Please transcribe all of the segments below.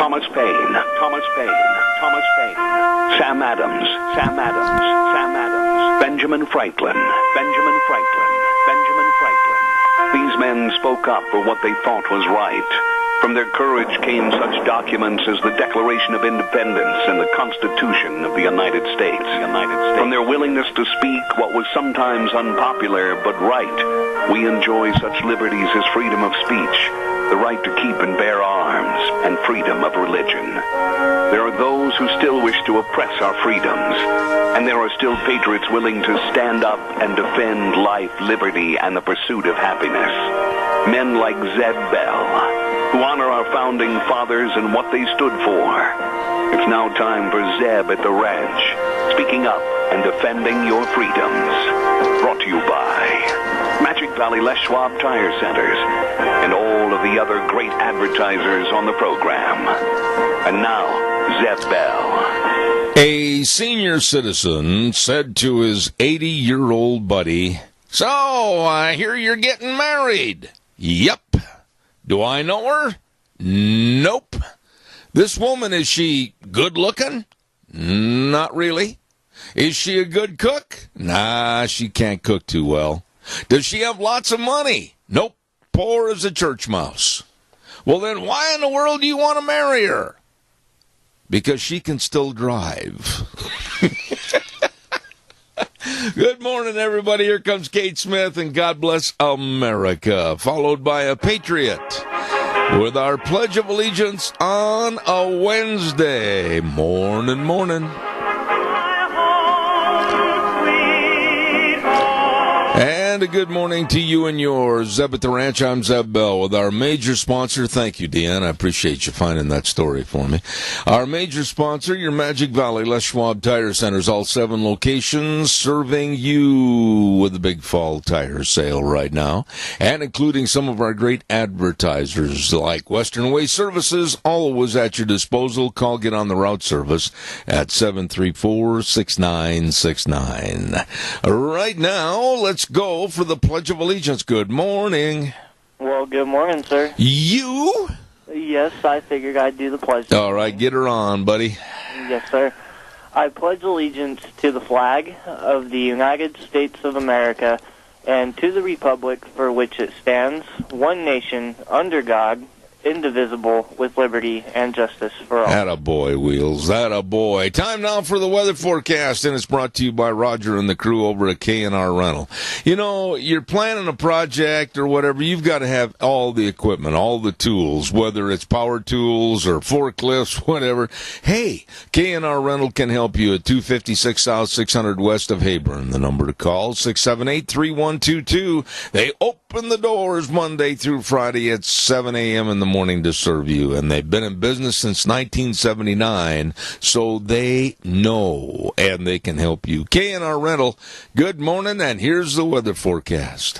Thomas Paine, Thomas Paine, Thomas Paine, Sam Adams, Sam Adams, Sam Adams, Benjamin Franklin, Benjamin Franklin, Benjamin Franklin. These men spoke up for what they thought was right. From their courage came such documents as the Declaration of Independence and the Constitution of the United States. From their willingness to speak what was sometimes unpopular but right, we enjoy such liberties as freedom of speech, the right to keep and bear arms, and freedom of religion. There are those who still wish to oppress our freedoms, and there are still patriots willing to stand up and defend life, liberty, and the pursuit of happiness. Men like Zeb Bell, who honor our founding fathers and what they stood for. It's now time for Zeb at the ranch, speaking up and defending your freedoms. Brought to you by Magic Valley Les Schwab Tire Centers and all of the other great advertisers on the program. And now, Zeb Bell. A senior citizen said to his 80-year-old buddy, "So, I hear you're getting married." "Yep." "Do I know her?" "Nope." "This woman, is she good looking?" "Not really." "Is she a good cook?" "Nah, she can't cook too well." "Does she have lots of money?" "Nope, poor as a church mouse." "Well, then why in the world do you want to marry her?" "Because she can still drive." Good morning, everybody. Here comes Kate Smith and God Bless America, followed by a Patriot with our Pledge of Allegiance on a Wednesday. Morning. And a good morning to you and yours. Zeb at the Ranch, I'm Zeb Bell with our major sponsor. Thank you, Deanne. I appreciate you finding that story for me. Our major sponsor, your Magic Valley Les Schwab Tire Centers, all 7 locations, serving you with the big fall tire sale right now, and including some of our great advertisers like Western Way Services, always at your disposal. Call, get on the route service at 734-6969. Right now, let's go for the Pledge of Allegiance. Good morning. Well, good morning, sir. You? Yes, I figured I'd do the pledge. All right, get her on, buddy. Yes, sir. I pledge allegiance to the flag of the United States of America and to the republic for which it stands, one nation, under God, indivisible, with liberty and justice for all. Attaboy, Wheels. Attaboy. Time now for the weather forecast, and it's brought to you by Roger and the crew over at K&R Rental. You know, you're planning a project or whatever, you've got to have all the equipment, all the tools, whether it's power tools or forklifts, whatever. Hey, K&R Rental can help you at 256 South 600 West of Hayburn. The number to call, 678-3122. They open the doors Monday through Friday at 7 a.m. in the morning to serve you, and they've been in business since 1979, so they know, and they can help you. K&R Rental, good morning, and here's the weather forecast.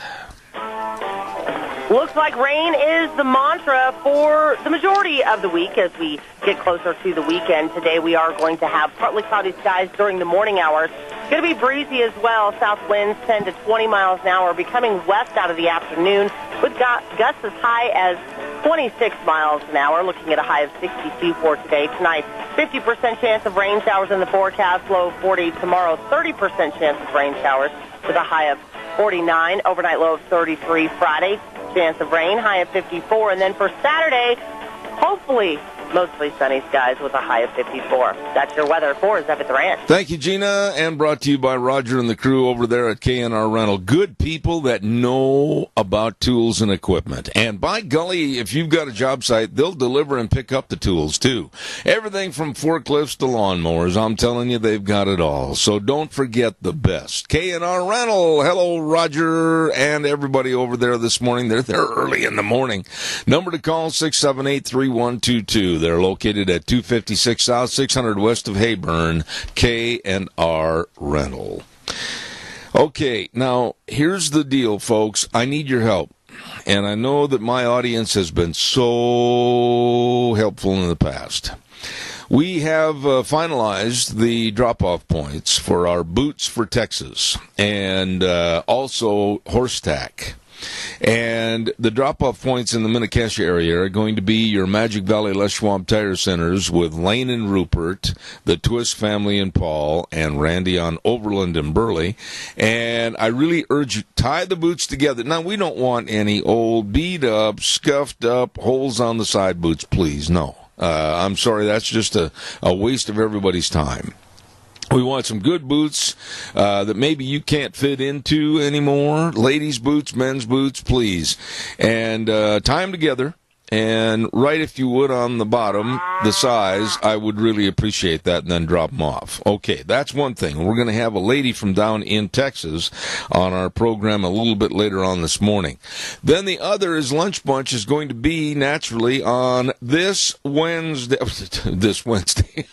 Looks like rain is the mantra for the majority of the week as we get closer to the weekend. Today we are going to have partly cloudy skies during the morning hours. It's going to be breezy as well. South winds 10 to 20 miles an hour, becoming west out of the afternoon with gusts as high as 26 miles an hour, looking at a high of 62 for today. Tonight, 50% chance of rain showers in the forecast, low of 40. Tomorrow, 30% chance of rain showers with a high of 49. Overnight low of 33. Friday, chance of rain, high of 54. And then for Saturday, hopefully mostly sunny skies with a high of 54. That's your weather for Zeb at the Ranch. Thank you, Gina, and brought to you by Roger and the crew over there at K&R Rental. Good people that know about tools and equipment. And by golly, if you've got a job site, they'll deliver and pick up the tools, too. Everything from forklifts to lawnmowers. I'm telling you, they've got it all. So don't forget the best. K&R Rental. Hello, Roger, and everybody over there this morning. They're there early in the morning. Number to call, 678-3122. They're located at 256 South 600 West of Hayburn, K&R Rental. Okay, now, here's the deal, folks. I need your help. And I know that my audience has been so helpful in the past. We have finalized the drop-off points for our Boots for Texas and also horse tack. And the drop-off points in the Mini-Cassia area are going to be your Magic Valley Les Schwab Tire Centers with Lane and Rupert, the Twist family and Paul, and Randy on Overland and Burley. And I really urge you, tie the boots together. Now, we don't want any old, beat-up, scuffed-up, holes on the side boots, please. No. I'm sorry, that's just a waste of everybody's time. We want some good boots that maybe you can't fit into anymore. Ladies' boots, men's boots, please. And tie them together. And write, if you would, on the bottom, the size. I would really appreciate that, and then drop them off. Okay, that's one thing. We're going to have a lady from down in Texas on our program a little bit later on this morning. Then the other is Lunch Bunch is going to be, naturally, on this Wednesday. This Wednesday.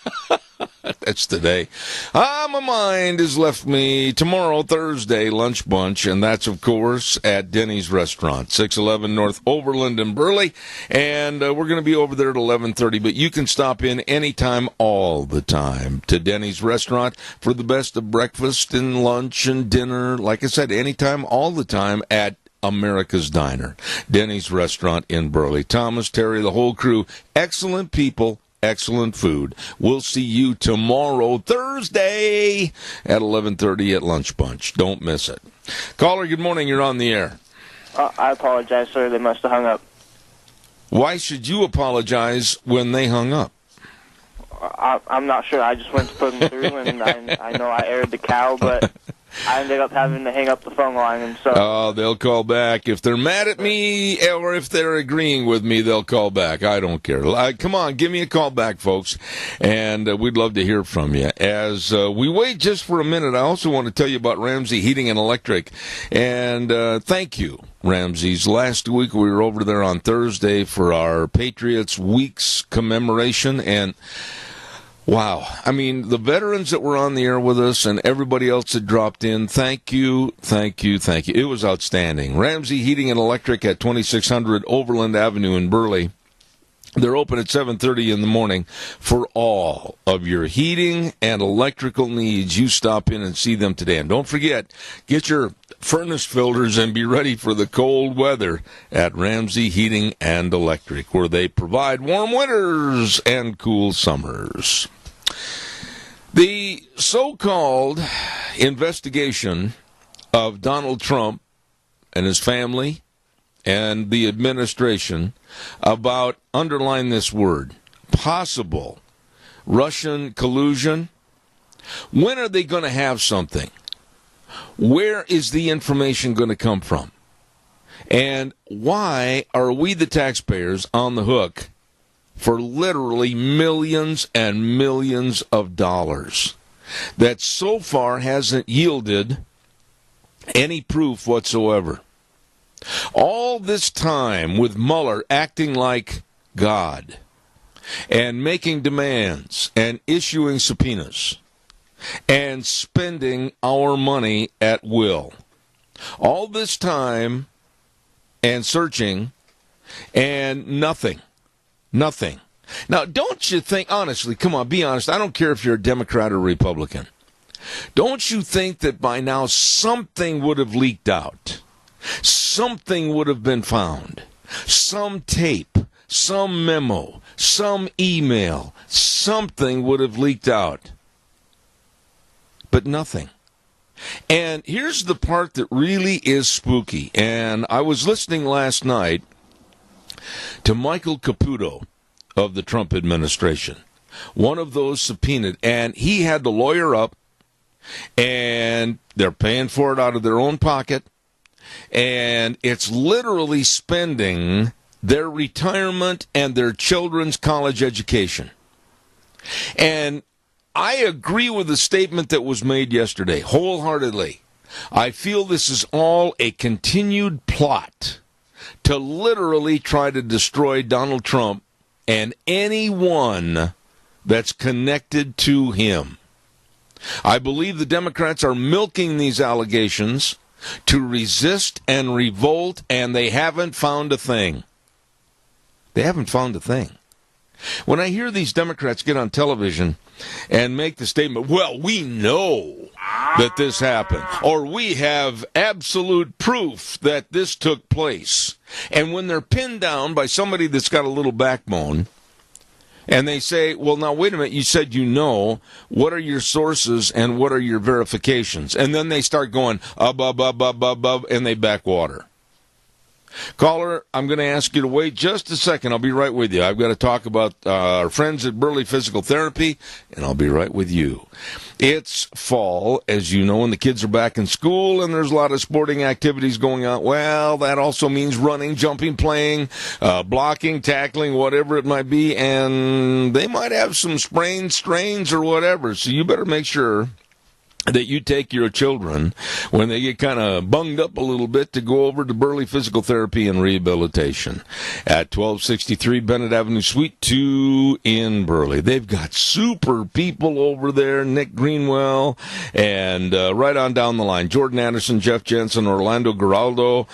That's today. My mind has left me. Tomorrow, Thursday, Lunch Bunch, and that's, of course, at Denny's Restaurant, 611 North Overland and Burley. And we're going to be over there at 11:30, but you can stop in anytime, all the time, to Denny's Restaurant for the best of breakfast and lunch and dinner. Like I said, anytime, all the time at America's Diner, Denny's Restaurant in Burley. Thomas, Terry, the whole crew, excellent people. Excellent food. We'll see you tomorrow, Thursday, at 11:30 at Lunch Bunch. Don't miss it. Caller, good morning. You're on the air. I apologize, sir. They must have hung up. Why should you apologize when they hung up? I'm not sure. I just went to put them through, and I know I aired the cow, but I ended up having to hang up the phone line. And so. Oh, they'll call back. If they're mad at me or if they're agreeing with me, they'll call back. I don't care. Come on, give me a call back, folks, and we'd love to hear from you. As we wait just for a minute, I also want to tell you about Ramsey Heating and Electric, and thank you, Ramsey's. Last week we were over there on Thursday for our Patriots Weeks commemoration, and wow. I mean, the veterans that were on the air with us and everybody else that dropped in, thank you, thank you, thank you. It was outstanding. Ramsey Heating and Electric at 2600 Overland Avenue in Burley. They're open at 7:30 in the morning for all of your heating and electrical needs. You stop in and see them today. And don't forget, get your furnace filters and be ready for the cold weather at Ramsey Heating and Electric, where they provide warm winters and cool summers. The so-called investigation of Donald Trump and his family and the administration about, underline this word, possible Russian collusion. When are they going to have something? Where is the information going to come from? And why are we, the taxpayers, on the hook for literally millions and millions of dollars that so far hasn't yielded any proof whatsoever? All this time with Mueller acting like God and making demands and issuing subpoenas and spending our money at will. All this time and searching and nothing. Nothing. Now, don't you think, honestly, come on, be honest, I don't care if you're a Democrat or Republican. Don't you think that by now something would have leaked out? Something would have been found. Some tape, some memo, some email, something would have leaked out. But nothing. And here's the part that really is spooky. And I was listening last night to Michael Caputo of the Trump administration, one of those subpoenaed, and he had the lawyer up, and they're paying for it out of their own pocket. And it's literally spending their retirement and their children's college education. And I agree with the statement that was made yesterday, wholeheartedly. I feel this is all a continued plot to literally try to destroy Donald Trump and anyone that's connected to him. I believe the Democrats are milking these allegations to resist and revolt, and they haven't found a thing. They haven't found a thing. When I hear these Democrats get on television and make the statement, well, we know that this happened, or we have absolute proof that this took place, and when they're pinned down by somebody that's got a little backbone, and they say, well, now, wait a minute, you said you know, what are your sources and what are your verifications? And then they start going, and they backwater. Caller, I'm going to ask you to wait just a second. I'll be right with you. I've got to talk about our friends at Burley Physical Therapy, and I'll be right with you. It's fall, as you know, and the kids are back in school, and there's a lot of sporting activities going on. Well, that also means running, jumping, playing, blocking, tackling, whatever it might be, and they might have some sprains, strains, or whatever, so you better make sure that you take your children when they get kind of bunged up a little bit to go over to Burley Physical Therapy and Rehabilitation at 1263 Bennett Avenue, Suite 2 in Burley. They've got super people over there, Nick Greenwell, and right on down the line, Jordan Anderson, Jeff Jensen, Orlando Geraldo,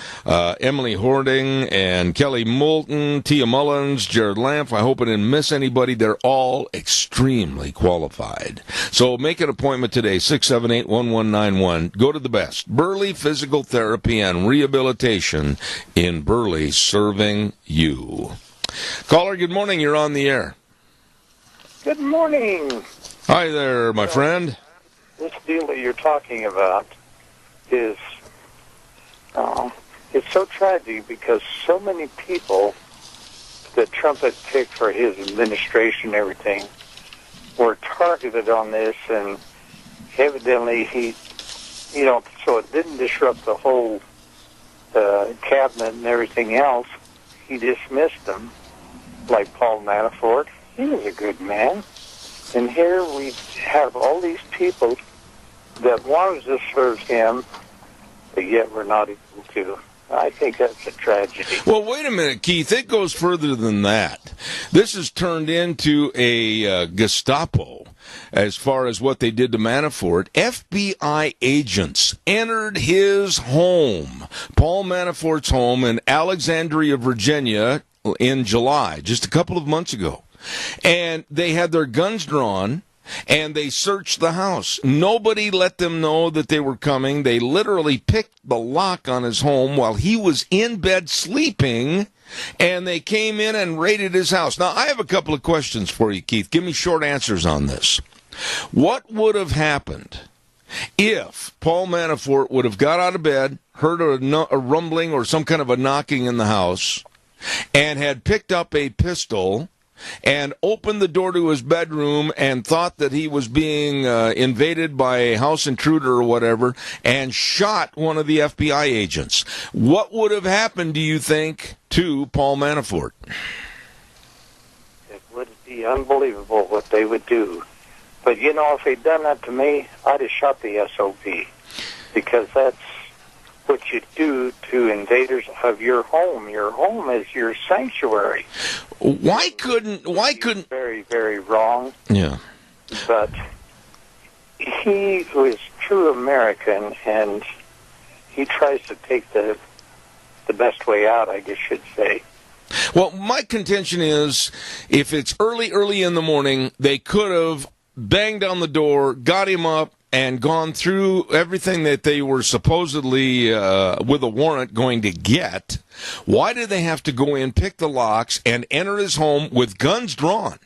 Emily Hording, and Kelly Moulton, Tia Mullins, Jared Lamp. I hope I didn't miss anybody. They're all extremely qualified. So make an appointment today, 678-1191. Go to the best. Burley Physical Therapy and Rehabilitation in Burley, serving you. Caller, good morning. You're on the air. Good morning. Hi there, my friend. This deal that you're talking about is it's so tragic because so many people that Trump had picked for his administration and everything were targeted on this, and evidently he, so it didn't disrupt the whole cabinet and everything else. He dismissed them, like Paul Manafort. He was a good man. And here we have all these people that wanted to serve him, but yet we're not able to. I think that's a tragedy. Well, wait a minute, Keith. It goes further than that. This has turned into a Gestapo as far as what they did to Manafort. FBI agents entered his home, Paul Manafort's home in Alexandria, Virginia, in July, just a couple of months ago. And they had their guns drawn, and they searched the house. Nobody let them know that they were coming. They literally picked the lock on his home while he was in bed sleeping, and they came in and raided his house. Now, I have a couple of questions for you, Keith. Give me short answers on this. What would have happened if Paul Manafort would have got out of bed, heard a rumbling or some kind of a knocking in the house, and had picked up a pistol and opened the door to his bedroom and thought that he was being invaded by a house intruder or whatever, and shot one of the FBI agents? What would have happened, do you think, to Paul Manafort? It would be unbelievable what they would do. But, if they'd done that to me, I'd have shot the SOB, because that's what you do to invaders of your home. Your home is your sanctuary. Why couldn't? Very, very wrong. Yeah. But he was true American, and he tries to take the best way out, I guess you'd say. Well, my contention is, if it's early in the morning, they could have banged down the door, got him up, and gone through everything that they were supposedly, with a warrant, going to get. Why did they have to go in, pick the locks, and enter his home with guns drawn,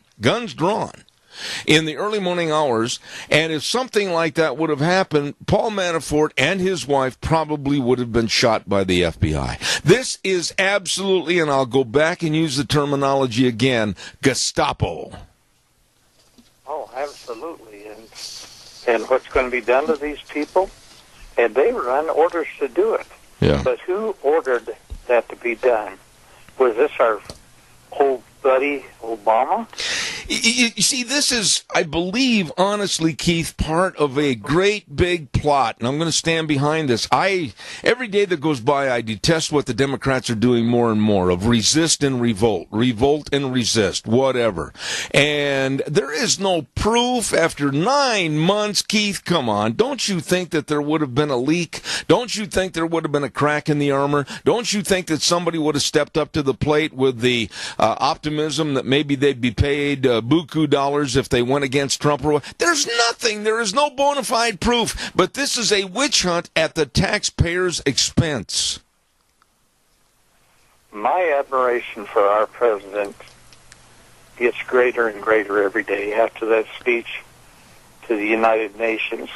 in the early morning hours? And if something like that would have happened, Paul Manafort and his wife probably would have been shot by the FBI. This is absolutely, and I'll go back and use the terminology again, Gestapo. Oh, absolutely. And what's going to be done to these people? And they run orders to do it. Yeah. But who ordered that to be done? Was this our old buddy Obama? You see, this is, I believe, honestly, Keith, part of a great big plot, and I'm going to stand behind this. Every day that goes by, I detest what the Democrats are doing more and more of resist and revolt and resist, whatever. And there is no proof after 9 months, Keith, come on. Don't you think that there would have been a leak? Don't you think there would have been a crack in the armor? Don't you think that somebody would have stepped up to the plate with the optimism that maybe they'd be paid buku dollars if they went against Trump? There's nothing. There is no bona fide proof. But this is a witch hunt at the taxpayer's expense. My admiration for our president gets greater and greater every day. After that speech to the United Nations,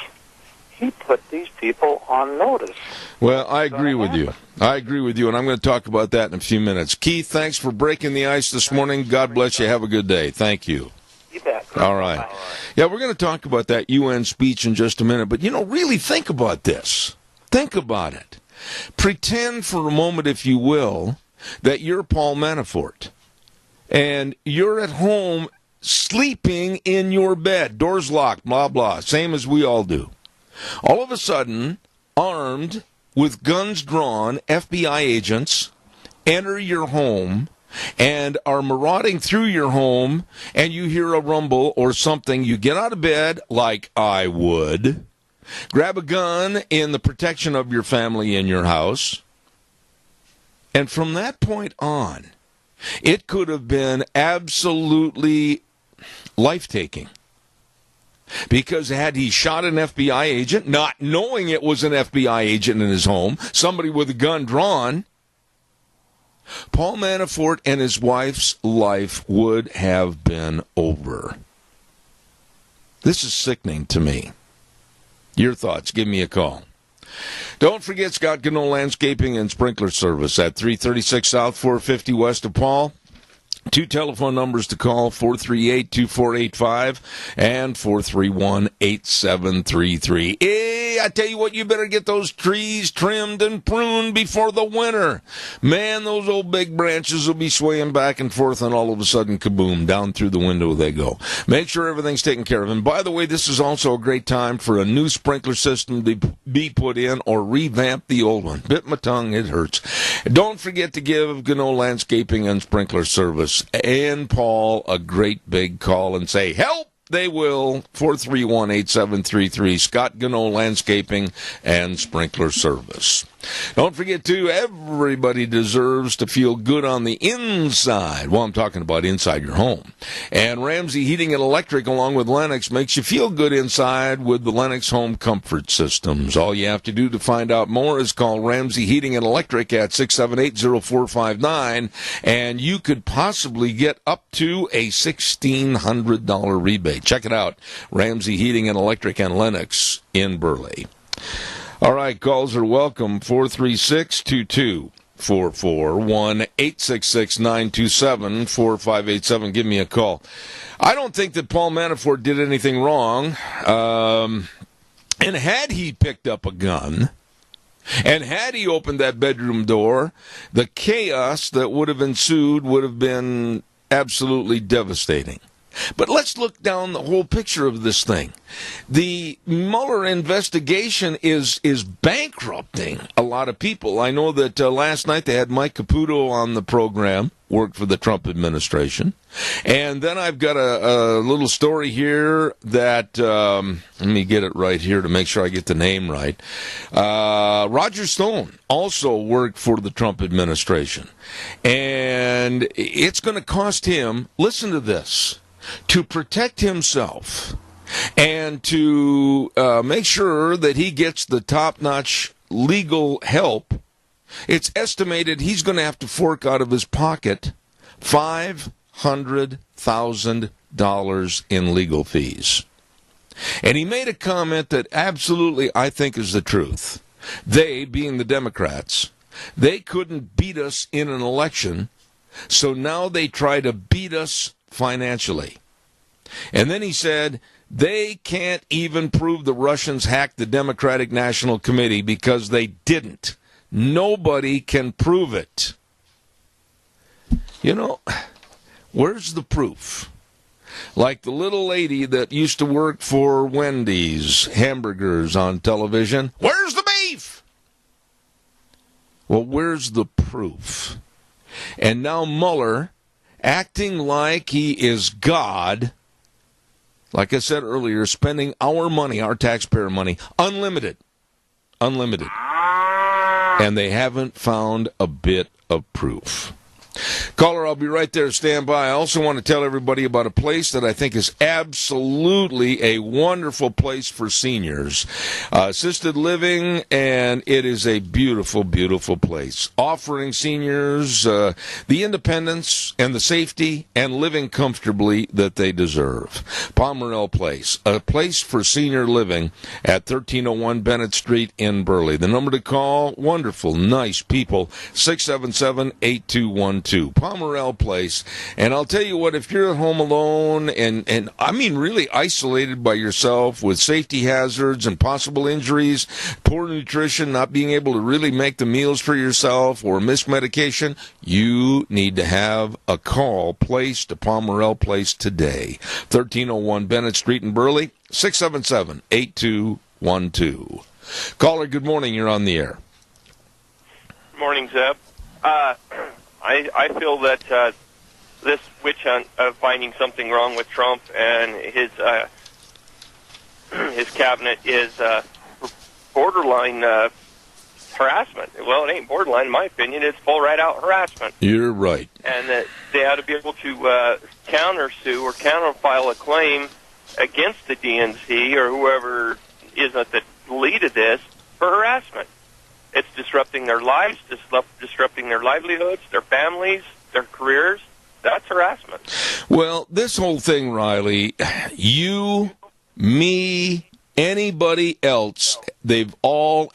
he put these people on notice. Well, I agree with you. I agree with you, and I'm going to talk about that in a few minutes. Keith, thanks for breaking the ice this morning. God bless you. Have a good day. Thank you. You bet. All right. Yeah, we're going to talk about that UN speech in just a minute, but, really think about this. Think about it. Pretend for a moment, if you will, that you're Paul Manafort, and you're at home sleeping in your bed, doors locked, blah, blah, same as we all do. All of a sudden, armed with guns drawn, FBI agents enter your home and are marauding through your home, and you hear a rumble or something. You get out of bed, like I would, grab a gun in the protection of your family in your house, and from that point on, it could have been absolutely life-taking. Because had he shot an FBI agent, not knowing it was an FBI agent in his home, somebody with a gun drawn, Paul Manafort and his wife's life would have been over. This is sickening to me. Your thoughts, give me a call. Don't forget Scott Gano Landscaping and Sprinkler Service at 336 South, 450 West of Paul. 2 telephone numbers to call, 438-2485 and 431-8733. Hey, I tell you what, you better get those trees trimmed and pruned before the winter. Man, those old big branches will be swaying back and forth, and all of a sudden, kaboom, down through the window they go. Make sure everything's taken care of. And by the way, this is also a great time for a new sprinkler system to be put in or revamp the old one. Bit my tongue, it hurts. Don't forget to give Gano Landscaping and Sprinkler Service and Paul a great big call and say, help! They will. 431-8733. Scott Gano Landscaping and Sprinkler Service. Don't forget, too, everybody deserves to feel good on the inside. Well, I'm talking about inside your home. And Ramsey Heating and Electric, along with Lennox, makes you feel good inside with the Lennox Home Comfort Systems. All you have to do to find out more is call Ramsey Heating and Electric at 678-0459, and you could possibly get up to a $1,600 rebate. Check it out, Ramsey Heating and Electric and Lennox in Burley. All right, calls are welcome, 436-2244, 1-866-927-4587. Give me a call. I don't think that Paul Manafort did anything wrong. And had he picked up a gun, and had he opened that bedroom door, the chaos that would have ensued would have been absolutely devastating. But let's look down the whole picture of this thing. The Mueller investigation is bankrupting a lot of people. I know that last night they had Mike Caputo on the program, worked for the Trump administration. And then I've got a little story here that, let me get it right here to make sure I get the name right. Roger Stone also worked for the Trump administration. And it's going to cost him, listen to this, to protect himself and to make sure that he gets the top-notch legal help, it's estimated he's going to have to fork out of his pocket $500,000 in legal fees. And he made a comment that absolutely I think is the truth. They, being the Democrats, they couldn't beat us in an election, so now they try to beat us financially. And then he said they can't even prove the Russians hacked the Democratic National Committee because they didn't. Nobody can prove it. You know, where's the proof? like the little lady that used to work for Wendy's hamburgers on television. Where's the beef? Well, where's the proof? And now Mueller, acting like he is God, like I said earlier, spending our money, our taxpayer money, unlimited. And they haven't found a bit of proof. Caller, I'll be right there. Stand by. I also want to tell everybody about a place that I think is absolutely a wonderful place for seniors. Assisted living, and it is a beautiful, beautiful place. Offering seniors the independence and the safety and living comfortably that they deserve. Pomerelle Place, a place for senior living at 1301 Bennett Street in Burley. The number to call, wonderful, nice people, 677-8212. Pomerelle Place. And I'll tell you what, if you're at home alone and I mean really isolated by yourself with safety hazards and possible injuries, poor nutrition, not being able to really make the meals for yourself or miss medication, you need to have a call placed to Pomerelle Place today. 1301 Bennett Street in Burley, 677-8212. Caller, good morning. You're on the air. Good morning, Zeb. I feel that this witch hunt of finding something wrong with Trump and his cabinet is borderline harassment. Well, it ain't borderline, in my opinion. It's full right-out harassment. You're right. And that they ought to be able to countersue or counterfile a claim against the DNC or whoever is at the lead of this for harassment. It's disrupting their lives, disrupting their livelihoods, their families, their careers. That's harassment. Well, this whole thing, Riley, you, me, anybody else, we've all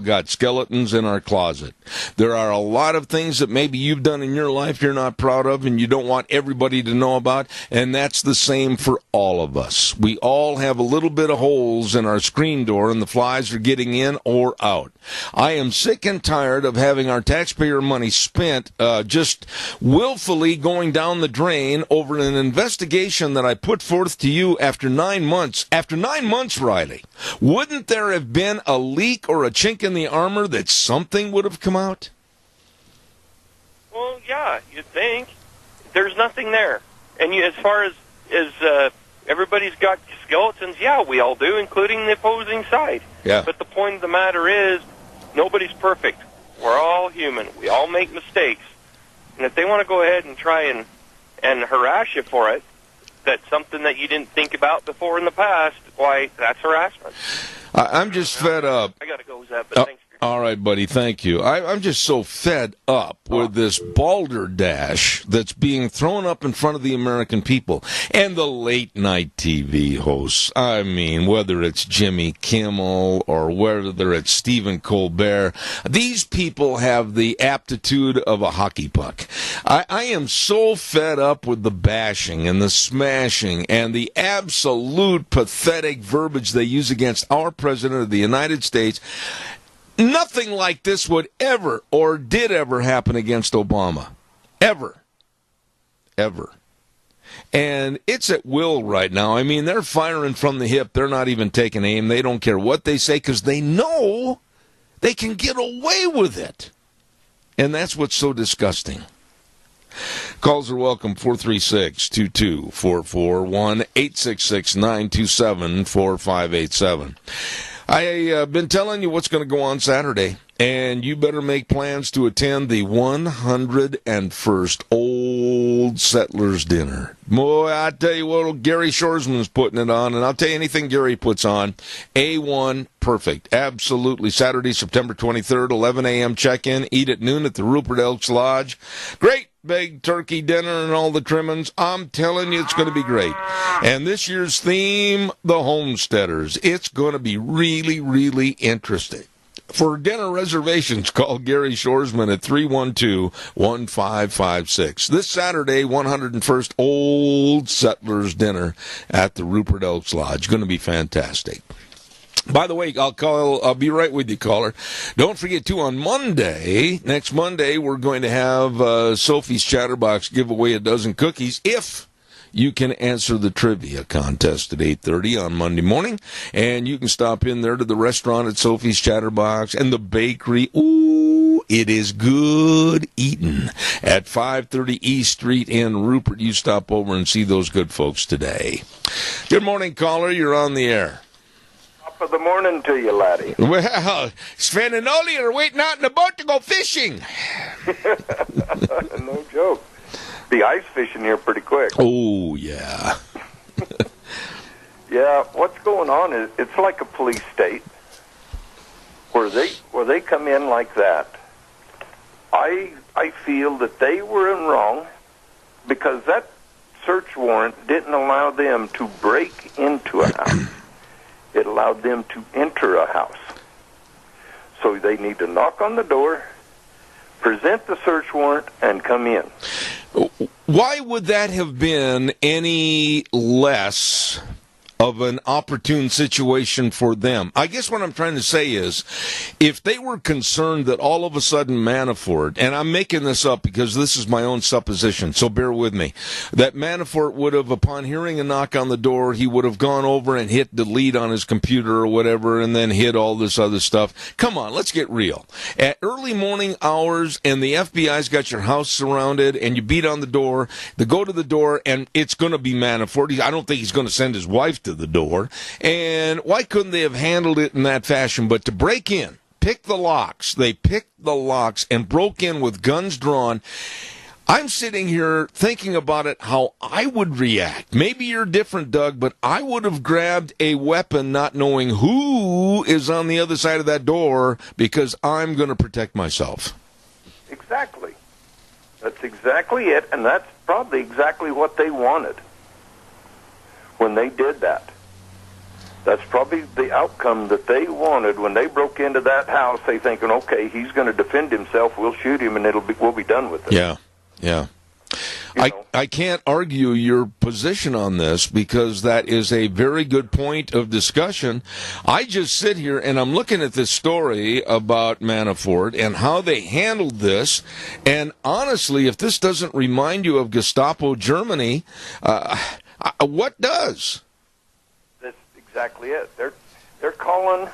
got skeletons in our closet. There are a lot of things that maybe you've done in your life you're not proud of and you don't want everybody to know about, and that's the same for all of us. We all have a little bit of holes in our screen door and the flies are getting in or out. I am sick and tired of having our taxpayer money spent just willfully going down the drain over an investigation that I put forth to you after 9 months. After 9 months, Riley, wouldn't there have been a leak or a chink in the armor that something would have come out? Well, yeah, you'd think. There's nothing there. And as far as everybody's got skeletons, yeah, we all do, including the opposing side. Yeah. But the point of the matter is, nobody's perfect. We're all human. We all make mistakes. And if they want to go ahead and try and harass you for it, that's something that you didn't think about before in the past, why, that's harassment. I'm just fed up. I got to go, Zeb, but thanks. All right, buddy, thank you. I'm just so fed up with this balderdash that's being thrown up in front of the American people and the late-night TV hosts. I mean, whether it's Jimmy Kimmel or whether it's Stephen Colbert, these people have the aptitude of a hockey puck. I am so fed up with the bashing and the smashing and the absolute pathetic verbiage they use against our President of the United States. Nothing like this would ever or did ever happen against Obama. Ever. Ever. And it's at will right now. I mean, they're firing from the hip. They're not even taking aim. They don't care what they say because they know they can get away with it. And that's what's so disgusting. Calls are welcome, 436-2244, 1-866-927-4587. I've been telling you what's going to go on Saturday, and you better make plans to attend the 101st Old Settlers Dinner. Boy, I tell you what, Gary Shoresman's putting it on, and I'll tell you anything Gary puts on, A1, perfect. Absolutely. Saturday, September 23rd, 11 a.m. check-in, eat at noon at the Rupert Elks Lodge. Great big turkey dinner and all the trimmings. I'm telling you, it's going to be great. And this year's theme, the Homesteaders. It's going to be really, really interesting. For dinner reservations, call Gary Shoresman at 312-1556. This Saturday, 101st Old Settlers Dinner at the Rupert Elks Lodge. Going to be fantastic. By the way, I'll be right with you, caller. Don't forget, too, on Monday, next Monday, we're going to have Sophie's Chatterbox give away a dozen cookies if you can answer the trivia contest at 8:30 on Monday morning, and you can stop in there to the restaurant at Sophie's Chatterbox and the bakery. Ooh, it is good eating at 530 East Street in Rupert. You stop over and see those good folks today. Good morning, caller. You're on the air. Top of the morning to you, laddie. Well, Sven and Oli are waiting out in the boat to go fishing. No joke. Be ice fishing here pretty quick. Oh, yeah. Yeah, what's going on is it's like a police state where they come in like that. I feel that they were in wrong because that search warrant didn't allow them to break into a house. It allowed them to enter a house. So they need to knock on the door, present the search warrant, and come in. Why would that have been any less of an opportune situation for them? I guess what I'm trying to say is, if they were concerned that all of a sudden Manafort, and I'm making this up because this is my own supposition, so bear with me, that Manafort would have, upon hearing a knock on the door, he would have gone over and hit delete on his computer or whatever, and then hit all this other stuff. Come on, let's get real. At early morning hours, and the FBI's got your house surrounded, and you beat on the door, they go to the door, and it's going to be Manafort. I don't think he's going to send his wife to the door. And why couldn't they have handled it in that fashion? But to break in, pick the locks. They picked the locks and broke in with guns drawn. I'm sitting here thinking about it, how I would react. Maybe you're different, Doug, but I would have grabbed a weapon not knowing who is on the other side of that door because I'm going to protect myself. Exactly. That's exactly it, and that's probably exactly what they wanted when they did that. That's probably the outcome that they wanted when they broke into that house. They thinking, okay, he's going to defend himself. We'll shoot him, and we'll be done with it. Yeah, yeah. I can't argue your position on this because that is a very good point of discussion. I just sit here and I'm looking at this story about Manafort and how they handled this. And honestly, if this doesn't remind you of Gestapo Germany, what does? That's exactly it. They're calling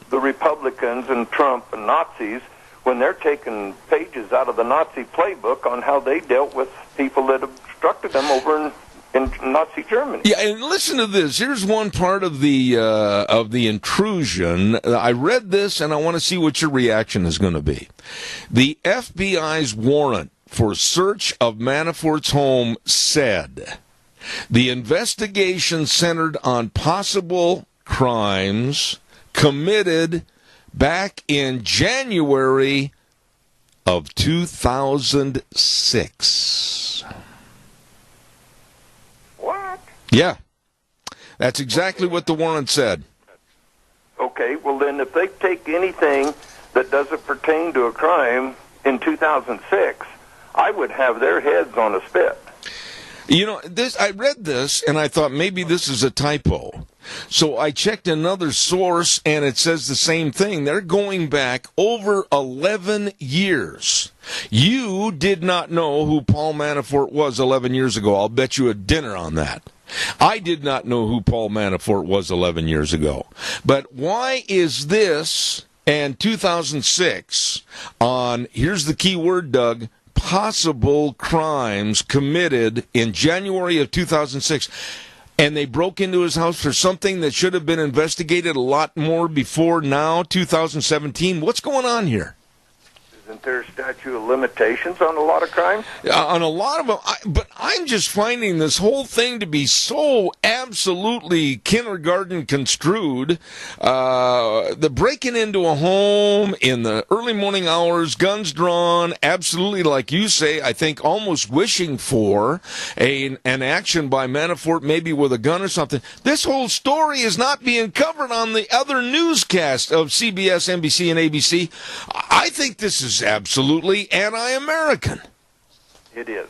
the Republicans and Trump and Nazis when they're taking pages out of the Nazi playbook on how they dealt with people that obstructed them over in Nazi Germany. Yeah, and listen to this. Here's one part of the intrusion. I read this, and I want to see what your reaction is going to be. The FBI's warrant for search of Manafort's home said the investigation centered on possible crimes committed back in January of 2006. What? Yeah. That's exactly what the warrant said. Okay, well then if they take anything that doesn't pertain to a crime in 2006, I would have their heads on a spit. You know, I read this, and I thought maybe this is a typo. So I checked another source, and it says the same thing. They're going back over 11 years. You did not know who Paul Manafort was 11 years ago. I'll bet you a dinner on that. I did not know who Paul Manafort was 11 years ago. But why is this and 2006 on, here's the key word, Doug, possible crimes committed in January of 2006, and they broke into his house for something that should have been investigated a lot more before now, 2017. What's going on here? Isn't there a statute of limitations on a lot of crimes? On a lot of them, but I'm just finding this whole thing to be so absolutely kindergarten construed. The breaking into a home in the early morning hours, guns drawn, absolutely, like you say, I think almost wishing for an action by Manafort, maybe with a gun or something. This whole story is not being covered on the other newscast of CBS, NBC, and ABC. I think this is absolutely anti-American. It is.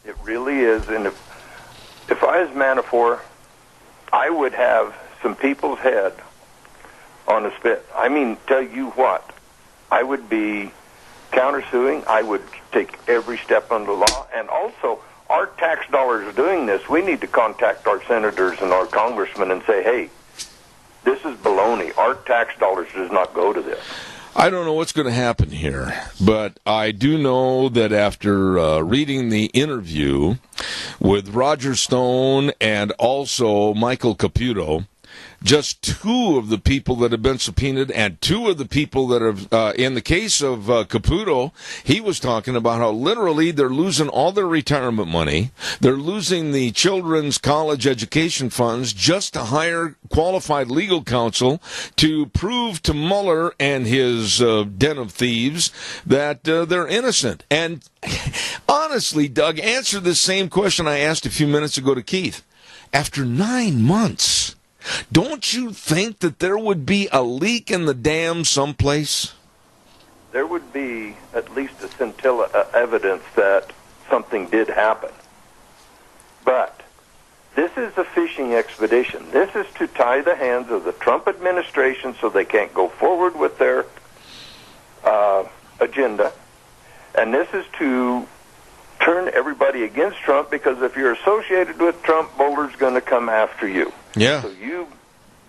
It really is. And if I was Manafort, I would have some people's head on a spit. I mean, tell you what, I would be countersuing. I would take every step under the law. And also, our tax dollars are doing this, we need to contact our senators and our congressmen and say, hey, this is baloney. Our tax dollars does not go to this. I don't know what's going to happen here, but I do know that after reading the interview with Roger Stone and also Michael Caputo, just two of the people that have been subpoenaed and two of the people that have, in the case of Caputo, he was talking about how literally they're losing all their retirement money. They're losing the children's college education funds just to hire qualified legal counsel to prove to Mueller and his den of thieves that they're innocent. And honestly, Doug, answer the same question I asked a few minutes ago to Keith. After 9 months, don't you think that there would be a leak in the dam someplace? There would be at least a scintilla of evidence that something did happen. But this is a fishing expedition. This is to tie the hands of the Trump administration so they can't go forward with their agenda. And this is to turn everybody against Trump, because if you're associated with Trump, Boulder's going to come after you. Yeah. So you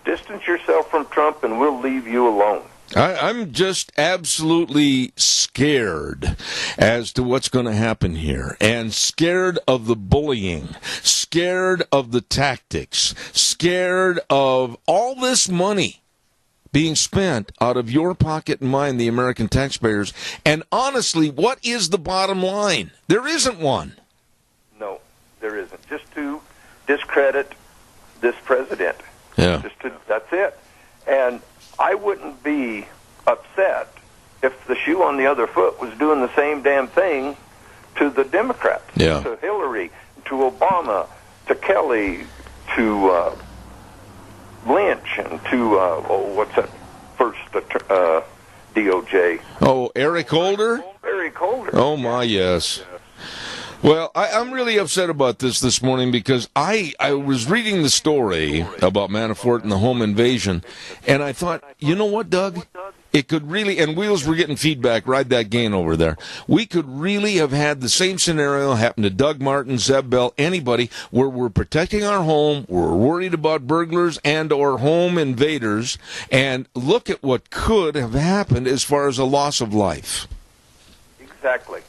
distance yourself from Trump and we'll leave you alone. I'm just absolutely scared as to what's going to happen here, and scared of the bullying, scared of the tactics, scared of all this money being spent out of your pocket and mine, the American taxpayers. And honestly, what is the bottom line? There isn't one. No, there isn't. Just to discredit this president. Yeah. That's it. And I wouldn't be upset if the shoe on the other foot was doing the same damn thing to the Democrats, to Hillary, to Obama, to Kelly, to Lynch, and to, what's that first DOJ? Oh, Eric Holder? Eric Holder. Oh, my, yes. Well, I'm really upset about this morning because I was reading the story about Manafort and the home invasion, and I thought, you know what, Doug? It could really, and Wheels were getting feedback, ride that gain over there. We could really have had the same scenario happen to Doug Martin, Zeb Bell, anybody, where we're protecting our home, we're worried about burglars and or home invaders, and look at what could have happened as far as a loss of life. Exactly.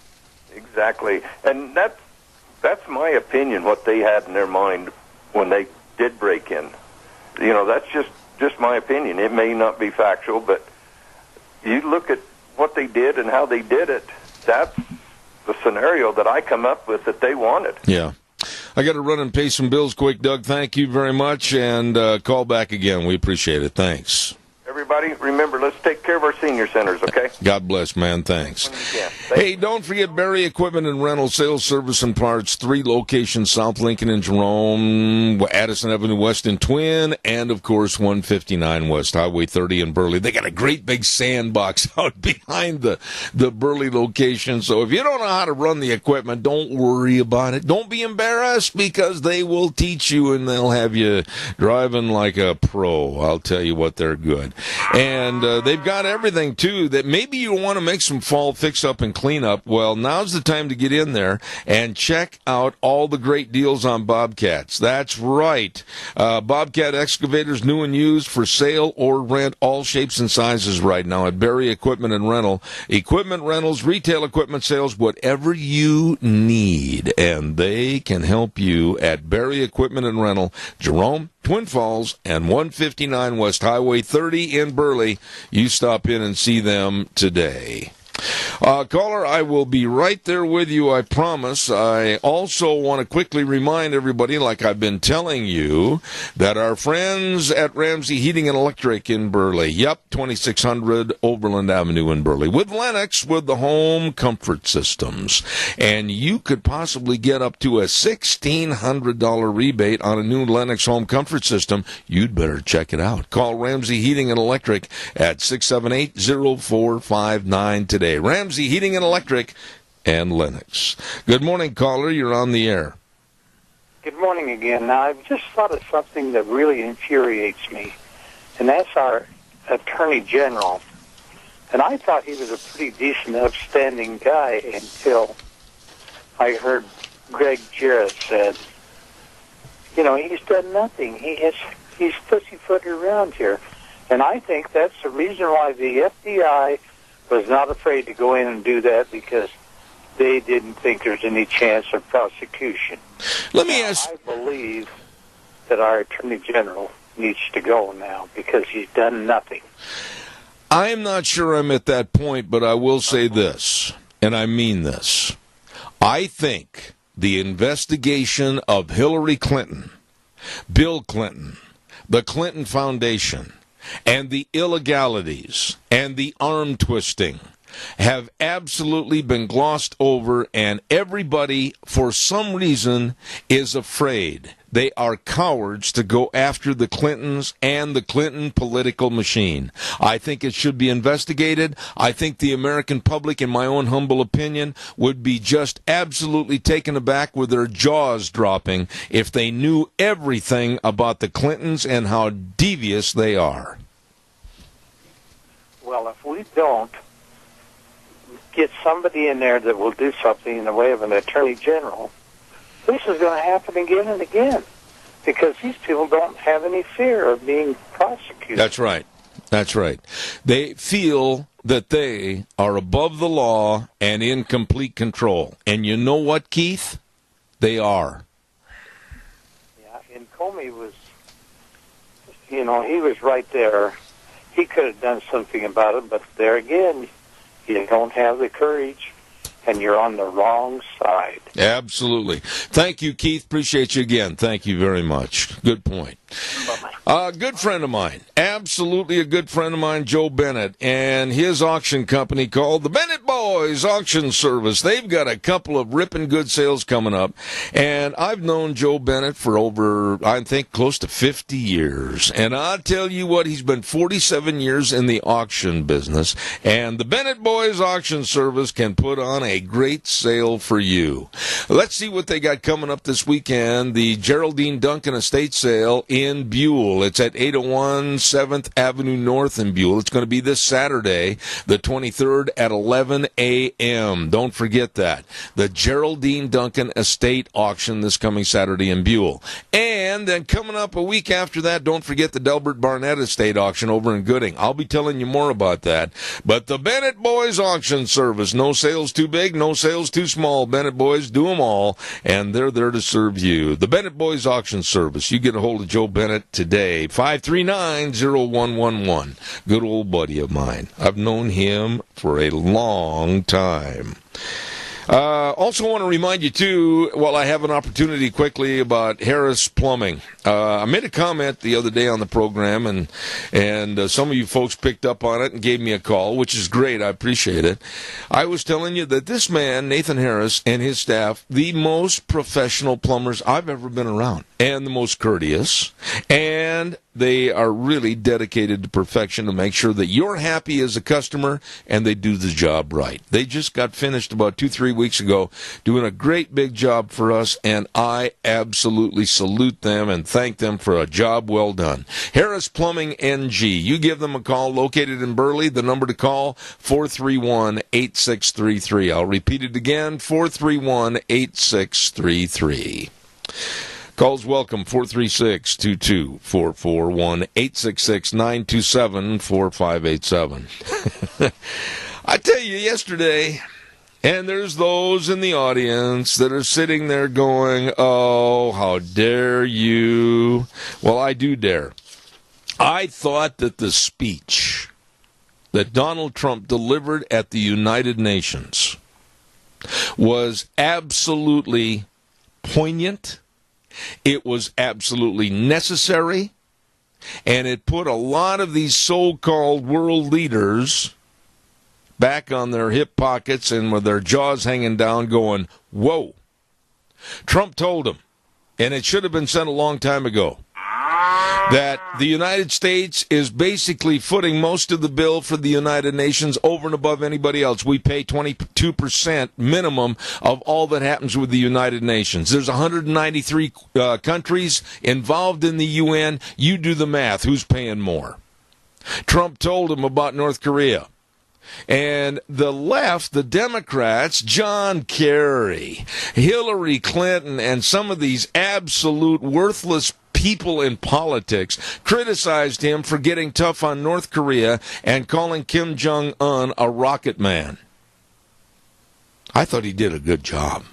And that's my opinion, what they had in their mind when they did break in. You know, that's just my opinion. It may not be factual, but you look at what they did and how they did it, that's the scenario that I come up with that they wanted. Yeah. I got to run and pay some bills quick, Doug. Thank you very much, and call back again. We appreciate it. Thanks. Everybody, remember, let's take care of our senior centers, okay? God bless, man. Thanks. Hey, don't forget Barry Equipment and Rental, Sales, Service, and Parts. 3 locations, South Lincoln and Jerome, Addison Avenue West in Twin, and, of course, 159 West Highway 30 in Burley. They got a great big sandbox out behind the Burley location. So if you don't know how to run the equipment, don't worry about it. Don't be embarrassed, because they will teach you, and they'll have you driving like a pro. I'll tell you what, they're good. And they've got everything, too, that maybe you want to make some fall fix-up and clean-up. Well, now's the time to get in there and check out all the great deals on Bobcats. That's right. Bobcat excavators, new and used, for sale or rent, all shapes and sizes right now at Barry Equipment and Rental. Equipment rentals, retail equipment sales, whatever you need. And they can help you at Barry Equipment and Rental, Jerome, Twin Falls, and 159 West Highway 30 in Burley. You stop in and see them today. Caller, I will be right there with you, I promise. I also want to quickly remind everybody, like I've been telling you, that our friends at Ramsey Heating and Electric in Burley, 2600 Overland Avenue in Burley, with Lennox, with the home comfort systems. And you could possibly get up to a $1,600 rebate on a new Lennox home comfort system. You'd better check it out. Call Ramsey Heating and Electric at 678-0459 today. Ramsey Heating and Electric and Lennox. Good morning, caller. You're on the air. Good morning again. Now, I've just thought of something that really infuriates me, and that's our Attorney General. And I thought he was a pretty decent, upstanding guy until I heard Greg Jarrett said, he's done nothing. He's pussyfooted around here. And I think that's the reason why the FBI was not afraid to go in and do that, because they didn't think there's any chance of prosecution. Let me ask. I believe that our Attorney General needs to go now because he's done nothing. I'm not sure I'm at that point, but I will say this, and I mean this. I think the investigation of Hillary Clinton, Bill Clinton, the Clinton Foundation, and the illegalities and the arm twisting have absolutely been glossed over, and everybody, for some reason, is afraid. They are cowards to go after the Clintons and the Clinton political machine. I think it should be investigated. I think the American public, in my own humble opinion, would be just absolutely taken aback with their jaws dropping if they knew everything about the Clintons and how devious they are. Well, if we don't get somebody in there that will do something in the way of an attorney general, this is going to happen again and again, because these people don't have any fear of being prosecuted. That's right. That's right. They feel that they are above the law and in complete control. And you know what, Keith? They are. Yeah, and Comey was, he was right there. He could have done something about it, but there again, you don't have the courage, and you're on the wrong side. Absolutely. Thank you, Keith. Appreciate you again. Thank you very much. Good point. Good friend of mine, absolutely a good friend of mine, Joe Bennett, and his auction company called the Bennett Boys Auction Service. They've got a couple of ripping good sales coming up, and I've known Joe Bennett for over, I think, close to 50 years. And I'll tell you what, he's been 47 years in the auction business, and the Bennett Boys Auction Service can put on a great sale for you. Let's see what they got coming up this weekend. The Geraldine Duncan Estate Sale in Buell. It's at 801 7th Avenue North in Buell. It's going to be this Saturday, the 23rd at 11 a.m. Don't forget that. The Geraldine Duncan Estate Auction this coming Saturday in Buell. And then coming up a week after that, don't forget the Delbert Barnett Estate Auction over in Gooding. I'll be telling you more about that. But the Bennett Boys Auction Service, no sales too big, no sales too small. Bennett Boys do them all, and they're there to serve you. The Bennett Boys Auction Service. You get a hold of Joe Bennett today, 539-0111. Good old buddy of mine. I've known him for a long time. Also want to remind you, too, while I have an opportunity quickly, about Harris Plumbing. I made a comment the other day on the program, and some of you folks picked up on it and gave me a call, which is great. I appreciate it. I was telling you that this man, Nathan Harris, and his staff, the most professional plumbers I've ever been around, and the most courteous, and they are really dedicated to perfection to make sure that you're happy as a customer and they do the job right. They just got finished about 2-3 weeks ago doing a great big job for us, and I absolutely salute them and thank them for a job well done. Harris Plumbing NG. You give them a call, located in Burley. The number to call, 431-8633. I'll repeat it again, 431-8633. Calls welcome, 436-2244, 1-866-927-4587. I tell you, yesterday, and there's those in the audience that are sitting there going, oh, how dare you? Well, I do dare. I thought that the speech that Donald Trump delivered at the United Nations was absolutely poignant. It was absolutely necessary, and it put a lot of these so-called world leaders back on their hip pockets and with their jaws hanging down going, whoa. Trump told them, and it should have been said a long time ago, that the United States is basically footing most of the bill for the United Nations over and above anybody else. We pay 22% minimum of all that happens with the United Nations. There's 193 countries involved in the UN. You do the math. Who's paying more? Trump told him about North Korea. And the left, the Democrats, John Kerry, Hillary Clinton, and some of these absolute worthless people in politics criticized him for getting tough on North Korea and calling Kim Jong-un a rocket man. I thought he did a good job.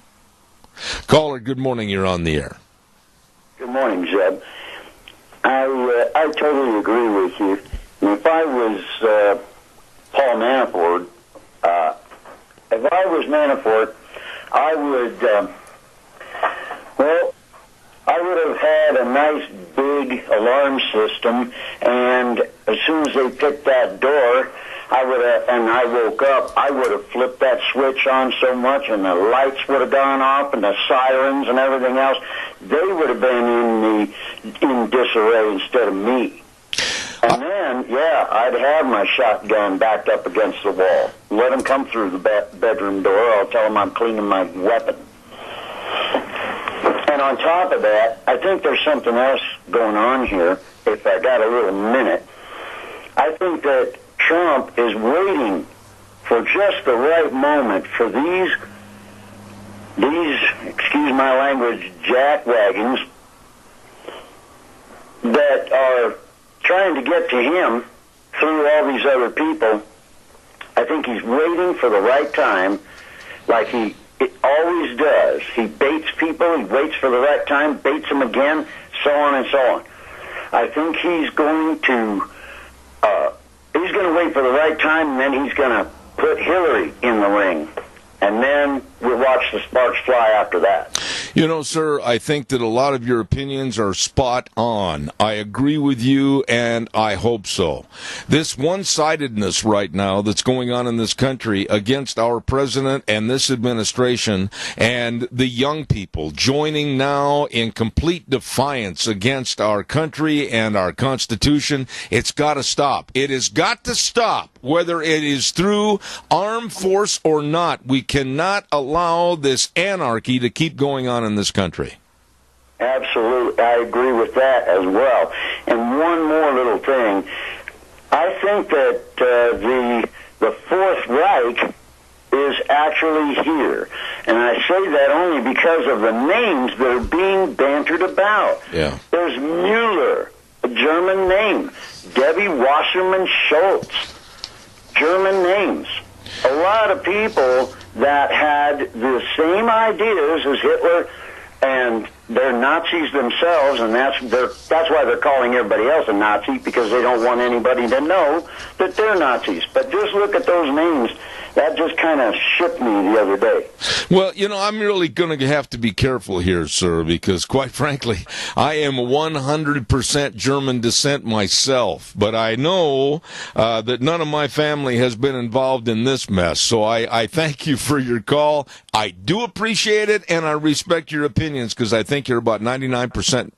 Caller, good morning. You're on the air. Good morning, Jeb. I totally agree with you. If I was Paul Manafort, I would have had a nice big alarm system, and as soon as they picked that door, I woke up, I would have flipped that switch on so much, and the lights would have gone off, and the sirens and everything else. They would have been in disarray instead of me. And then, I'd have my shotgun backed up against the wall. Let them come through the bedroom door. I'll tell them I'm cleaning my weapon. And on top of that, I think there's something else going on here, if I got a little minute. I think that Trump is waiting for just the right moment for these, excuse my language, jackwagons that are trying to get to him through all these other people. I think he's waiting for the right time, like he always does. He baits people, he waits for the right time, baits them again, so on and so on. I think he's going to wait for the right time, and then he's going to put Hillary in the ring. And then we'll watch the sparks fly after that. You know, sir, I think that a lot of your opinions are spot on. I agree with you, and I hope so. This one-sidedness right now that's going on in this country against our president and this administration and the young people joining now in complete defiance against our country and our Constitution, it's got to stop. It has got to stop, whether it is through armed force or not. We cannot allow this anarchy to keep going on in this country. Absolutely. I agree with that as well. And one more little thing. I think that the Fourth Reich is actually here. And I say that only because of the names that are being bantered about. Yeah. There's Mueller, a German name. Debbie Wasserman Schultz, German names. A lot of people that had the same ideas as Hitler, and they're Nazis themselves, and that's why they're calling everybody else a Nazi, because they don't want anybody to know that they're Nazis. But just look at those names. That just kind of shook me the other day. Well, you know, I'm really going to have to be careful here, sir, because quite frankly, I am 100% German descent myself. But I know that none of my family has been involved in this mess. So I thank you for your call. I do appreciate it, and I respect your opinions, because I think you're about 99%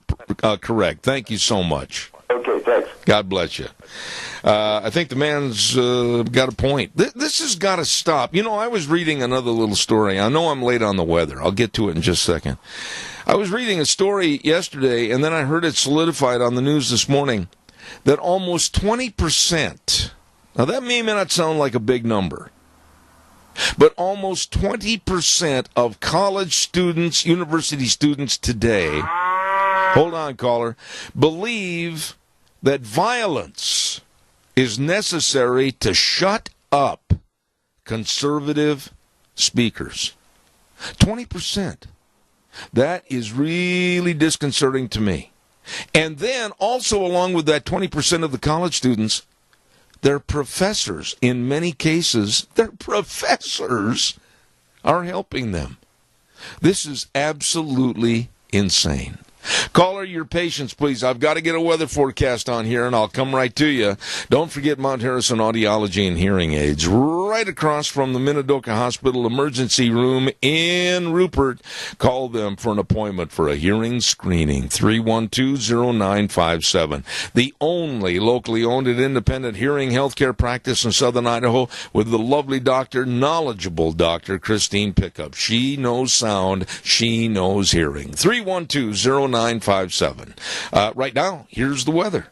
correct. Thank you so much. Okay, thanks. God bless you. I think the man's got a point. This has got to stop. You know, I was reading another little story. I know I'm late on the weather. I'll get to it in just a second. I was reading a story yesterday, and then I heard it solidified on the news this morning, that almost 20%, now that may not sound like a big number, but almost 20% of college students, university students today, hold on, caller, believe that violence is necessary to shut up conservative speakers. 20%. That is really disconcerting to me. And then also along with that 20% of the college students, their professors, in many cases, their professors are helping them. This is absolutely insane. Caller, your patience, please. I've got to get a weather forecast on here, and I'll come right to you. Don't forget Mount Harrison Audiology and Hearing Aids, right across from the Minidoka Hospital Emergency Room in Rupert. Call them for an appointment for a hearing screening, 312-0957. The only locally owned and independent hearing healthcare practice in southern Idaho, with the lovely doctor, knowledgeable Dr. Christine Pickup. She knows sound. She knows hearing. 312-0957. Right now, here's the weather.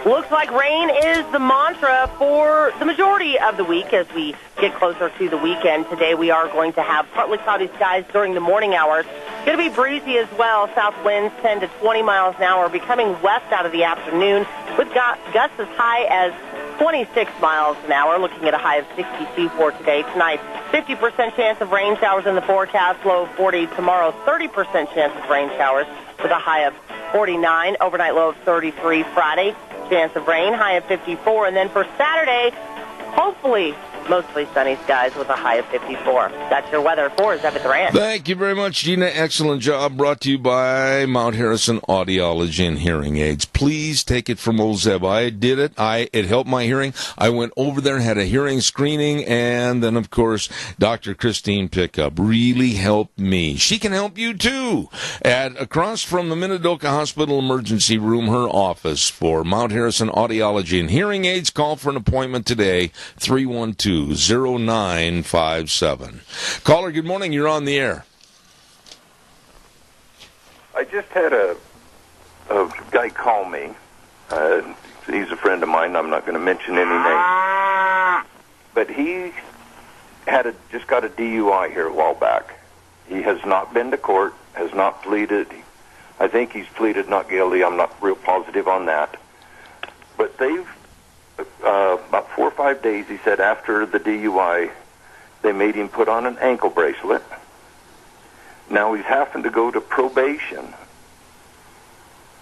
Looks like rain is the mantra for the majority of the week as we get closer to the weekend. Today we are going to have partly cloudy skies during the morning hours. Going to be breezy as well. South winds 10 to 20 miles an hour, becoming west out of the afternoon with gusts as high as 26 miles an hour, looking at a high of 62 for today. Tonight, 50% chance of rain showers in the forecast, low of 40. Tomorrow, 30% chance of rain showers with a high of 49. Overnight low of 33. Friday, chance of rain, high of 54. And then for Saturday, hopefully mostly sunny skies with a high of 54. That's your weather for Zeb at the Ranch. Thank you very much, Gina. Excellent job. Brought to you by Mount Harrison Audiology and Hearing Aids. Please take it from old Zeb. I did it. It helped my hearing. I went over there, had a hearing screening, and then, of course, Dr. Christine Pickup really helped me. She can help you, too. Across from the Minidoka Hospital Emergency Room, her office for Mount Harrison Audiology and Hearing Aids. Call for an appointment today, 312-0957. Caller, good morning. You're on the air. I just had a guy call me. He's a friend of mine. I'm not going to mention any names. But he just got a DUI here a while back. He has not been to court, has not pleaded. I think he's pleaded not guilty. I'm not real positive on that. But they've, about 4 or 5 days, he said, after the DUI, they made him put on an ankle bracelet. Now he's having to go to probation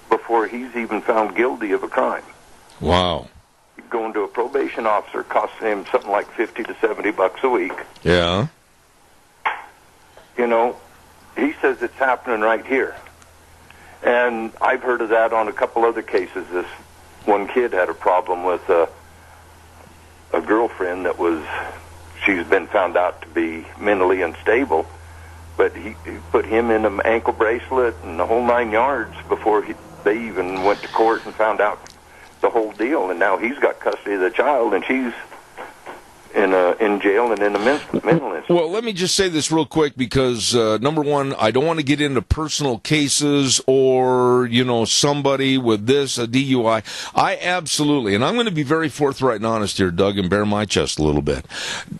before he's even found guilty of a crime. Wow. Going to a probation officer costs him something like $50 to $70 a week. Yeah. You know, he says it's happening right here. And I've heard of that on a couple other cases. This one kid had a problem with a girlfriend that she's been found out to be mentally unstable, but he put him in an ankle bracelet and the whole 9 yards before they even went to court and found out the whole deal. And now he's got custody of the child, and she's in jail and in a mental institution. Well, let me just say this real quick because, number one, I don't want to get into personal cases or, somebody with a DUI. I absolutely, and I'm going to be very forthright and honest here, Doug, and bare my chest a little bit.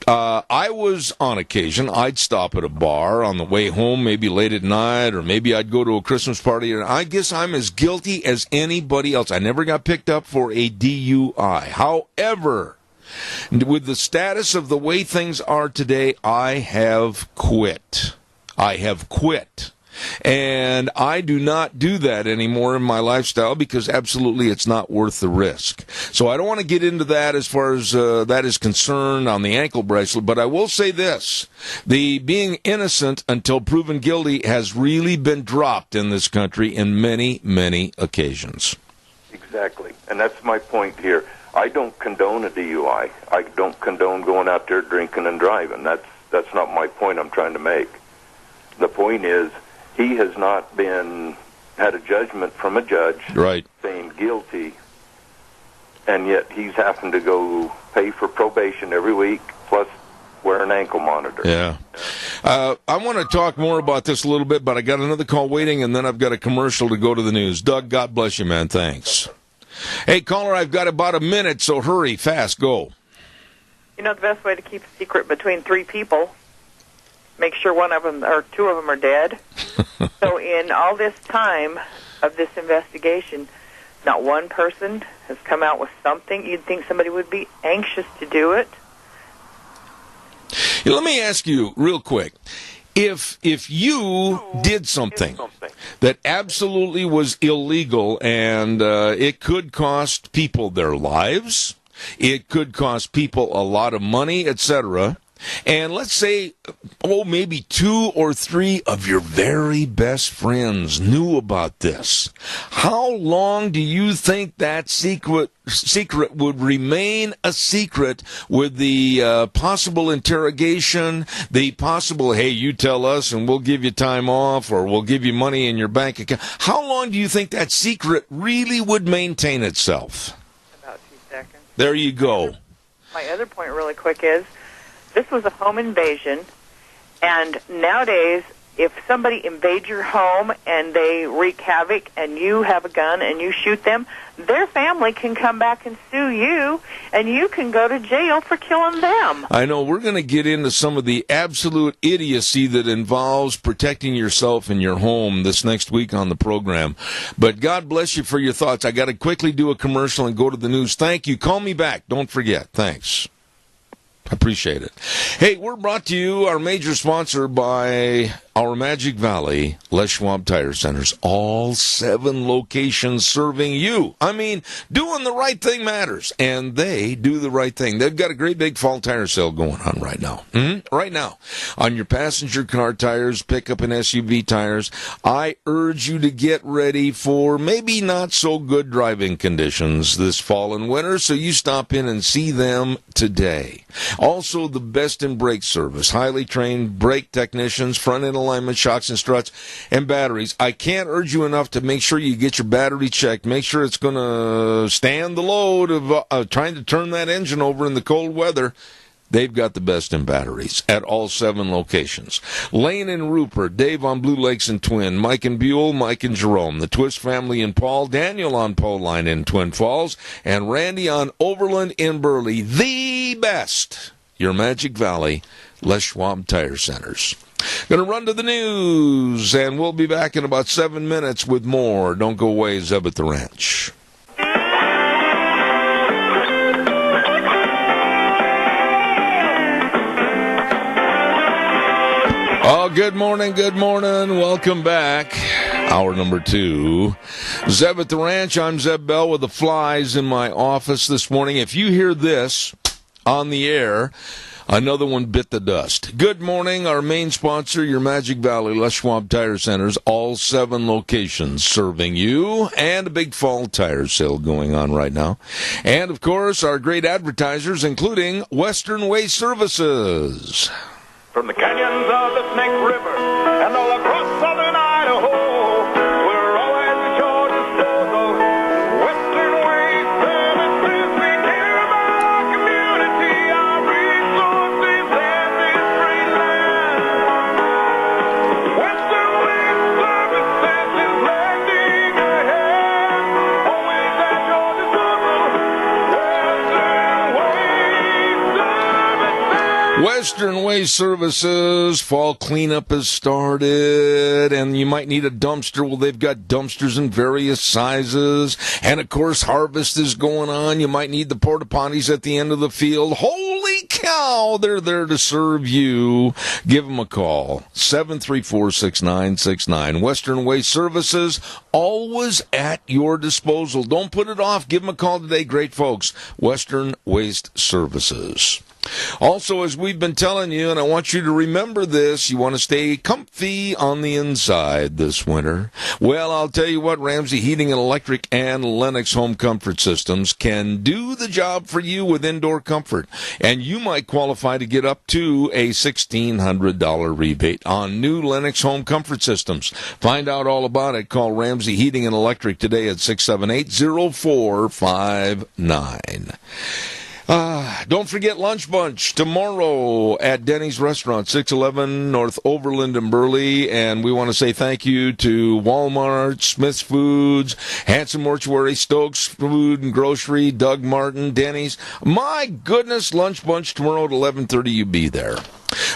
I was, on occasion, I'd stop at a bar on the way home, maybe late at night, or maybe I'd go to a Christmas party, and I guess I'm as guilty as anybody else. I never got picked up for a DUI. However, with the status of the way things are today, I have quit. And I do not do that anymore in my lifestyle because absolutely it's not worth the risk. So I don't want to get into that as far as that is concerned on the ankle bracelet, but I will say this. The being innocent until proven guilty has really been dropped in this country in many, many occasions. Exactly. And that's my point here. I don't condone a DUI. I don't condone going out there drinking and driving. That's not my point I'm trying to make. The point is he has not had a judgment from a judge saying guilty, and yet he's having to go pay for probation every week plus wear an ankle monitor. Yeah. I want to talk more about this a little bit, but I got another call waiting, and then I've got a commercial to go to the news. Doug, God bless you, man. Thanks. Hey, caller, I've got about a minute, so hurry, fast, go. The best way to keep a secret between 3 people, make sure one of them or 2 of them are dead. So in all this time of this investigation, not one person has come out with something. You'd think somebody would be anxious to do it. Let me ask you real quick. If you did something that absolutely was illegal and it could cost people their lives, it could cost people a lot of money, etc., and let's say, maybe 2 or 3 of your very best friends knew about this, how long do you think that secret would remain a secret with the possible interrogation, the possible, hey, you tell us and we'll give you time off or we'll give you money in your bank account? How long do you think that secret really would maintain itself? About 2 seconds. There you go. My other point really quick is, this was a home invasion, and nowadays if somebody invades your home and they wreak havoc and you have a gun and you shoot them, their family can come back and sue you, and you can go to jail for killing them. I know. We're going to get into some of the absolute idiocy that involves protecting yourself and your home this next week on the program. But God bless you for your thoughts. I got to quickly do a commercial and go to the news. Thank you. Call me back. Don't forget. Thanks. Appreciate it. Hey, we're brought to you, our major sponsor, by our Magic Valley Les Schwab Tire Centers. All 7 locations serving you. I mean, doing the right thing matters, and they do the right thing. They've got a great big fall tire sale going on right now. Right now. On your passenger car tires, pickup and SUV tires, I urge you to get ready for maybe not so good driving conditions this fall and winter, so you stop in and see them today. Also, the best in brake service, highly trained brake technicians, front-end alignment, shocks and struts, and batteries. I can't urge you enough to make sure you get your battery checked. Make sure it's going to stand the load of trying to turn that engine over in the cold weather. They've got the best in batteries at all 7 locations. Lane and Rupert, Dave on Blue Lakes and Twin, Mike and Buell, Mike and Jerome, the Twist family in Paul, Daniel on Poline in Twin Falls, and Randy on Overland in Burley. The best, your Magic Valley Les Schwab Tire Centers. Going to run to the news, and we'll be back in about 7 minutes with more. Don't go away, Zeb at the Ranch. Oh, good morning, good morning. Welcome back. Hour number 2. Zeb at the Ranch. I'm Zeb Bell with the flies in my office this morning. If you hear this on the air, another one bit the dust. Good morning. Our main sponsor, your Magic Valley Les Schwab Tire Centers, all 7 locations serving you, and a big fall tire sale going on right now. And, of course, our great advertisers, including Western Waste Services. From the canyons of the Snake River and all across southern Idaho, we're always at your disposal. Western Waste Services, we care about our community, our resources, and this great land. Western Waste Services is lending a hand, always at your disposal. Western Waste Services, fall cleanup has started, and you might need a dumpster. Well, they've got dumpsters in various sizes, and of course, harvest is going on. You might need the porta potties at the end of the field. Holy cow, they're there to serve you. Give them a call, 734-6969. Western Waste Services, always at your disposal. Don't put it off. Give them a call today, great folks. Western Waste Services. Also, as we've been telling you, and I want you to remember this, you want to stay comfy on the inside this winter. Well, I'll tell you what, Ramsey Heating and Electric and Lennox Home Comfort Systems can do the job for you with indoor comfort. And you might qualify to get up to a $1,600 rebate on new Lennox Home Comfort Systems. Find out all about it. Call Ramsey Heating and Electric today at 678-0459. Don't forget Lunch Bunch tomorrow at Denny's Restaurant, 611 North Overland in Burley. And we want to say thank you to Walmart, Smith's Foods, Hanson Mortuary, Stokes Food and Grocery, Doug Martin, Denny's. My goodness, Lunch Bunch tomorrow at 11:30. You be there.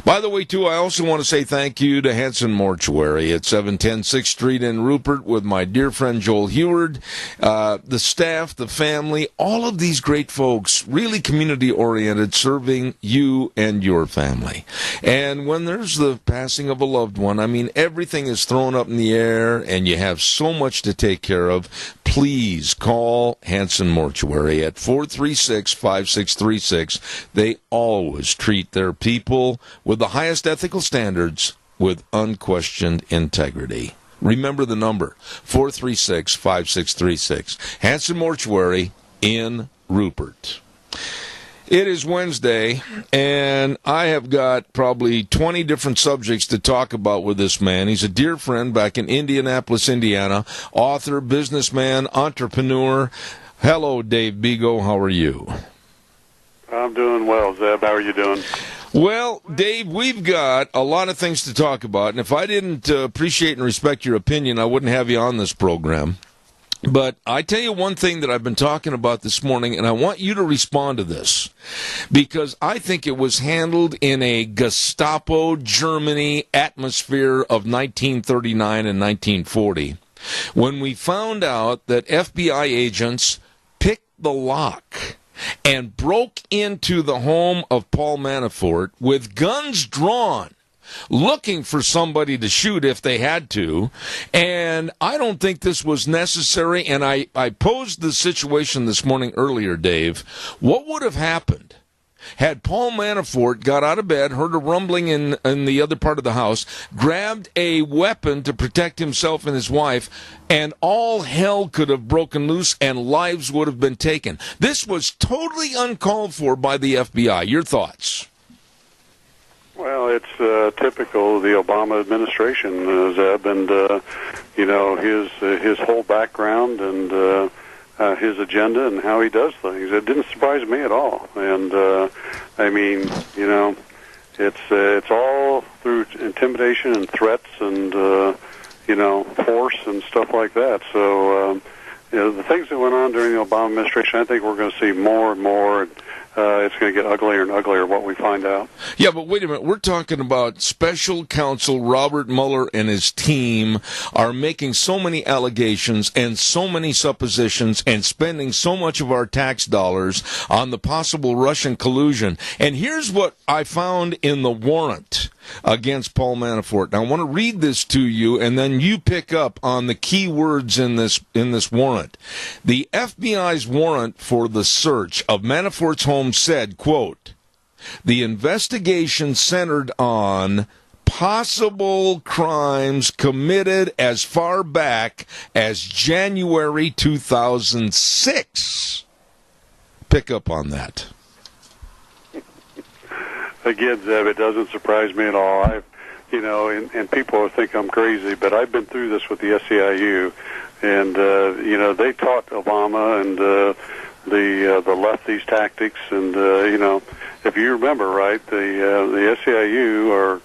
By the way, too, I also want to say thank you to Hanson Mortuary at 710 6th Street in Rupert with my dear friend Joel Heward, the staff, the family, all of these great folks, really community-oriented, serving you and your family. And when there's the passing of a loved one, I mean, everything is thrown up in the air, and you have so much to take care of. Please call Hanson Mortuary at 436-5636. They always treat their people with the highest ethical standards with unquestioned integrity. Remember the number, 436-5636. Hanson Mortuary in Rupert. It is Wednesday, and I have got probably 20 different subjects to talk about with this man. He's a dear friend back in Indianapolis, Indiana, author, businessman, entrepreneur. Hello, Dave Bego. How are you? I'm doing well, Zeb. How are you doing? Well, Dave, we've got a lot of things to talk about, and if I didn't appreciate and respect your opinion, I wouldn't have you on this program. But I tell you one thing that I've been talking about this morning, and I want you to respond to this, because I think it was handled in a Gestapo Germany atmosphere of 1939 and 1940, when we found out that FBI agents picked the lock and broke into the home of Paul Manafort with guns drawn, looking for somebody to shoot if they had to. And I don't think this was necessary. And I posed the situation this morning earlier, Dave. What would have happened had Paul Manafort got out of bed, heard a rumbling in the other part of the house, grabbed a weapon to protect himself and his wife, and all hell could have broken loose and lives would have been taken? This was totally uncalled for by the FBI. Your thoughts? Well, it's typical of the Obama administration, Zeb, and his whole background and his agenda and how he does things. It didn't surprise me at all. And it's all through intimidation and threats and force and stuff like that. So the things that went on during the Obama administration, I think we're going to see more and more. It's going to get uglier and uglier what we find out. Yeah, but wait a minute. We're talking about Special Counsel Robert Mueller and his team are making so many allegations and so many suppositions and spending so much of our tax dollars on the possible Russian collusion. And here's what I found in the warrant against Paul Manafort. Now, I want to read this to you, and then you pick up on the key words in this warrant. The FBI's warrant for the search of Manafort's home said, quote, "The investigation centered on possible crimes committed as far back as January 2006. Pick up on that. Again, Zeb, it doesn't surprise me at all. And people think I'm crazy, but I've been through this with the SEIU, and they taught Obama and the lefties tactics, and if you remember right, the SEIU are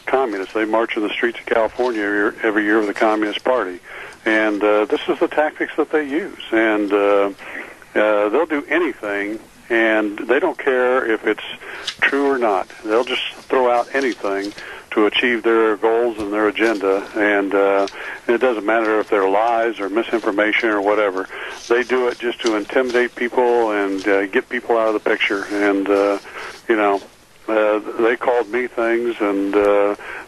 communists. They march in the streets of California every year with the Communist Party, and this is the tactics that they use, and they'll do anything. And they don't care if it's true or not. They'll just throw out anything to achieve their goals and their agenda. And it doesn't matter if they're lies or misinformation or whatever. They do it just to intimidate people and get people out of the picture. And, they called me things and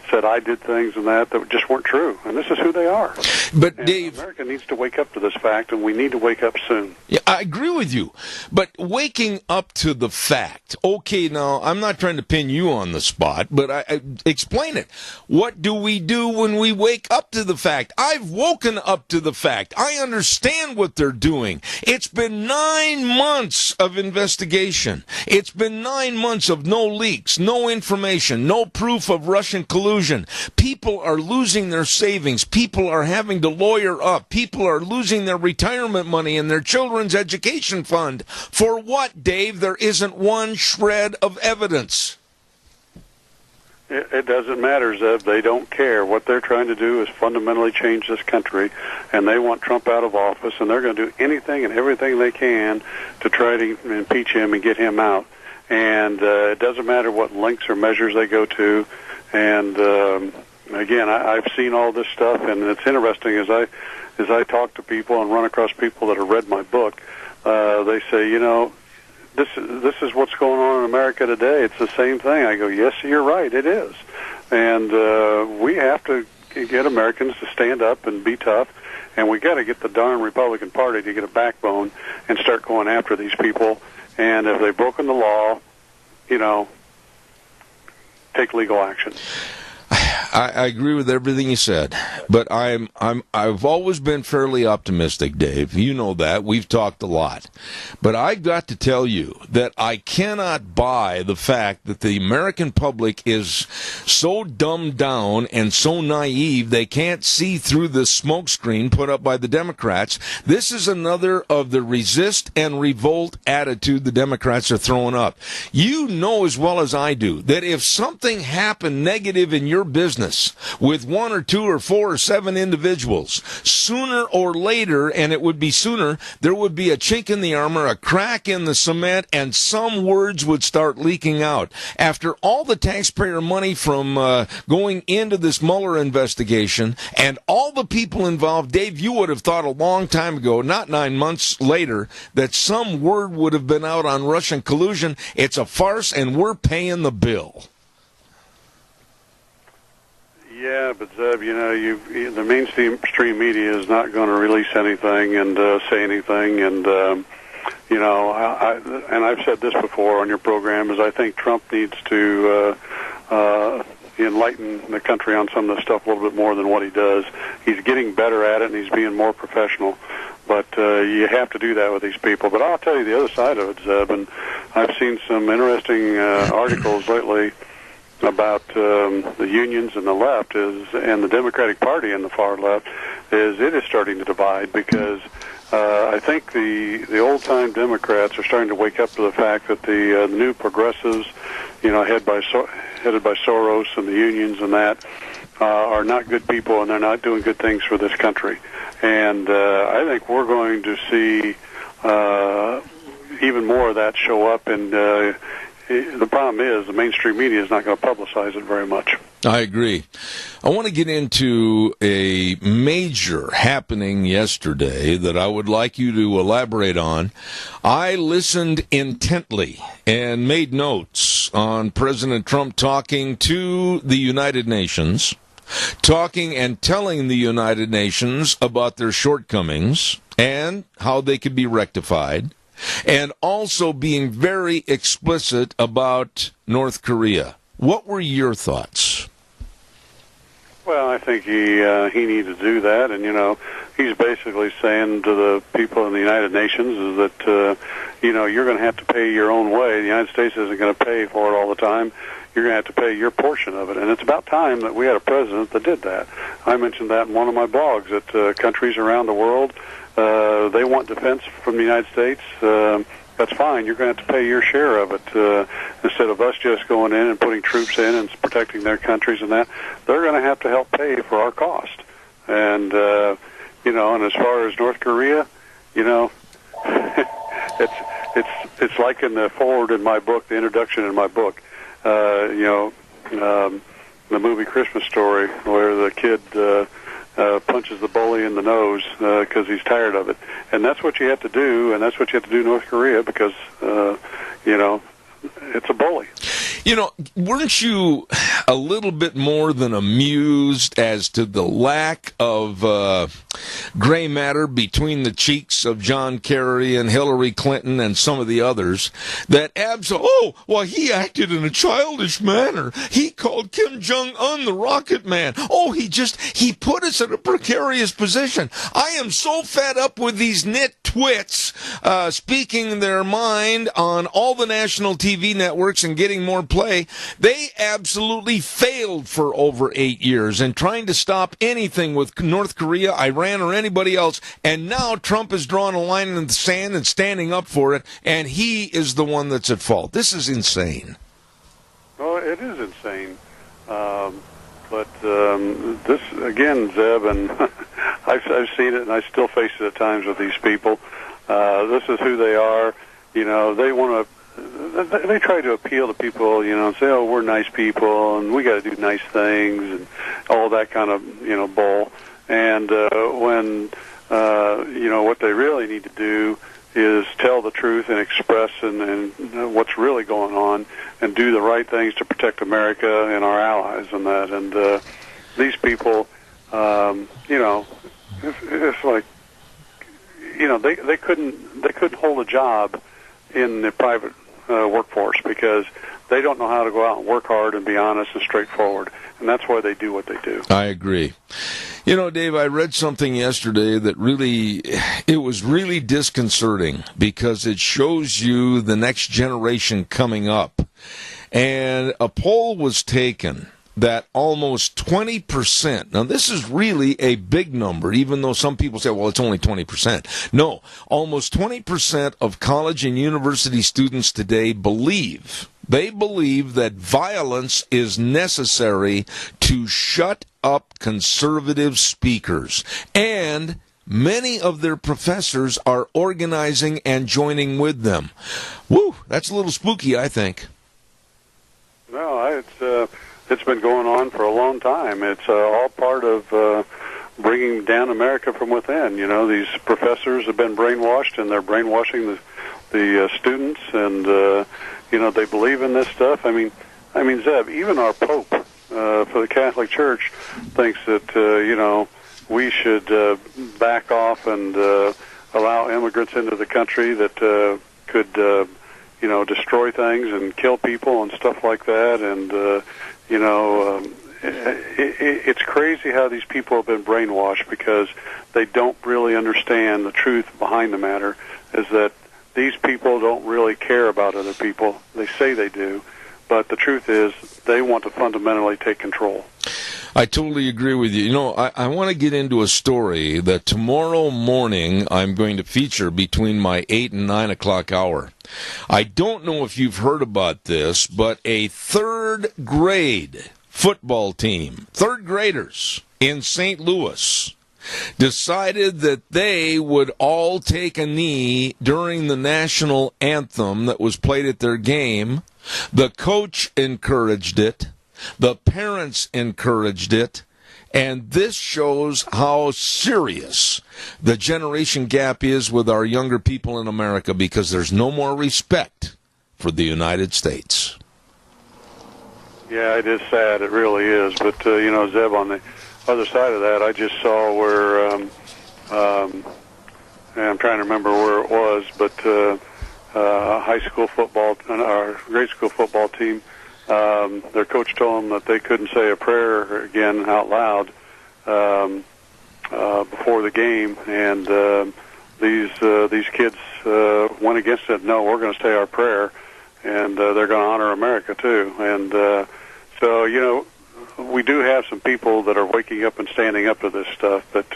said I did things and that just weren't true. And this is who they are. But and Dave, America needs to wake up to this fact, and we need to wake up soon. Yeah, I agree with you. But waking up to the fact, okay, now, I'm not trying to pin you on the spot, but I explain it. What do we do when we wake up to the fact? I've woken up to the fact. I understand what they're doing. It's been 9 months of investigation. It's been 9 months of no leaks, no information, no proof of Russian collusion. People are losing their savings. People are having to lawyer up. People are losing their retirement money and their children's education fund. For what, Dave? There isn't one shred of evidence. It doesn't matter, Zeb. They don't care. What they're trying to do is fundamentally change this country, and they want Trump out of office, and they're going to do anything and everything they can to try to impeach him and get him out. And it doesn't matter what lengths or measures they go to. And again, I've seen all this stuff, and it's interesting as I talk to people and run across people that have read my book. They say, this is what's going on in America today. It's the same thing. I go, yes, you're right, it is. And we have to get Americans to stand up and be tough, and we got to get the darn Republican Party to get a backbone and start going after these people. And if they've broken the law, take legal action. I agree with everything you said, but I've always been fairly optimistic, Dave. You know that. We've talked a lot. But I've got to tell you that I cannot buy the fact that the American public is so dumbed down and so naive they can't see through the smokescreen put up by the Democrats. This is another of the resist and revolt attitude the Democrats are throwing up. You know as well as I do that if something happened negative in your business with 1 or 2 or 4 or 7 individuals, sooner or later, and it would be sooner, there would be a chink in the armor, a crack in the cement, and some words would start leaking out. After all the taxpayer money from going into this Mueller investigation and all the people involved, Dave, you would have thought a long time ago, not 9 months later, that some word would have been out on Russian collusion. It's a farce, and we're paying the bill. Yeah, but Zeb, the mainstream media is not going to release anything and say anything, and I've said this before on your program, is I think Trump needs to enlighten the country on some of this stuff a little bit more than what he does. He's getting better at it, and he's being more professional. But you have to do that with these people. But I'll tell you the other side of it, Zeb, and I've seen some interesting articles lately about the unions and the left and the Democratic Party and the far left it is starting to divide, because I think the old-time Democrats are starting to wake up to the fact that the new progressives, headed by Soros and the unions and that, are not good people, and they're not doing good things for this country. And I think we're going to see even more of that show up, and the problem is the mainstream media is not going to publicize it very much. I agree. I want to get into a major happening yesterday that I would like you to elaborate on. I listened intently and made notes on President Trump talking to the United Nations, talking and telling the United Nations about their shortcomings and how they could be rectified, and also being very explicit about North Korea. What were your thoughts? Well, I think he needed to do that, and he's basically saying to the people in the United Nations is that you're going to have to pay your own way. The United States isn't going to pay for it all the time. You're going to have to pay your portion of it, and it's about time that we had a president that did that. I mentioned that in one of my blogs, that countries around the world, they want defense from the United States. That's fine. You're going to have to pay your share of it. Instead of us just going in and putting troops in and protecting their countries and that, they're going to have to help pay for our cost. And, and as far as North Korea, it's like in the foreword in my book, the introduction in my book, the movie Christmas Story, where the kid punches the bully in the nose because he's tired of it. And that's what you have to do, and that's what you have to do in North Korea, because, it's a bully. Weren't you a little bit more than amused as to the lack of gray matter between the cheeks of John Kerry and Hillary Clinton and some of the others? That he acted in a childish manner. He called Kim Jong-un the rocket man. He put us in a precarious position. I am so fed up with these nitwits speaking their mind on all the national TV networks and getting more play. They absolutely failed for over 8 years in trying to stop anything with North Korea, Iran, or anybody else. And now Trump has drawn a line in the sand and standing up for it, and he is the one that's at fault. This is insane. Well, it is insane. But this, again, Zeb, and I've seen it, and I still face it at times with these people. This is who they are. They want to. They try to appeal to people, and say, "Oh, we're nice people, and we got to do nice things," and all that kind of, bull. And when what they really need to do is tell the truth and express and what's really going on, and do the right things to protect America and our allies and that. And these people, it's like, they couldn't hold a job in the private workforce because they don't know how to go out and work hard and be honest and straightforward, and that's why they do what they do. I agree. You know, Dave, I read something yesterday that it was really disconcerting because it shows you the next generation coming up. And a poll was taken that almost 20%, now this is really a big number, even though some people say, well, it's only 20%. No, almost 20% of college and university students today believe that violence is necessary to shut up conservative speakers. And many of their professors are organizing and joining with them. Woo, that's a little spooky, I think. No, it's been going on for a long time. It's all part of bringing down America from within. You know, these professors have been brainwashed, and they're brainwashing the students, and you know, they believe in this stuff. I mean, Zeb, even our Pope for the Catholic Church thinks that you know, we should back off and allow immigrants into the country that could you know, destroy things and kill people and stuff like that. And you know, it's crazy how these people have been brainwashed because they don't really understand the truth behind the matter. Is that these people don't really care about other people. They say they do, but the truth is they want to fundamentally take control. I totally agree with you. You know, I want to get into a story that tomorrow morning I'm going to feature between my 8 and 9 o'clock hour. I don't know if you've heard about this, but a third grade football team, third graders in St. Louis, decided that they would all take a knee during the national anthem that was played at their game. The coach encouraged it. The parents encouraged it. And this shows how serious the generation gap is with our younger people in America because there's no more respect for the United States. Yeah, it is sad. It really is. But, you know, Zeb, on the other side of that, I just saw where, and I'm trying to remember where it was, but high school football, our grade school football team, their coach told them that they couldn't say a prayer again out loud before the game, and these kids went against it. No, we're going to say our prayer, and they're going to honor America too. And so, you know, we do have some people that are waking up and standing up to this stuff, but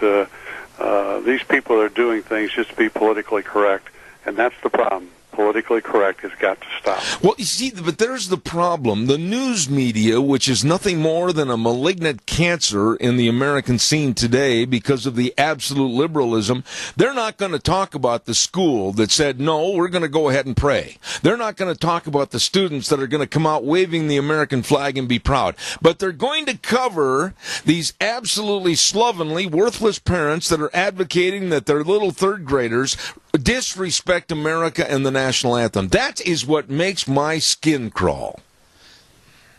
these people are doing things just to be politically correct, and that's the problem. Politically correct has got to stop. Well, you see, but there's the problem. The news media, which is nothing more than a malignant cancer in the American scene today because of the absolute liberalism, they're not going to talk about the school that said, no, we're going to go ahead and pray. They're not going to talk about the students that are going to come out waving the American flag and be proud. But they're going to cover these absolutely slovenly, worthless parents that are advocating that their little third graders disrespect America and the national anthem. That is what makes my skin crawl.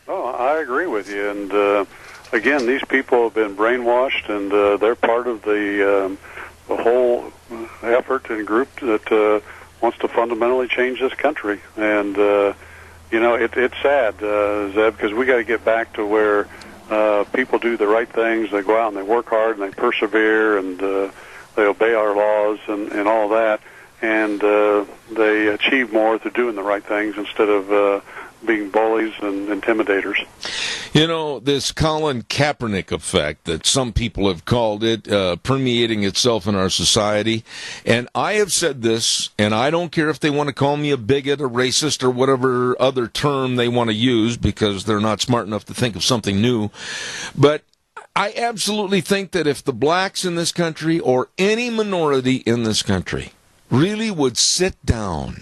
Oh, I agree with you. And again, these people have been brainwashed, and they're part of the whole effort and group that wants to fundamentally change this country. And you know, it's sad, Zeb, because we got to get back to where people do the right things. They go out and they work hard and they persevere and they obey our laws and all that, and they achieve more through doing the right things instead of being bullies and intimidators. You know, this Colin Kaepernick effect that some people have called it, permeating itself in our society. And I have said this, and I don't care if they want to call me a bigot, a racist, or whatever other term they want to use because they're not smart enough to think of something new. But I absolutely think that if the blacks in this country or any minority in this country really would sit down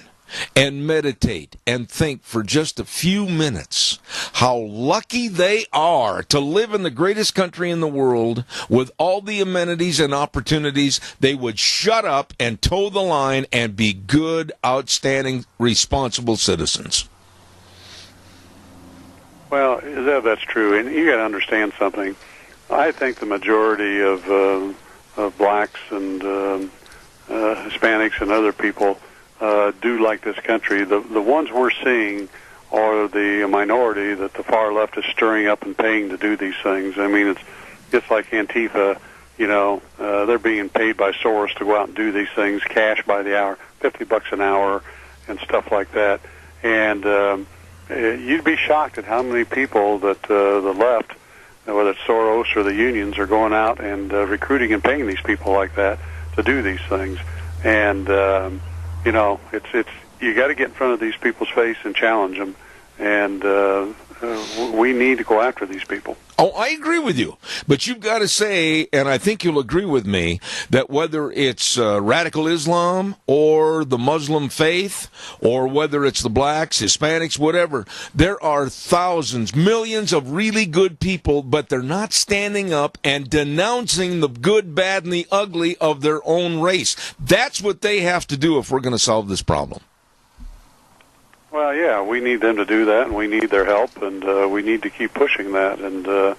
and meditate and think for just a few minutes how lucky they are to live in the greatest country in the world with all the amenities and opportunities, they would shut up and toe the line and be good, outstanding, responsible citizens. Well, that's true, and you got to understand something. I think the majority of blacks and Hispanics and other people do like this country. The ones we're seeing are the minority that the far left is stirring up and paying to do these things. I mean, it's like Antifa. You know, they're being paid by Soros to go out and do these things, cash by the hour, $50 an hour, and stuff like that. And you'd be shocked at how many people that the left, whether it's Soros or the unions, are going out and recruiting and paying these people like that to do these things. And you know, it's you got to get in front of these people's face and challenge them. And we need to go after these people. Oh, I agree with you. But you've got to say, and I think you'll agree with me, that whether it's radical Islam or the Muslim faith, or whether it's the blacks, Hispanics, whatever, there are thousands, millions of really good people, but they're not standing up and denouncing the good, bad, and the ugly of their own race. That's what they have to do if we're going to solve this problem. Well, yeah, we need them to do that, and we need their help, and we need to keep pushing that. And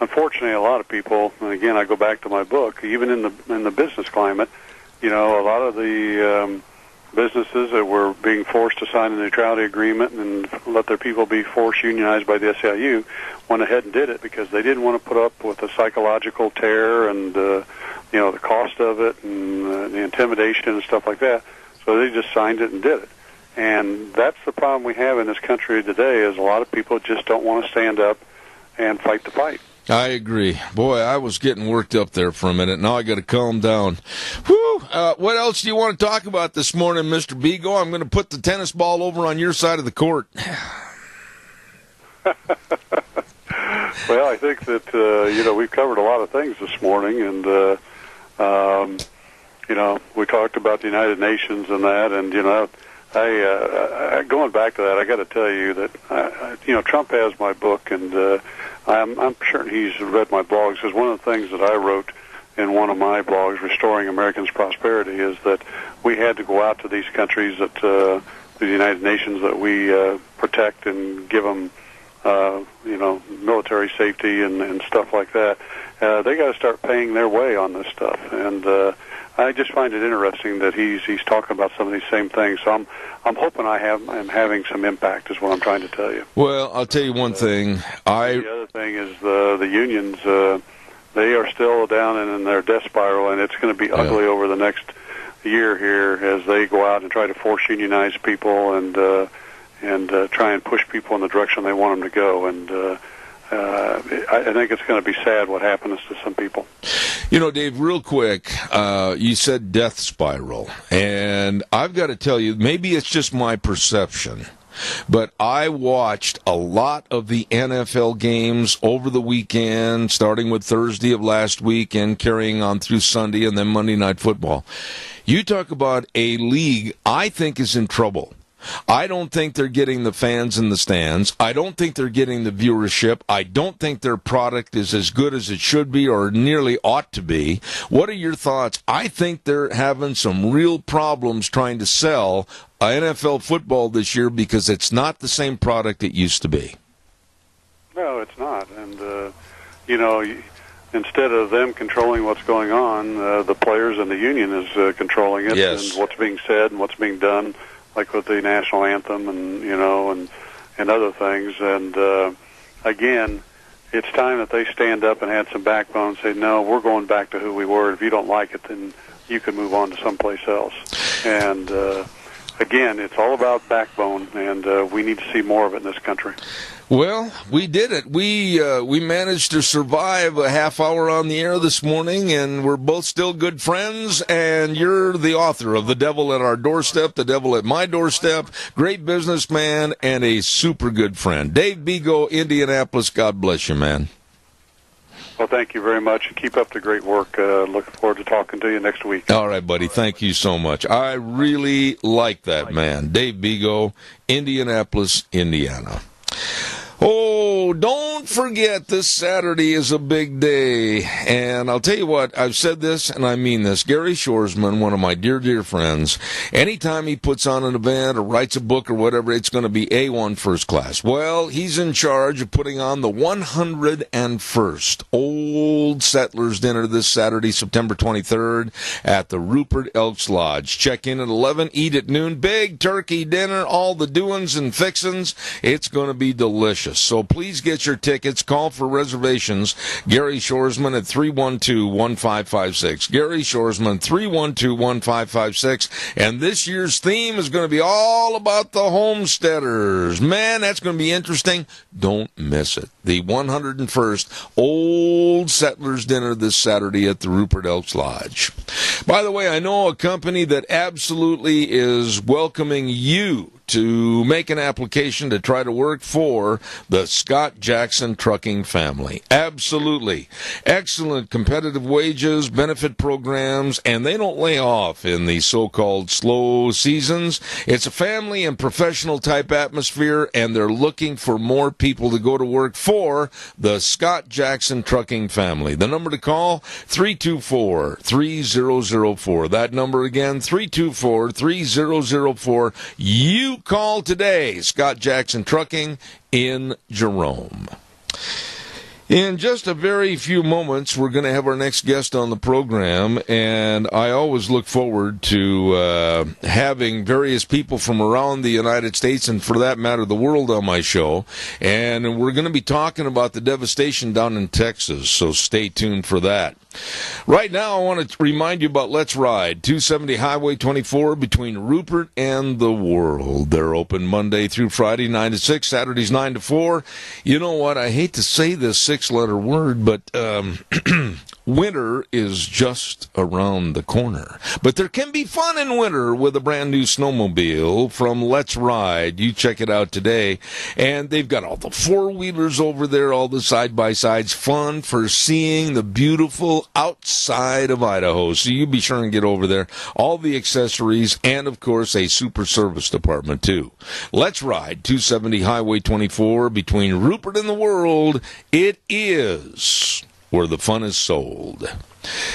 unfortunately, a lot of people, and again, I go back to my book, even in the business climate, you know, a lot of the businesses that were being forced to sign a neutrality agreement and let their people be forced unionized by the SEIU went ahead and did it because they didn't want to put up with the psychological terror and you know, the cost of it and the intimidation and stuff like that. So they just signed it and did it. And that's the problem we have in this country today is a lot of people just don't want to stand up and fight the fight. I agree. Boy, I was getting worked up there for a minute. Now I got to calm down. Whew. What else do you want to talk about this morning, Mr. Beagle? I'm going to put the tennis ball over on your side of the court. Well, I think that, you know, we've covered a lot of things this morning, and, you know, we talked about the United Nations and that, and, you know, going back to that, I got to tell you that you know, Trump has my book, and I'm certain he's read my blogs. Because one of the things that I wrote in one of my blogs, "Restoring Americans' Prosperity," is that we had to go out to these countries that the United Nations that we protect and give them, you know, military safety and stuff like that. They got to start paying their way on this stuff, and I just find it interesting that he's talking about some of these same things. So I'm hoping I'm having some impact, is what I'm trying to tell you. Well, I'll tell you one thing. The other thing is the unions. They are still down in their death spiral, and it's going to be ugly over the next year here as they go out and try to force unionize people and try and push people in the direction they want them to go. And I think it's going to be sad what happens to some people. You know, Dave, real quick, you said death spiral, and I've got to tell you, maybe it's just my perception, but I watched a lot of the NFL games over the weekend, starting with Thursday of last week and carrying on through Sunday and then Monday Night Football. You talk about a league I think is in trouble. I don't think they're getting the fans in the stands. I don't think they're getting the viewership. I don't think their product is as good as it should be or nearly ought to be. What are your thoughts? I think they're having some real problems trying to sell NFL football this year because it's not the same product it used to be. No, it's not. And, you know, instead of them controlling what's going on, the players and the union is controlling it. Yes. And what's being said and what's being done, like with the national anthem and, you know, and other things. And, again, it's time that they stand up and had some backbone and say, no, we're going back to who we were. If you don't like it, then you can move on to someplace else. And, again, it's all about backbone, and we need to see more of it in this country. Well, we did it. We managed to survive a half hour on the air this morning, and we're both still good friends, and you're the author of The Devil at Our Doorstep, The Devil at My Doorstep, great businessman, and a super good friend. Dave Bego, Indianapolis, God bless you, man. Well, thank you very much, and keep up the great work. Looking forward to talking to you next week. All right, buddy. Thank you so much. I really like that man. Dave Bego, Indianapolis, Indiana. Oh, don't forget this Saturday is a big day. And I'll tell you what, I've said this and I mean this. Gary Shoresman, one of my dear, dear friends, anytime he puts on an event or writes a book or whatever, it's going to be A1 first class. Well, he's in charge of putting on the 101st Old Settlers Dinner this Saturday, September 23rd at the Rupert Elks Lodge. Check in at 11, eat at noon. Big turkey dinner, all the doings and fixings. It's going to be delicious. So please get your tickets. Call for reservations. Gary Shoresman at 312-1556. Gary Shoresman, 312-1556. And this year's theme is going to be all about the homesteaders. Man, that's going to be interesting. Don't miss it. The 101st Old Settlers Dinner this Saturday at the Rupert Elks Lodge. By the way, I know a company that absolutely is welcoming you to make an application to try to work for the Scott Jackson Trucking family. Absolutely. Excellent competitive wages, benefit programs, and they don't lay off in the so-called slow seasons. It's a family and professional type atmosphere, and they're looking for more people to go to work for the Scott Jackson Trucking family. The number to call, 324-3004. That number again, 324-3004. You call today. Scott Jackson Trucking in Jerome. In just a very few moments, we're going to have our next guest on the program, and I always look forward to having various people from around the United States, and for that matter, the world, on my show. And we're going to be talking about the devastation down in Texas, so stay tuned for that. Right now, I want to remind you about Let's Ride, 270 Highway 24 between Rupert and the World. They're open Monday through Friday, 9 to 6, Saturdays 9 to 4. You know what? I hate to say this six-letter word, but winter is just around the corner. But there can be fun in winter with a brand new snowmobile from Let's Ride. You check it out today. And they've got all the four-wheelers over there, all the side-by-sides, fun for seeing the beautiful outside of Idaho. So you be sure and get over there. All the accessories and, of course, a super service department, too. Let's Ride, 270 Highway 24 between Rupert and the World. It is where the fun is sold.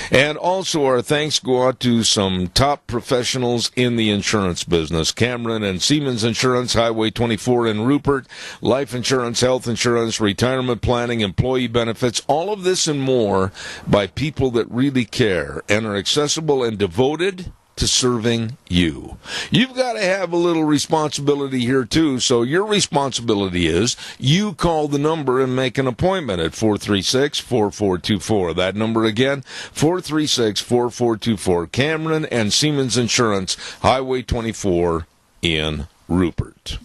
And also our thanks go out to some top professionals in the insurance business. Cameron and Siemens Insurance, Highway 24 in Rupert. Life insurance, health insurance, retirement planning, employee benefits, all of this and more by people that really care and are accessible and devoted to serving you. You've got to have a little responsibility here, too, so your responsibility is you call the number and make an appointment at 436-4424. That number again, 436-4424. Cameron and Siemens Insurance, Highway 24 in Rupert.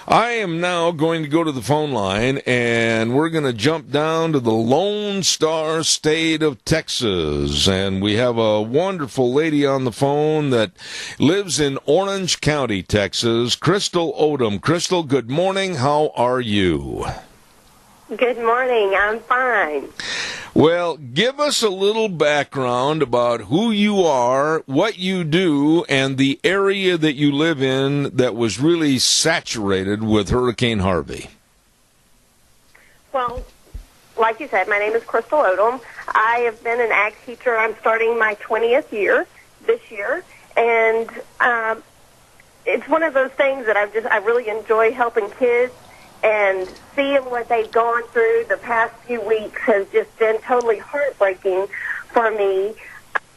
I am now going to go to the phone line, and we're going to jump down to the Lone Star State of Texas. And we have a wonderful lady on the phone that lives in Orange County, Texas, Crystal Odom. Crystal, good morning. How are you? Good morning. I'm fine. Well, give us a little background about who you are, what you do, and the area that you live in that was really saturated with Hurricane Harvey. Well, like you said, my name is Crystal Odom. I have been an ag teacher. I'm starting my 20th year this year, and it's one of those things that I really enjoy helping kids. And seeing what they've gone through the past few weeks has just been totally heartbreaking for me.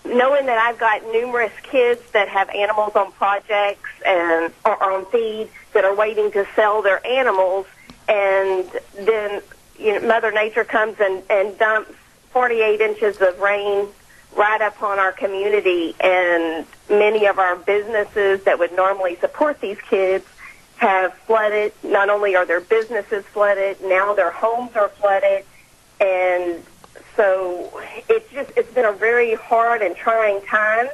Knowing that I've got numerous kids that have animals on projects and or on feed that are waiting to sell their animals, and then Mother Nature comes and dumps 48 inches of rain right upon our community, and many of our businesses that would normally support these kids have flooded. Not only are their businesses flooded, now their homes are flooded. And so it's been a very hard and trying time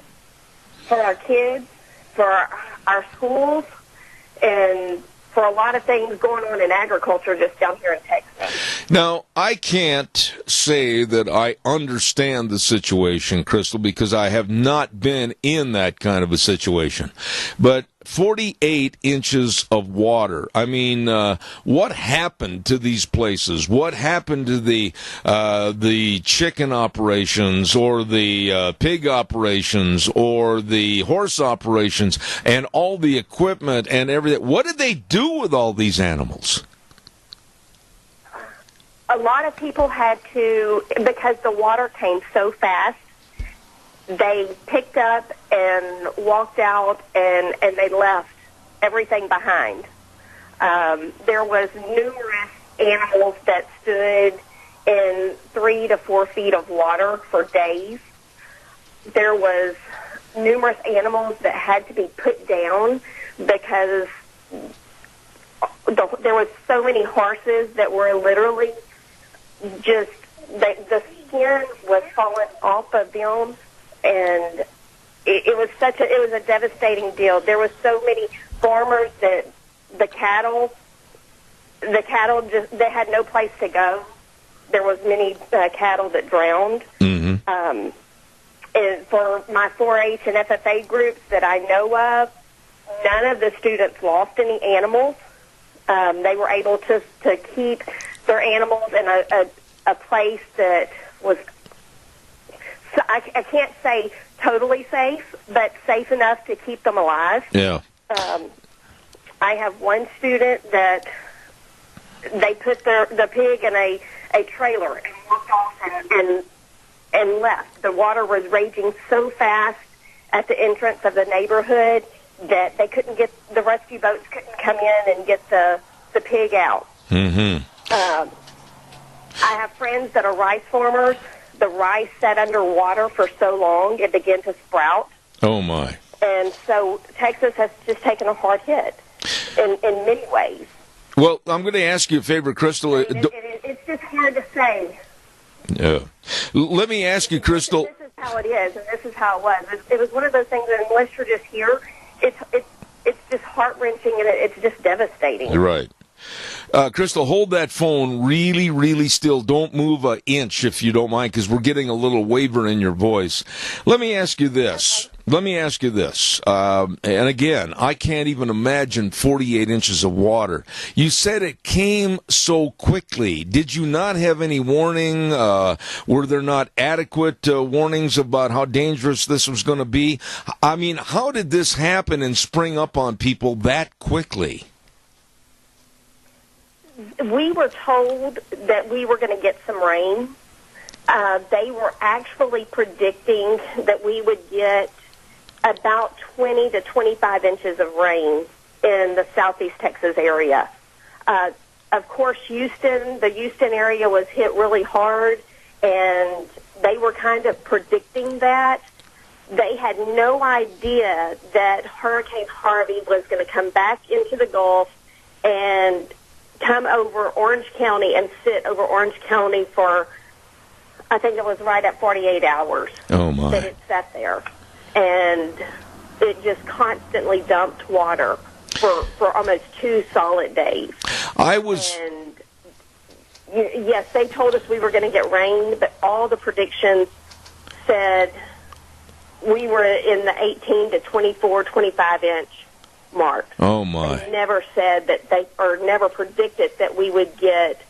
for our kids, for our schools, and for a lot of things going on in agriculture just down here in Texas. Now, I can't say that I understand the situation, Crystal, because I have not been in that kind of a situation. But 48 inches of water. I mean, what happened to these places? What happened to the chicken operations or the pig operations or the horse operations and all the equipment and everything? What did they do with all these animals? A lot of people had to, because the water came so fast, they picked up and walked out and they left everything behind. There was numerous animals that stood in 3 to 4 feet of water for days. There was numerous animals that had to be put down because there was so many horses that were literally just, the skin was falling off of them. And it was a devastating deal. There was so many farmers that the cattle just, they had no place to go. There was many cattle that drowned. Mm-hmm. And for my 4-H and FFA groups that I know of, none of the students lost any animals. They were able to keep their animals in a place that was, I can't say totally safe, but safe enough to keep them alive. Yeah. I have one student that they put the pig in a trailer and walked off and left. The water was raging so fast at the entrance of the neighborhood that they couldn't get, the rescue boats couldn't come in and get the pig out. Mm-hmm. I have friends that are rice farmers. The rice sat underwater for so long, it began to sprout. Oh, my. And so Texas has just taken a hard hit in many ways. Well, I'm going to ask you a favor, Crystal. It's just hard to say. Yeah. Let me ask you, Crystal. This is how it is, and this is how it was. It was one of those things that unless you're just here, it's just heart-wrenching, and it's just devastating. You're right. Crystal, hold that phone really, really still. Don't move an inch if you don't mind, because we're getting a little waver in your voice. Let me ask you this. And again, I can't even imagine 48 inches of water. You said it came so quickly. Did you not have any warning? Were there not adequate warnings about how dangerous this was going to be? I mean, how did this happen and spring up on people that quickly? We were told that we were going to get some rain. They were actually predicting that we would get about 20 to 25 inches of rain in the southeast Texas area. Of course, the Houston area was hit really hard, and they were kind of predicting that. They had no idea that Hurricane Harvey was going to come back into the Gulf and come over Orange County and sit over Orange County for, I think it was right at 48 hours. Oh, my. That it sat there. And it just constantly dumped water for almost 2 solid days. And yes, they told us we were going to get rain, but all the predictions said we were in the 18 to 24, 25 inch mark. Oh, my. They never said that never predicted that we would get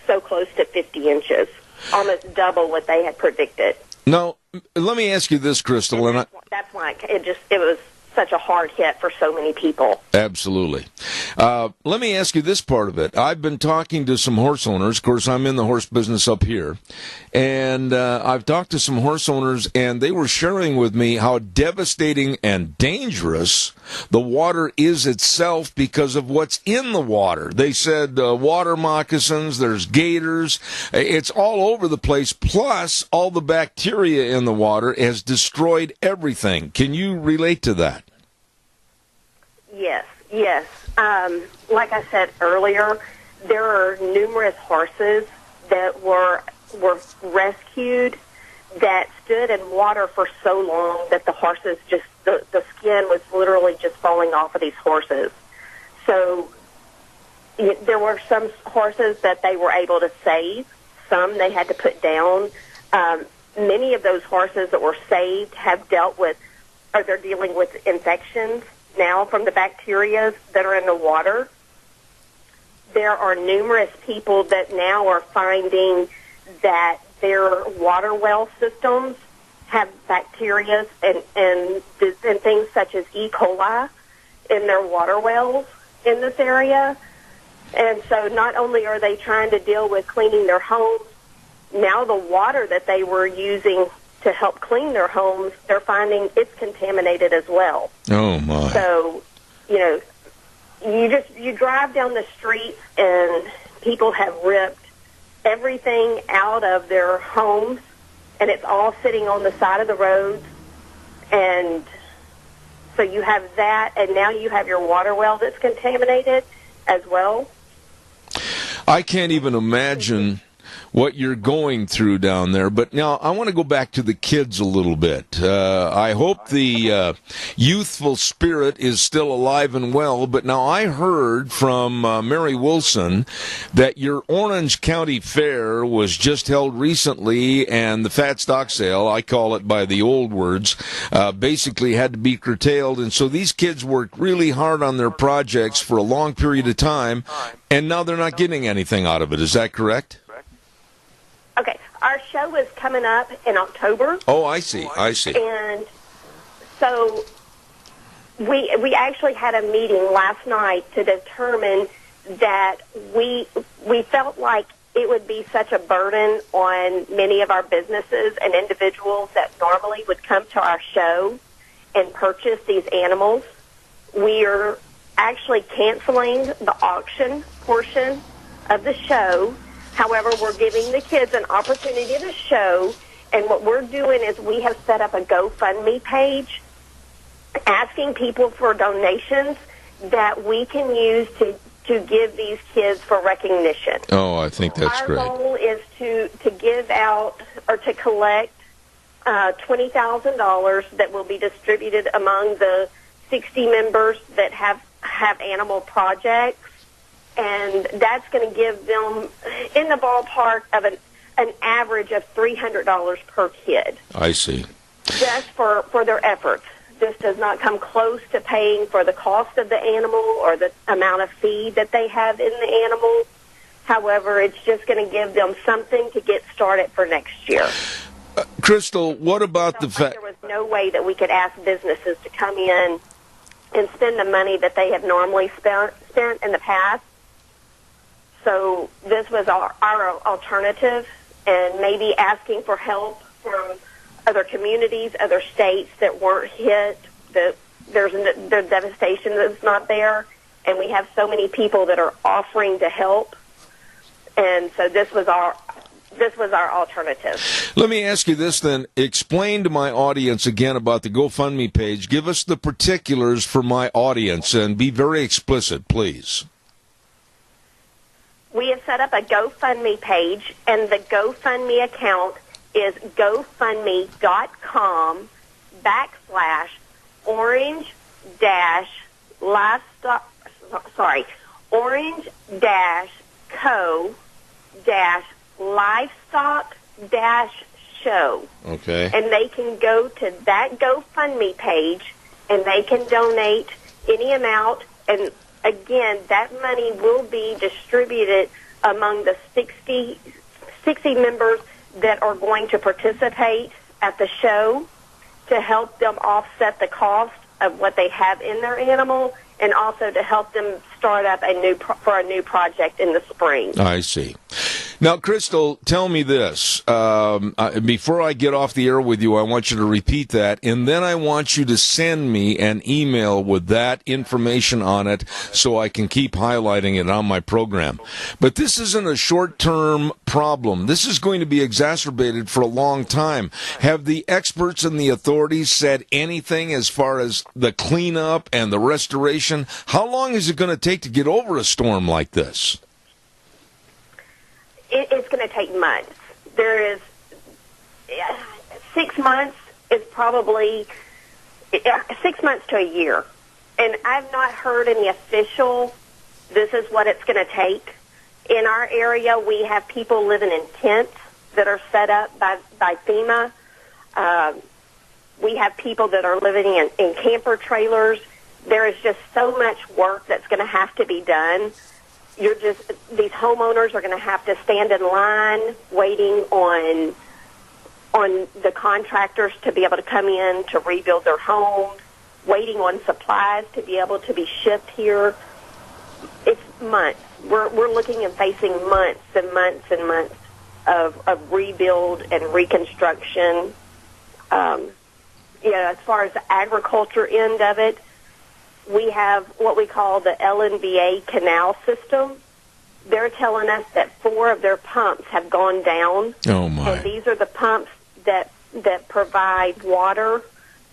so close to 50 inches, almost double what they had predicted. Now, let me ask you this, Crystal. That's why it was such a hard hit for so many people. Absolutely. Let me ask you this part of it. I've been talking to some horse owners. Of course, I'm in the horse business up here. And I've talked to some horse owners, and they were sharing with me how devastating and dangerous the water is itself because of what's in the water. They said water moccasins, there's gators. It's all over the place. Plus, all the bacteria in the water has destroyed everything. Can you relate to that? Yes. Like I said earlier, there are numerous horses that were rescued that stood in water for so long that the horses just, the skin was literally just falling off of these horses. So there were some horses that they were able to save. Some they had to put down. Many of those horses that were saved have dealt with, or they're dealing with infections now from the bacteria that are in the water. There are numerous people that now are finding that their water well systems have bacteria and things such as E. coli in their water wells in this area. And so not only are they trying to deal with cleaning their homes, now the water that they were using to help clean their homes, they're finding it's contaminated as well. Oh, my. So, you drive down the streets and people have ripped everything out of their homes, and it's all sitting on the side of the roads. And so you have that, and now you have your water well that's contaminated as well. I can't even imagine what you're going through down there. But now I want to go back to the kids a little bit. I hope the youthful spirit is still alive and well. But now I heard from Mary Wilson that your Orange County Fair was just held recently, and the fat stock sale, I call it by the old words, basically had to be curtailed. And so these kids worked really hard on their projects for a long period of time, and now they're not getting anything out of it. Is that correct? Okay, our show is coming up in October. Oh, I see. And so we actually had a meeting last night to determine that we felt like it would be such a burden on many of our businesses and individuals that normally would come to our show and purchase these animals. We are actually canceling the auction portion of the show. However, we're giving the kids an opportunity to show, and what we're doing is we have set up a GoFundMe page asking people for donations that we can use to give these kids for recognition. Oh, I think that's great. Our goal is to give out or to collect $20,000 that will be distributed among the 60 members that have animal projects. And that's going to give them in the ballpark of an average of $300 per kid. I see. Just for their efforts. This does not come close to paying for the cost of the animal or the amount of feed that they have in the animal. However, it's just going to give them something to get started for next year. Crystal, what about the fact... There was no way that we could ask businesses to come in and spend the money that they have normally spent in the past. So this was our alternative, and maybe asking for help from other communities, other states that weren't hit. There's devastation that's not there, and we have so many people that are offering to help. And so this was our alternative. Let me ask you this then. Explain to my audience again about the GoFundMe page. Give us the particulars for my audience, and be very explicit, please. We have set up a GoFundMe page, and the GoFundMe account is orange-co-livestock-show. Okay. And they can go to that GoFundMe page, and they can donate any amount, and again, that money will be distributed among the 60 members that are going to participate at the show to help them offset the cost of what they have in their animal, and also to help them start up a new project in the spring. I see. Now, Crystal, tell me this. Before I get off the air with you, I want you to repeat that, and then I want you to send me an email with that information on it so I can keep highlighting it on my program. But this isn't a short-term problem. This is going to be exacerbated for a long time. Have the experts and the authorities said anything as far as the cleanup and the restoration? How long is it going to take to get over a storm like this? It's going to take months. There is 6 months is probably 6 months to a year. And I've not heard any official, this is what it's going to take. In our area, we have people living in tents that are set up by FEMA. We have people that are living in camper trailers there is just so much work that's going to have to be done. These homeowners are going to have to stand in line waiting on the contractors to be able to come in to rebuild their homes, waiting on supplies to be able to be shipped here. It's months. We're looking and facing months and months and months of rebuild and reconstruction. As far as the agriculture end of it, we have what we call the LNBA canal system. They're telling us that 4 of their pumps have gone down. Oh, my. And these are the pumps that provide water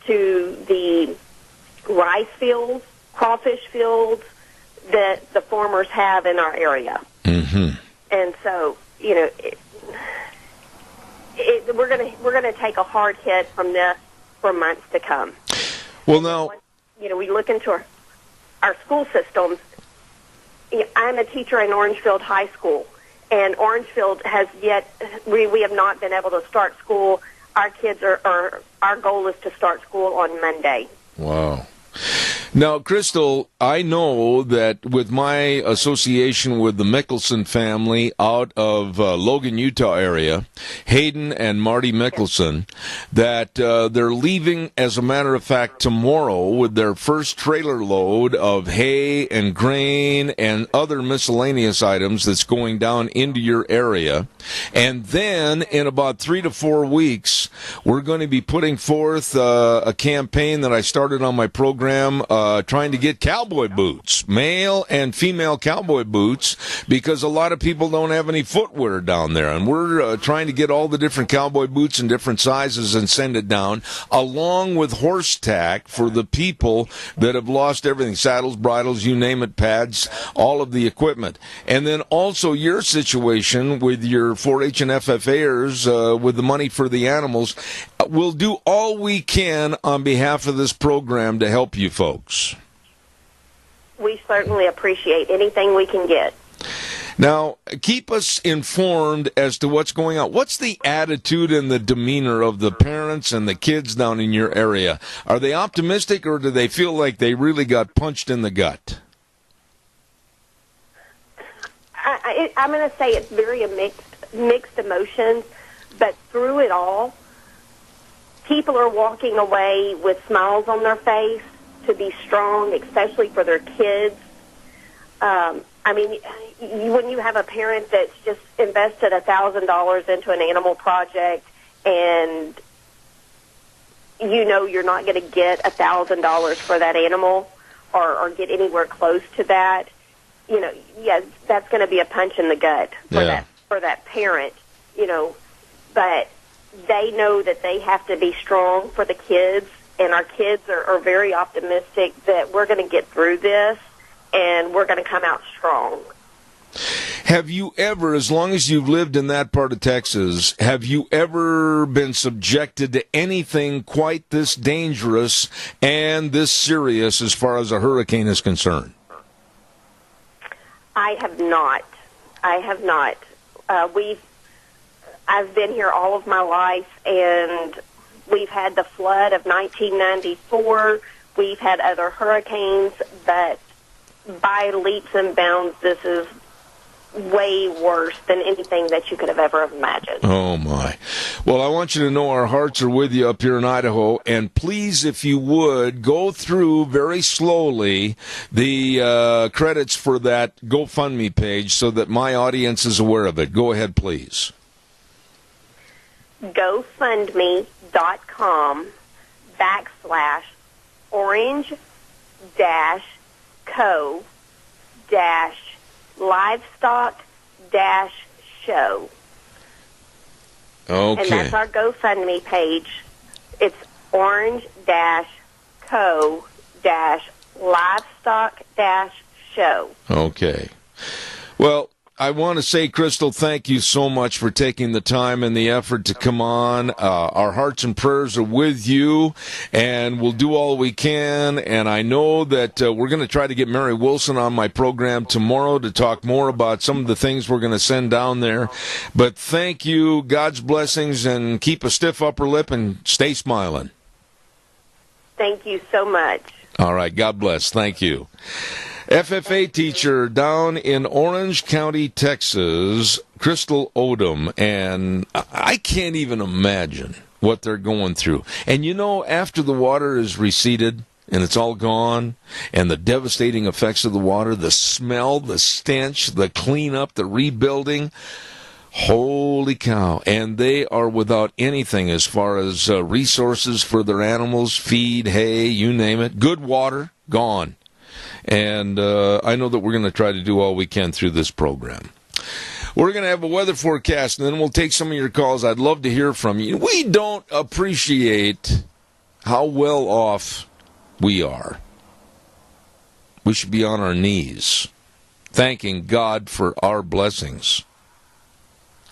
to the rice fields, crawfish fields that the farmers have in our area. Mm-hmm. And so, we're going to take a hard hit from this for months to come. Well, now, we look into our school systems. I'm a teacher in Orangefield High School, and Orangefield has we have not been able to start school. Our kids our goal is to start school on Monday. Wow. Now, Crystal, I know that with my association with the Mickelson family out of Logan, Utah area, Hayden and Marty Mickelson, that they're leaving, as a matter of fact, tomorrow with their first trailer load of hay and grain and other miscellaneous items that's going down into your area. And then in about 3 to 4 weeks, we're going to be putting forth a campaign that I started on my program, trying to get cowboy boots, male and female cowboy boots, because a lot of people don't have any footwear down there. And we're trying to get all the different cowboy boots in different sizes and send it down, along with horse tack for the people that have lost everything, saddles, bridles, you name it, pads, all of the equipment. And then also your situation with your 4-H and FFAers with the money for the animals. We'll do all we can on behalf of this program to help you folks. We certainly appreciate anything we can get. Now, keep us informed as to what's going on. What's the attitude and the demeanor of the parents and the kids down in your area? Are they optimistic, or do they feel like they really got punched in the gut? I'm going to say it's very mixed emotions, but through it all, people are walking away with smiles on their face to be strong, especially for their kids. When you have a parent that's just invested $1,000 into an animal project, and you're not going to get $1,000 for that animal or get anywhere close to that, that's going to be a punch in the gut for that parent, but they know that they have to be strong for the kids, and our kids are very optimistic that we're going to get through this and we're going to come out strong. Have you ever, as long as you've lived in that part of Texas, have you ever been subjected to anything quite this dangerous and this serious as far as a hurricane is concerned? I have not. I've been here all of my life, and we've had the flood of 1994. We've had other hurricanes, but by leaps and bounds, this is way worse than anything that you could have ever imagined. Oh, my. Well, I want you to know our hearts are with you up here in Idaho, and please, if you would, go through very slowly the credits for that GoFundMe page so that my audience is aware of it. Go ahead, please. GoFundMe.com/orange-co-livestock-show. Okay. And that's our GoFundMe page. It's orange-co-livestock-show. Okay. Well, I want to say, Crystal, thank you so much for taking the time and the effort to come on. Our hearts and prayers are with you, and we'll do all we can. And I know that we're going to try to get Mary Wilson on my program tomorrow to talk more about some of the things we're going to send down there. But thank you, God's blessings, and keep a stiff upper lip and stay smiling. Thank you so much. All right. God bless. Thank you. FFA teacher down in Orange County, Texas, Crystal Odom, and I can't even imagine what they're going through. And you know, after the water is receded and it's all gone, and the devastating effects of the water, the smell, the stench, the cleanup, the rebuilding, holy cow. And they are without anything as far as resources for their animals, feed, hay, you name it. Good water, gone. And I know that we're going to try to do all we can through this program. We're going to have a weather forecast, and then we'll take some of your calls. I'd love to hear from you. We don't appreciate how well off we are. We should be on our knees, thanking God for our blessings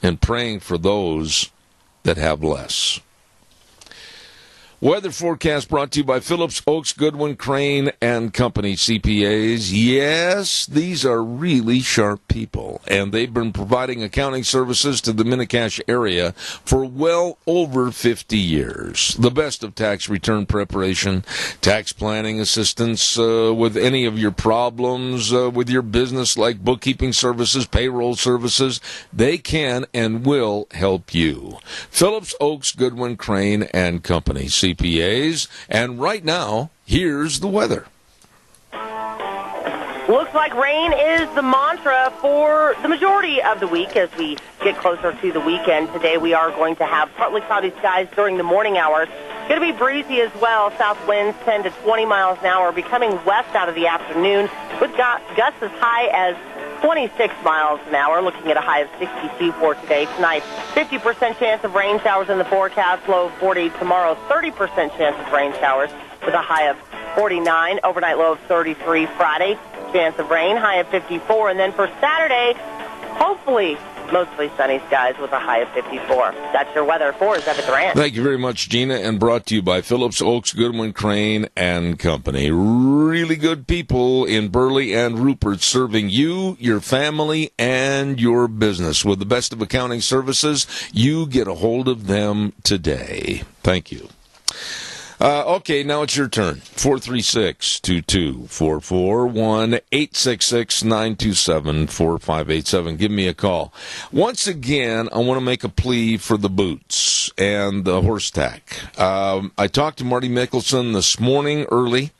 and praying for those that have less. Weather forecast brought to you by Phillips, Oaks, Goodwin, Crane, and Company CPAs. Yes, these are really sharp people, and they've been providing accounting services to the Mini-Cash area for well over 50 years. The best of tax return preparation, tax planning assistance with any of your problems with your business, like bookkeeping services, payroll services. They can and will help you. Phillips, Oaks, Goodwin, Crane, and Company CPAs. And right now, here's the weather. Looks like rain is the mantra for the majority of the week as we get closer to the weekend. Today we are going to have partly cloudy skies during the morning hours. Going to be breezy as well. South winds 10 to 20 miles an hour, becoming west out of the afternoon with gusts as high as 26 miles an hour, looking at a high of 62 for today. Tonight, 50% chance of rain showers in the forecast, low of 40. Tomorrow, 30% chance of rain showers with a high of 49. Overnight low of 33. Friday, chance of rain, high of 54. And then for Saturday, hopefully mostly sunny skies with a high of 54. That's your weather for Zebit Durant. Thank you very much, Gina, and brought to you by Phillips, Oaks, Goodwin, Crane, and Company. Really good people in Burley and Rupert serving you, your family, and your business. With the best of accounting services, you get a hold of them today. Thank you. Okay, now it's your turn. 436-2244, 1-866-927-4587. Give me a call. Once again, I want to make a plea for the boots and the horse tack. I talked to Marty Mickelson this morning early,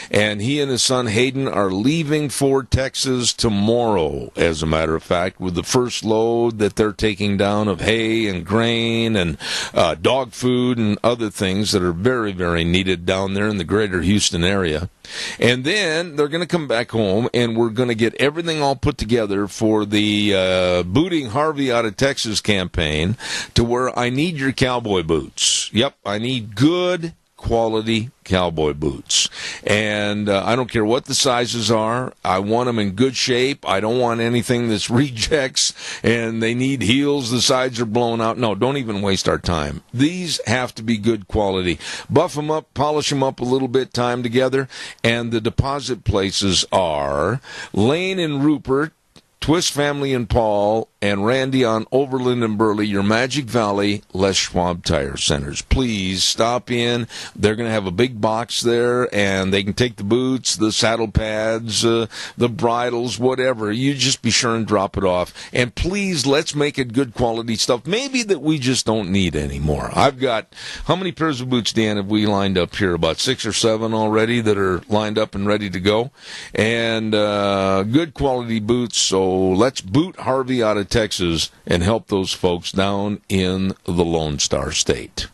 and he and his son Hayden are leaving for Texas tomorrow, as a matter of fact, with the first load that they're taking down of hay and grain and dog food and other things that are very, very needed down there in the greater Houston area. And then they're going to come back home, and we're going to get everything all put together for the Booting Harvey Out of Texas campaign, to where I need your cowboy boots. Yep, I need good quality cowboy boots. And I don't care what the sizes are. I want them in good shape. I don't want anything that's rejects and they need heels, the sides are blown out. No, don't even waste our time. These have to be good quality. Buff them up, polish them up a little bit, time together. And the deposit places are Lane and Rupert, Twist Family and Paul, and Randy on Overland and Burley, your Magic Valley, Les Schwab Tire Centers. Please stop in. They're going to have a big box there, and they can take the boots, the saddle pads, the bridles, whatever. You just be sure and drop it off. And please, let's make it good quality stuff. Maybe that we just don't need anymore. I've got, how many pairs of boots, Dan, have we lined up here? About 6 or 7 already that are lined up and ready to go. And good quality boots, so let's boot Harvey out of Texas and help those folks down in the Lone Star State.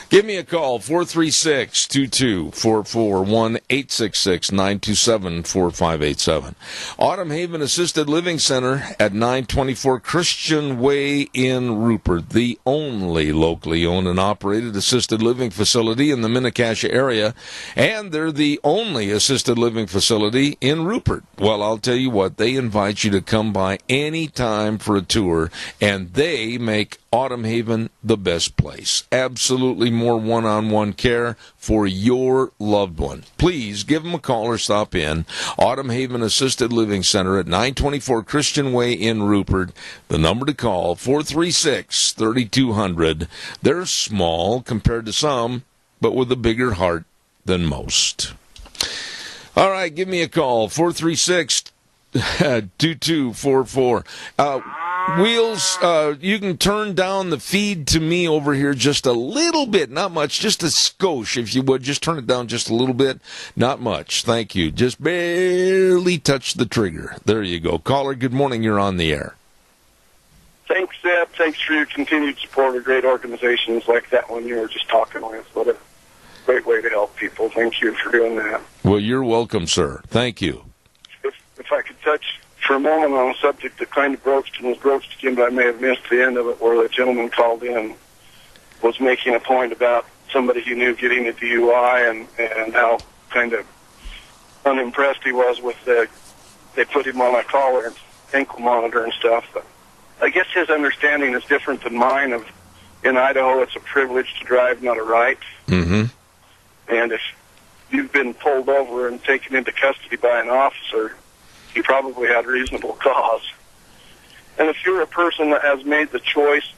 Give me a call, 436-2244, 1-866-927-4587. Autumn Haven Assisted Living Center at 924 Christian Way in Rupert, the only locally owned and operated assisted living facility in the Mini-Cash area, and they're the only assisted living facility in Rupert. Well, I'll tell you what, they invite you to come by any time for a tour, and they make Autumn Haven the best place. Absolutely more one-on-one care for your loved one. Please give them a call or stop in. Autumn Haven Assisted Living Center at 924 Christian Way in Rupert. The number to call, 436-3200. They're small compared to some, but with a bigger heart than most. All right, give me a call, 436-2244. Wheels, you can turn down the feed to me over here just a little bit, not much, just a skosh, if you would. Just turn it down just a little bit, not much. Thank you. Just barely touch the trigger. There you go. Caller, good morning. You're on the air. Thanks, Zeb. Thanks for your continued support of great organizations like that one you were just talking with. What a great way to help people. Thank you for doing that. Well, you're welcome, sir. Thank you. If I could touch for a moment on a subject that kind of broached and was broached again, but I may have missed the end of it, where the gentleman called in, was making a point about somebody he knew getting a DUI and how kind of unimpressed he was with they put him on a collar and ankle monitor and stuff. But I guess his understanding is different than mine. In Idaho, it's a privilege to drive, not a right. Mm-hmm. And if you've been pulled over and taken into custody by an officer, you probably had reasonable cause. And if you're a person that has made the choice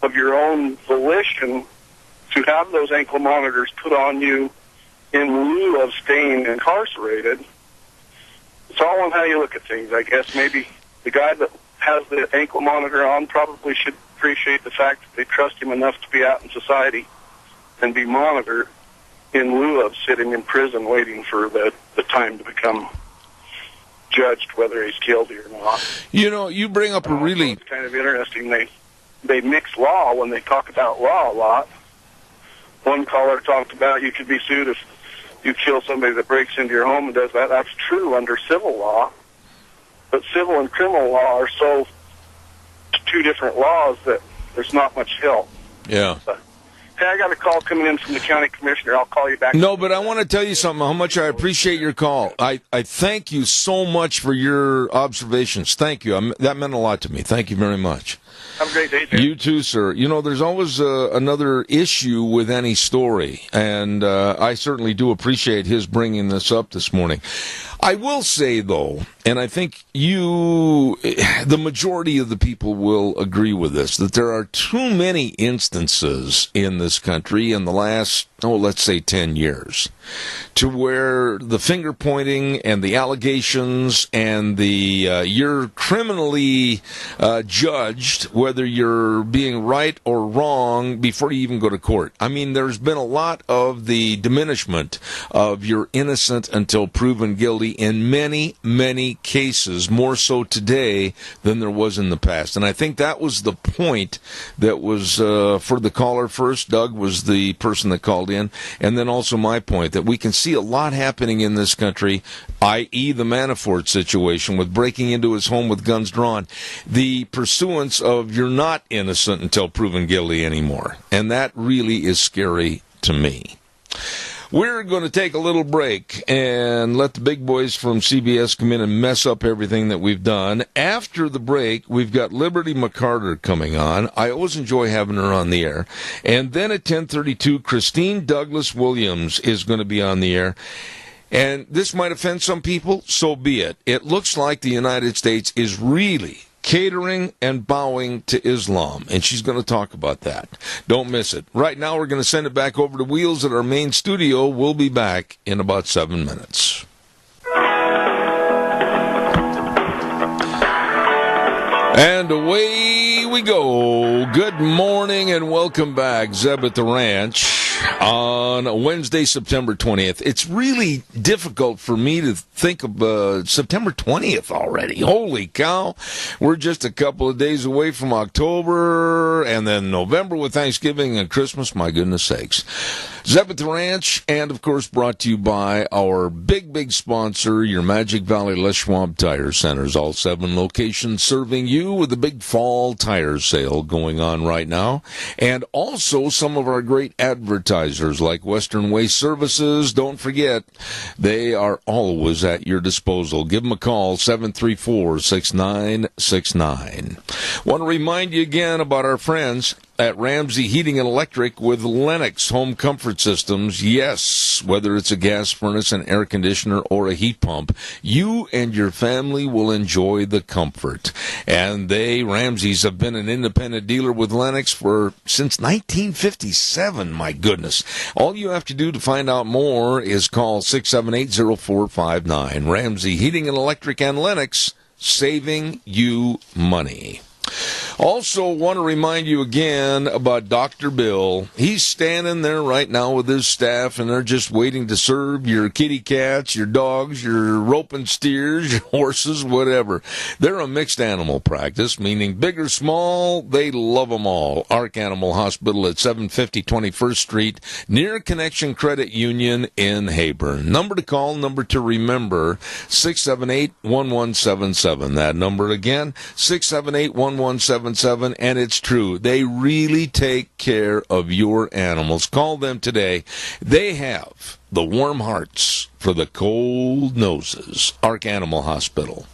of your own volition to have those ankle monitors put on you in lieu of staying incarcerated, it's all on how you look at things, I guess. Maybe the guy that has the ankle monitor on probably should appreciate the fact that they trust him enough to be out in society and be monitored in lieu of sitting in prison waiting for the time to become judged whether he's guilty or not. You know, you bring up a really... It's kind of interesting. They mix law when they talk about law a lot. One caller talked about you could be sued if you kill somebody that breaks into your home and does that. That's true under civil law. But civil and criminal law are so two different laws that there's not much help. Yeah. But, hey, I got a call coming in from the county commissioner. I'll call you back. No, but I want to tell you something, how much I appreciate your call. I thank you so much for your observations. Thank you. That meant a lot to me. Thank you very much. Have a great day, Dave. You too, sir. You know, there's always another issue with any story, and I certainly do appreciate his bringing this up this morning. I will say, though, and I think the majority of the people will agree with this, that there are too many instances in this country in the last, let's say 10 years, to where the finger pointing and the allegations and the you're criminally judged, whether you're being right or wrong, before you even go to court. I mean, there's been a lot of the diminishment of you're innocent until proven guilty in many, many cases, more so today than there was in the past. And I think that was the point that was for the caller first. Doug was the person that called in. And then also my point that we can see a lot happening in this country, i.e. the Manafort situation with breaking into his home with guns drawn. The pursuance of you're not innocent until proven guilty anymore. And that really is scary to me. We're going to take a little break and let the big boys from CBS come in and mess up everything that we've done. After the break, we've got Liberty McCarter coming on. I always enjoy having her on the air. And then at 10:32, Christine Douglas Williams is going to be on the air. And this might offend some people, so be it. It looks like the United States is really catering and bowing to Islam, and she's going to talk about that. Don't miss it. Right now, we're going to send it back over to Wheels at our main studio. We'll be back in about 7 minutes. And away we go. Good morning and welcome back. Zeb at the Ranch on Wednesday, September 20th. It's really difficult for me to think of September 20th already. Holy cow. We're just a couple of days away from October, and then November with Thanksgiving and Christmas. My goodness sakes. Zeb at the Ranch, and of course brought to you by our big sponsor, your Magic Valley Les Schwab Tire Centers. All 7 locations serving you with the big fall tire sale going on right now. And also some of our great advertisers like Western Waste Services. Don't forget, they are always at your disposal. Give them a call, 734-6969. Want to remind you again about our friends at Ramsey Heating and Electric with Lennox Home Comfort Systems. Yes, whether it's a gas furnace, an air conditioner, or a heat pump, you and your family will enjoy the comfort. And Ramsey's, have been an independent dealer with Lennox since 1957, my goodness. All you have to do to find out more is call 678-0459. Ramsey Heating and Electric and Lennox, saving you money. Also, want to remind you again about Dr. Bill. He's standing there right now with his staff, and they're just waiting to serve your kitty cats, your dogs, your roping steers, your horses, whatever. They're a mixed animal practice, meaning big or small, they love them all. Ark Animal Hospital at 750 21st Street, near Connection Credit Union in Heyburn. Number to call, number to remember, 678-1177. That number again, 678-1177. And it's true. They really take care of your animals. Call them today. They have the warm hearts for the cold noses. Ark Animal Hospital.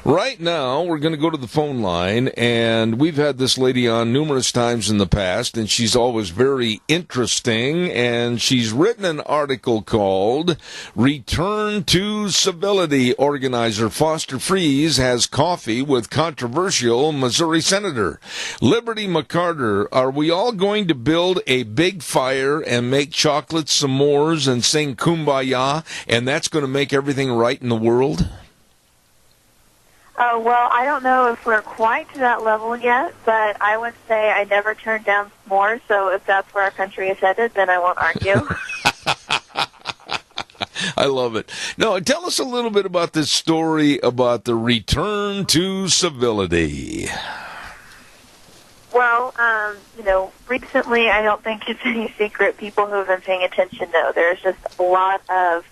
Right now, we're going to go to the phone line, and we've had this lady on numerous times in the past, and she's always very interesting, and she's written an article called Return to Civility. Organizer Foster Freeze has coffee with controversial Missouri Senator Liberty McCarter. Are we all going to build a big fire and make chocolate s'mores and sing Kumbaya, and that's going to make everything right in the world? Well, I don't know if we're quite to that level yet, but I would say I never turned down s'mores, so if that's where our country is headed, then I won't argue. I love it. No, tell us a little bit about this story about the return to civility. Well, recently, I don't think it's any secret, people who have been paying attention know there's just a lot of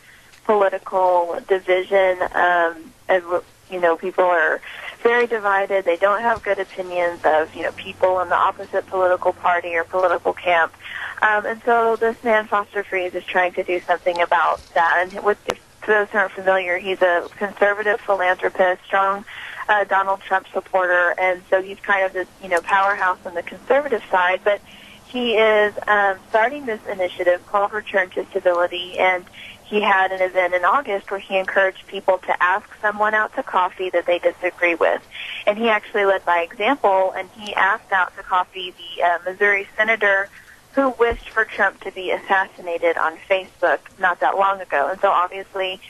political division, people are very divided. They don't have good opinions of, people in the opposite political party or political camp. And so this man, Foster Freeze, is trying to do something about that. And if those who aren't familiar, he's a conservative philanthropist, strong Donald Trump supporter. And so he's kind of this, powerhouse on the conservative side. But he is starting this initiative called Return to Civility, and he had an event in August where he encouraged people to ask someone out to coffee that they disagree with. And he actually led by example, and he asked out to coffee the Missouri senator who wished for Trump to be assassinated on Facebook not that long ago. And so obviously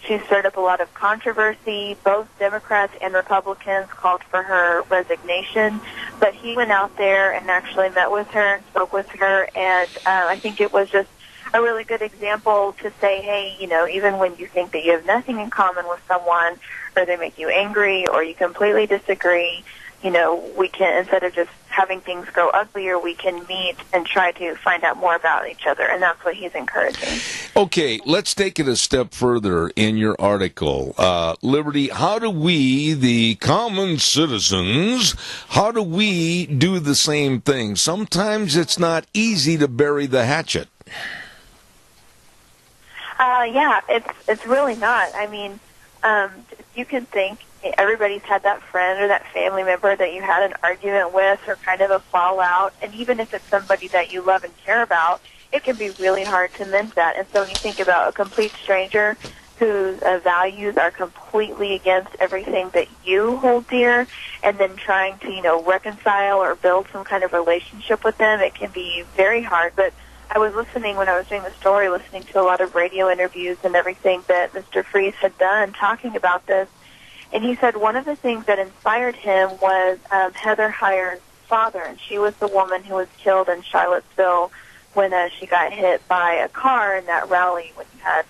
she stirred up a lot of controversy. Both Democrats and Republicans called for her resignation. But he went out there and actually met with her and spoke with her, and I think it was just a really good example to say, hey, even when you think that you have nothing in common with someone, or they make you angry, or you completely disagree, we can, instead of just having things go uglier, we can meet and try to find out more about each other, and that's what he's encouraging. Okay, let's take it a step further in your article. Liberty, how do we, the common citizens, how do we do the same thing? Sometimes it's not easy to bury the hatchet. It's really not. I mean, you can think everybody's had that friend or that family member that you had an argument with or kind of a fallout, and even if it's somebody that you love and care about, it can be really hard to mend that. And so when you think about a complete stranger whose values are completely against everything that you hold dear, and then trying to, reconcile or build some kind of relationship with them, it can be very hard. But I was listening when I was doing the story, listening to a lot of radio interviews and everything that Mr. Freeze had done talking about this. And he said one of the things that inspired him was Heather Heyer's father, and she was the woman who was killed in Charlottesville when she got hit by a car in that rally when you had,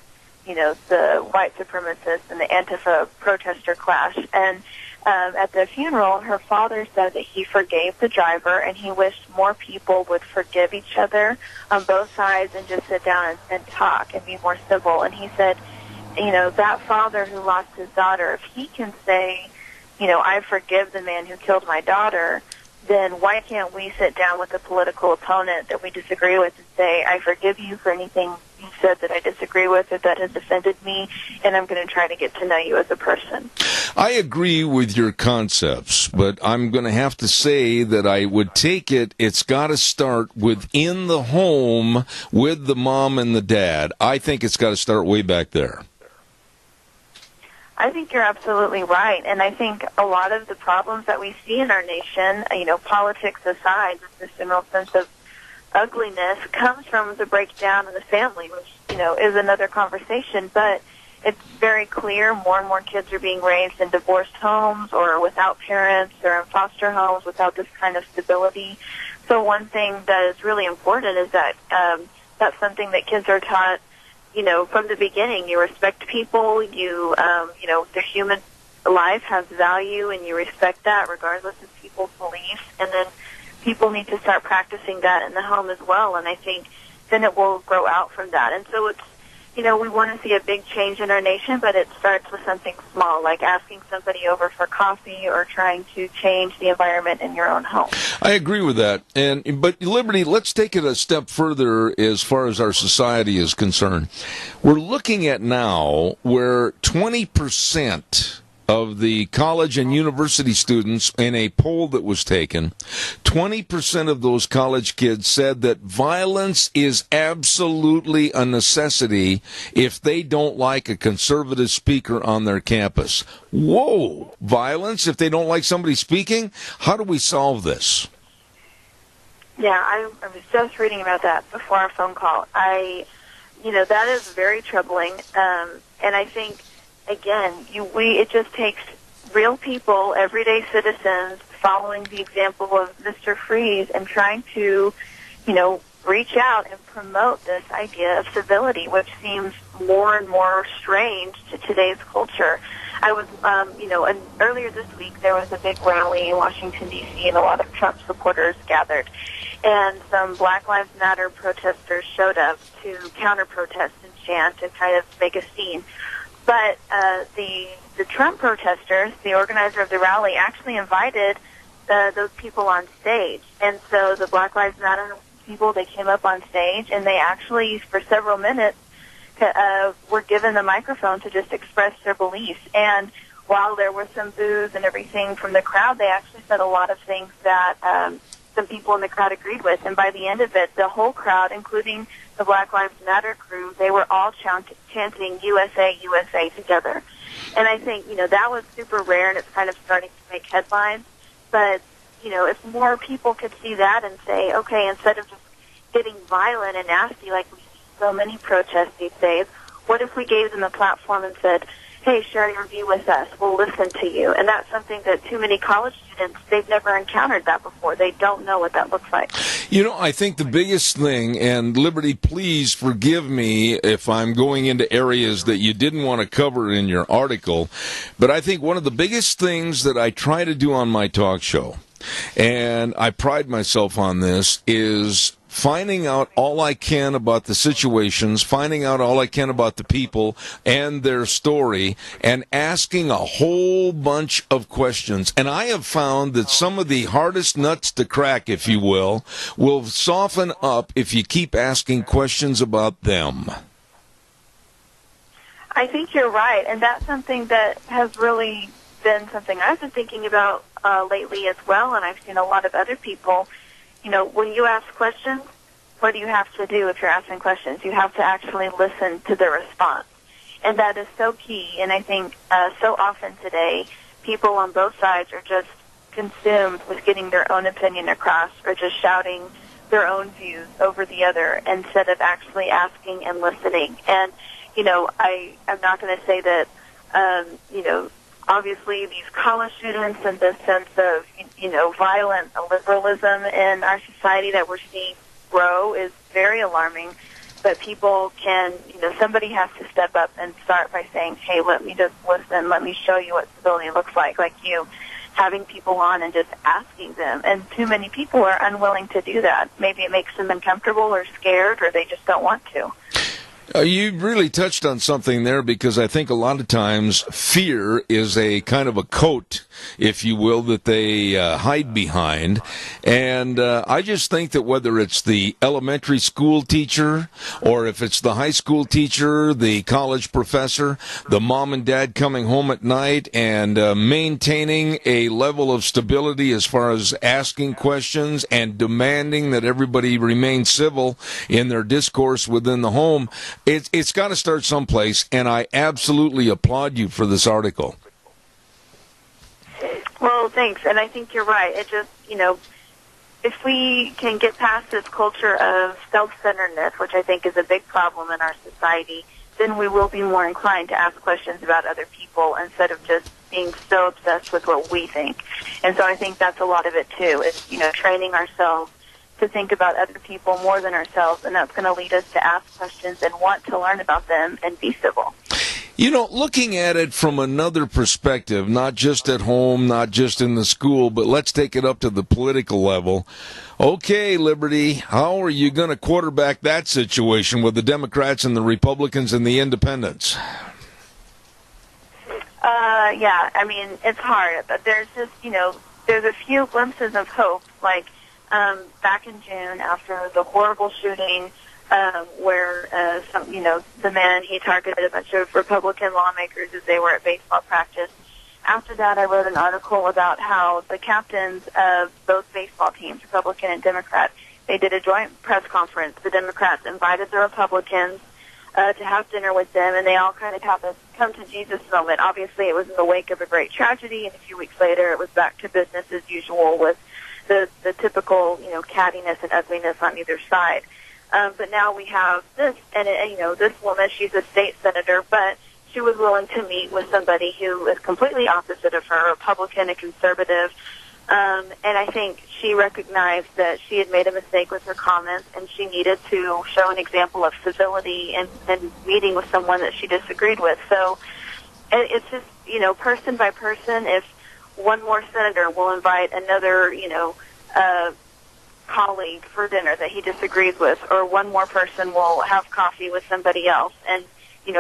the white supremacists and the Antifa protester clash. And at the funeral, her father said that he forgave the driver, and he wished more people would forgive each other on both sides and just sit down and talk and be more civil. And he said, that father who lost his daughter, if he can say, I forgive the man who killed my daughter, then why can't we sit down with a political opponent that we disagree with and say, I forgive you for anything you said that I disagree with or that has offended me, and I'm going to try to get to know you as a person. I agree with your concepts, but I'm going to have to say that I would take it's got to start within the home with the mom and the dad. I think it's got to start way back there. I think you're absolutely right, and I think a lot of the problems that we see in our nation, politics aside, this general sense of ugliness comes from the breakdown in the family, which, is another conversation, but it's very clear more and more kids are being raised in divorced homes or without parents or in foster homes without this kind of stability. So one thing that is really important is that that's something that kids are taught, from the beginning. You respect people, their human life has value, and you respect that regardless of people's beliefs. And then people need to start practicing that in the home as well, and I think then it will grow out from that. And so it's, we want to see a big change in our nation, but it starts with something small, like asking somebody over for coffee or trying to change the environment in your own home. I agree with that. But Liberty, let's take it a step further as far as our society is concerned. We're looking at now where 20% of the college and university students in a poll that was taken, 20% of those college kids said that violence is absolutely a necessity if they don't like a conservative speaker on their campus. Whoa! Violence if they don't like somebody speaking? How do we solve this? Yeah, I was just reading about that before our phone call. That is very troubling, and I think, again, it just takes real people, everyday citizens, following the example of Mr. Freeze and trying to, reach out and promote this idea of civility, which seems more and more strange to today's culture. I was, earlier this week there was a big rally in Washington, D.C., and a lot of Trump supporters gathered. And some Black Lives Matter protesters showed up to counter-protest and chant and kind of make a scene. But the Trump protesters, the organizer of the rally, actually invited those people on stage. And so the Black Lives Matter people, they came up on stage, and they actually, for several minutes, were given the microphone to just express their beliefs. And while there were some boos and everything from the crowd, they actually said a lot of things that some people in the crowd agreed with. And by the end of it, the whole crowd, including the Black Lives Matter crew, they were all chanting USA, USA together. And I think, that was super rare, and it's kind of starting to make headlines. But, if more people could see that and say, okay, instead of just getting violent and nasty like we see so many protests these days, what if we gave them a platform and said, hey, share your view with us. We'll listen to you. And that's something that too many college students, they've never encountered that before. They don't know what that looks like. I think the biggest thing, and Liberty, please forgive me if I'm going into areas that you didn't want to cover in your article, but I think one of the biggest things that I try to do on my talk show, and I pride myself on this, is finding out all I can about the situations, finding out all I can about the people and their story, and asking a whole bunch of questions. And I have found that some of the hardest nuts to crack, if you will soften up if you keep asking questions about them. I think you're right, and that's something that has really been something I've been thinking about lately as well, and I've seen a lot of other people. When you ask questions, what do you have to do if you're asking questions? You have to actually listen to the response. And that is so key. And I think so often today, people on both sides are just consumed with getting their own opinion across or just shouting their own views over the other instead of actually asking and listening. And, I'm not going to say that, obviously these college students and this sense of, violent liberalism in our society that we're seeing grow is very alarming. But people can, somebody has to step up and start by saying, hey, let me just listen, let me show you what civility looks like you having people on and just asking them. And too many people are unwilling to do that. Maybe it makes them uncomfortable or scared, or they just don't want to. You really touched on something there, because I think a lot of times fear is a kind of a coat, if you will, that they hide behind. And I just think that whether it's the elementary school teacher or if it's the high school teacher, the college professor, the mom and dad coming home at night and maintaining a level of stability as far as asking questions and demanding that everybody remain civil in their discourse within the home, it's got to start someplace, and I absolutely applaud you for this article. Well, thanks, and I think you're right. It just, if we can get past this culture of self-centeredness, which I think is a big problem in our society, then we will be more inclined to ask questions about other people instead of just being so obsessed with what we think. And so I think that's a lot of it, too, is, training ourselves to think about other people more than ourselves, and that's going to lead us to ask questions and want to learn about them and be civil. Looking at it from another perspective, not just at home, not just in the school, but let's take it up to the political level. Okay, Liberty, how are you going to quarterback that situation with the Democrats and the Republicans and the Independents? Yeah, I mean, it's hard, but there's just, there's a few glimpses of hope, like back in June after the horrible shooting where, the man, he targeted a bunch of Republican lawmakers as they were at baseball practice. After that, I wrote an article about how the captains of both baseball teams, Republican and Democrat, they did a joint press conference. The Democrats invited the Republicans to have dinner with them, and they all kind of have this come-to-Jesus moment. Obviously, it was in the wake of a great tragedy, and a few weeks later, it was back to business as usual with the typical, cattiness and ugliness on either side. But now we have this, and this woman, she's a state senator, but she was willing to meet with somebody who is completely opposite of her, a Republican, a conservative, and I think she recognized that she had made a mistake with her comments, and she needed to show an example of civility and meeting with someone that she disagreed with. So it's just, person by person, if one more senator will invite another, colleague for dinner that he disagrees with, or one more person will have coffee with somebody else and,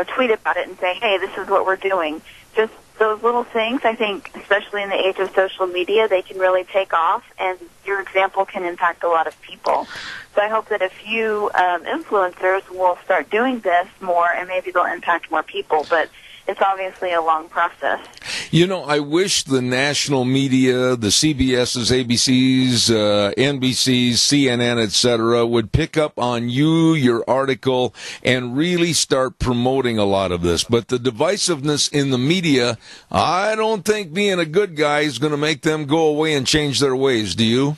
tweet about it and say, hey, this is what we're doing. Just those little things, I think, especially in the age of social media, they can really take off, and your example can impact a lot of people. So I hope that a few influencers will start doing this more, and maybe they'll impact more people, but it's obviously a long process. I wish the national media, the CBS's, ABC's, NBC's, CNN, etc., would pick up on your article, and really start promoting a lot of this. But the divisiveness in the media, I don't think being a good guy is going to make them go away and change their ways. Do you?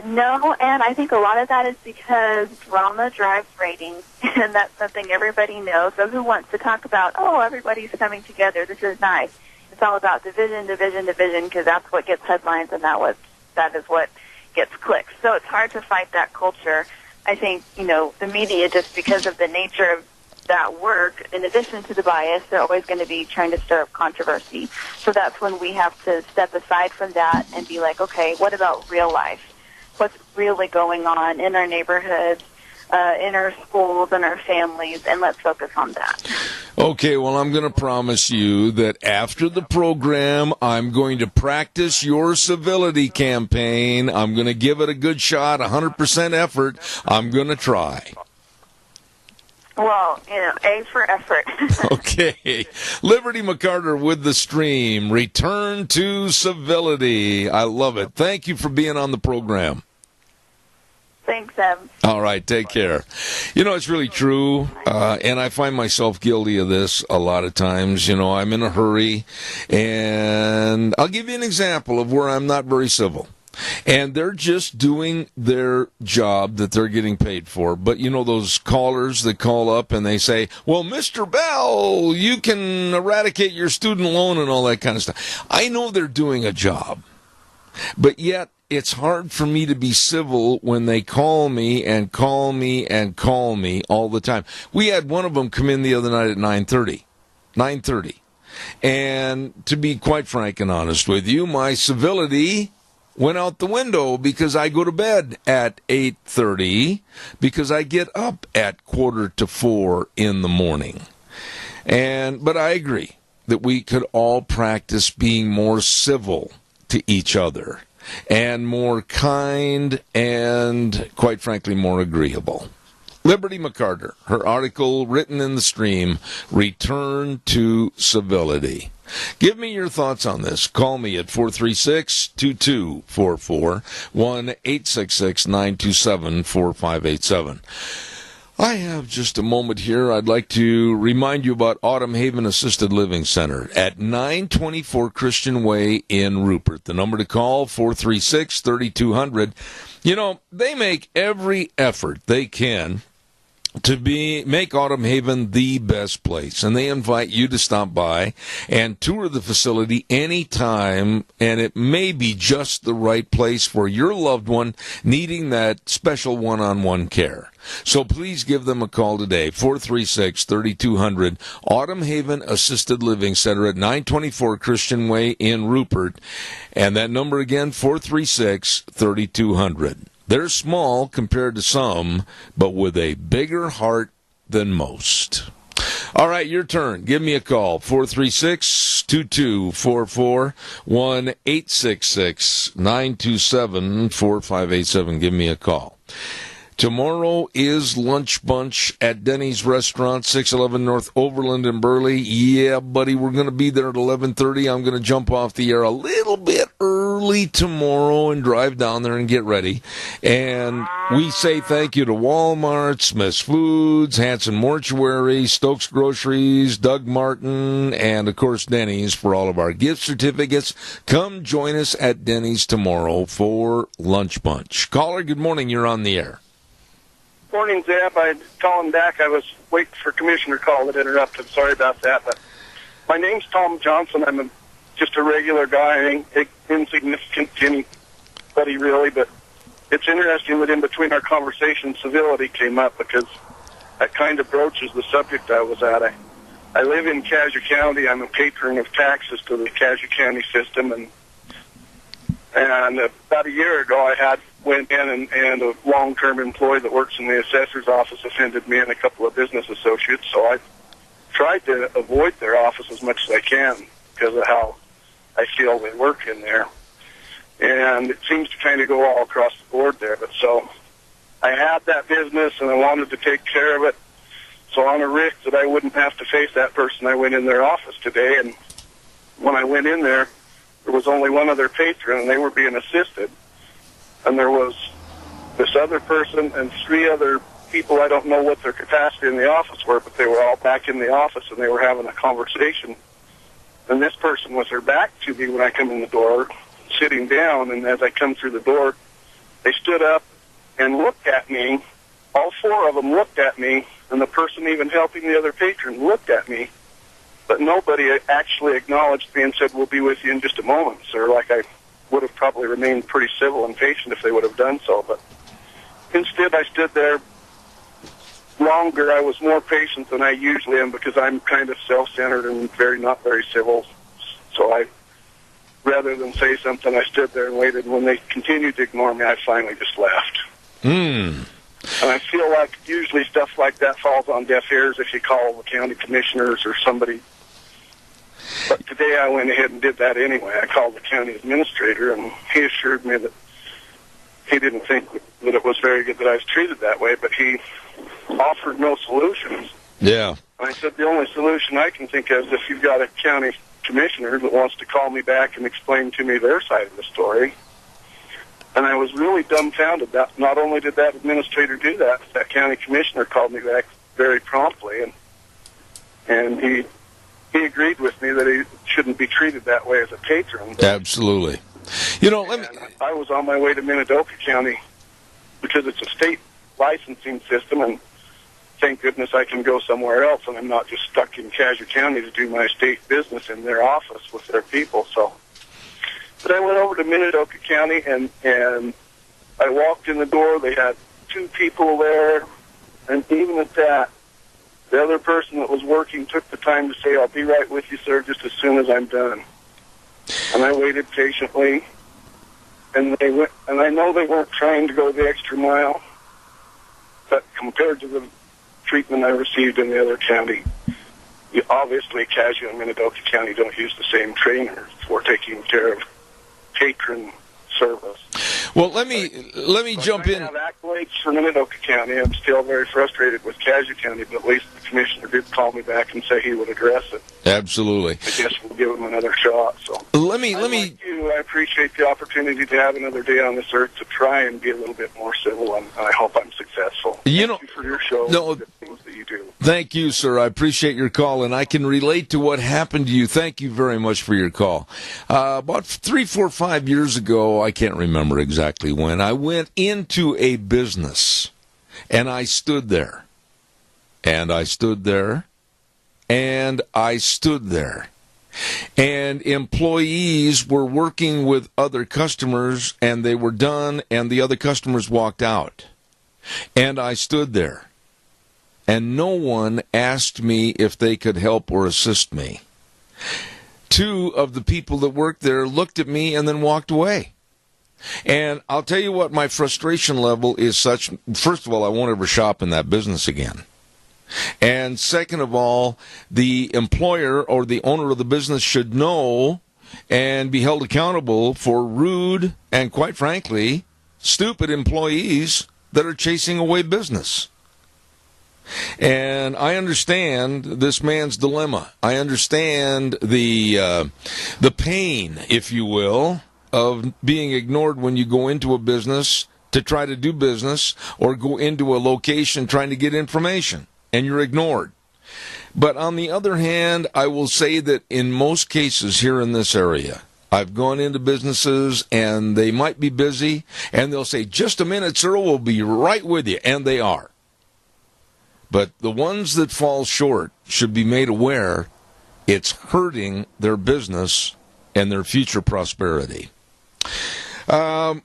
No, and I think a lot of that is because drama drives ratings, and that's something everybody knows. So who wants to talk about, everybody's coming together, this is nice. It's all about division, because that's what gets headlines, and that is what gets clicks. So it's hard to fight that culture. I think, the media, just because of the nature of that work, in addition to the bias, they're always going to be trying to stir up controversy. So that's when we have to step aside from that and be like, okay, what about real life? What's really going on in our neighborhoods, in our schools, in our families, and let's focus on that. Okay, well, I'm going to promise you that after the program, I'm going to practice your civility campaign. I'm going to give it a good shot, 100% effort. I'm going to try. Well, A for effort. Okay. Liberty McCarter with the stream. Return to civility. I love it. Thank you for being on the program. Thanks, Em. All right, take care. It's really true, and I find myself guilty of this a lot of times. I'm in a hurry, and I'll give you an example of where I'm not very civil. And they're just doing their job that they're getting paid for. But those callers that call up and they say, well, Mr. Bell, you can eradicate your student loan and all that kind of stuff. I know they're doing a job, but yet it's hard for me to be civil when they call me and call me and call me all the time. We had one of them come in the other night at 9:30. And to be quite frank and honest with you, my civility went out the window because I go to bed at 8:30 because I get up at 3:45 in the morning. But I agree that we could all practice being more civil to each other and more kind and, quite frankly, more agreeable. Liberty McCarter, her article written in the Stream, Return to Civility. Give me your thoughts on this. Call me at 436-2244, 1-866-927-4587. I have just a moment here. I'd like to remind you about Autumn Haven Assisted Living Center at 924 Christian Way in Rupert. The number to call, 436-3200. You know, they make every effort they can to make Autumn Haven the best place, and they invite you to stop by and tour the facility anytime, and it may be just the right place for your loved one needing that special one-on-one care. So please give them a call today, 436-3200, Autumn Haven Assisted Living Center at 924 Christian Way in Rupert, and that number again, 436-3200. They're small compared to some, but with a bigger heart than most. All right, your turn. Give me a call, 436-2244, 1-866-927-4587. Give me a call. Tomorrow is Lunch Bunch at Denny's Restaurant, 611 North Overland in Burley. Yeah, buddy, we're going to be there at 11:30. I'm going to jump off the air a little bit early tomorrow and drive down there and get ready. And we say thank you to Walmart, Smith's Foods, Hanson Mortuary, Stokes Groceries, Doug Martin, and, of course, Denny's for all of our gift certificates. Come join us at Denny's tomorrow for Lunch Bunch. Caller, good morning. You're on the air. Morning, Zeb. I'm calling back. I was waiting for Commissioner call that interrupted. Sorry about that. But my name's Tom Johnson. I'm just a regular guy, insignificant to anybody really. But it's interesting that in between our conversation, civility came up because that kind of broaches the subject I was at. I live in Cassia County. I'm a patron of taxes to the Cassia County system, and about a year ago, I went in and a long-term employee that works in the assessor's office offended me and a couple of business associates. So I tried to avoid their office as much as I can because of how I feel they work in there. And it seems to kind of go all across the board there. But so I had that business and I wanted to take care of it. So on a risk that I wouldn't have to face that person, I went in their office today. And when I went in there was only one other patron, and they were being assisted. And there was this other person and three other people. I don't know what their capacity in the office were, but they were all back in the office, and they were having a conversation. And this person was their back to me when I come in the door, sitting down, and as I come through the door, they stood up and looked at me. All four of them looked at me, and the person even helping the other patron looked at me. But nobody actually acknowledged me and said, "We'll be with you in just a moment, sir," like I would have probably remained pretty civil and patient if they would have done so. But instead, I stood there longer. I was more patient than I usually am because I'm kind of self-centered and not very civil. So rather than say something, I stood there and waited. When they continued to ignore me, I finally just left. And I feel like usually stuff like that falls on deaf ears if you call the county commissioners or somebody. But today I went ahead and did that anyway. I called the county administrator, and he assured me that he didn't think that it was very good that I was treated that way, but he offered no solutions. Yeah. And I said, the only solution I can think of is if you've got a county commissioner that wants to call me back and explain to me their side of the story. And I was really dumbfounded that not only did that administrator do that, but that county commissioner called me back very promptly, and he agreed with me that he shouldn't be treated that way as a patron. Absolutely. You know, I was on my way to Minidoka County because it's a state licensing system, and thank goodness I can go somewhere else, and I'm not just stuck in Cassia County to do my state business in their office with their people. But I went over to Minidoka County, and I walked in the door. They had two people there, and even at that, the other person that was working took the time to say, "I'll be right with you, sir, just as soon as I'm done." And I waited patiently, and I know they weren't trying to go the extra mile, but compared to the treatment I received in the other county, obviously Casio and Minidoka County don't use the same trainers for taking care of patron service. Well, let me jump in. I have accolades for Minidoka County. I'm still very frustrated with Casio County, but at least the commissioner did call me back and say he would address it. Absolutely. I guess we'll give him another shot. So let me. Like you, I appreciate the opportunity to have another day on this earth to try and be a little bit more civil, and I hope I'm successful. Thank you for your show. No, and the things that you do. Thank you, sir. I appreciate your call, and I can relate to what happened to you. Thank you very much for your call. About 3, 4, 5 years ago, I can't remember exactly when, I went into a business, and I stood there, and I stood there, and I stood there. And employees were working with other customers, and they were done, and the other customers walked out. And I stood there. And no one asked me if they could help or assist me. 2 of the people that worked there looked at me and then walked away. And I'll tell you what, my frustration level is such. First of all, I won't ever shop in that business again. And second of all, the employer or the owner of the business should know and be held accountable for rude and, quite frankly, stupid employees that are chasing away business. And I understand this man's dilemma. I understand the pain, if you will, of being ignored when you go into a business to try to do business or go into a location trying to get information, and you're ignored. But on the other hand, I will say that in most cases here in this area, I've gone into businesses and they might be busy, and they'll say, "Just a minute, sir, we'll be right with you," and they are. But the ones that fall short should be made aware it's hurting their business and their future prosperity.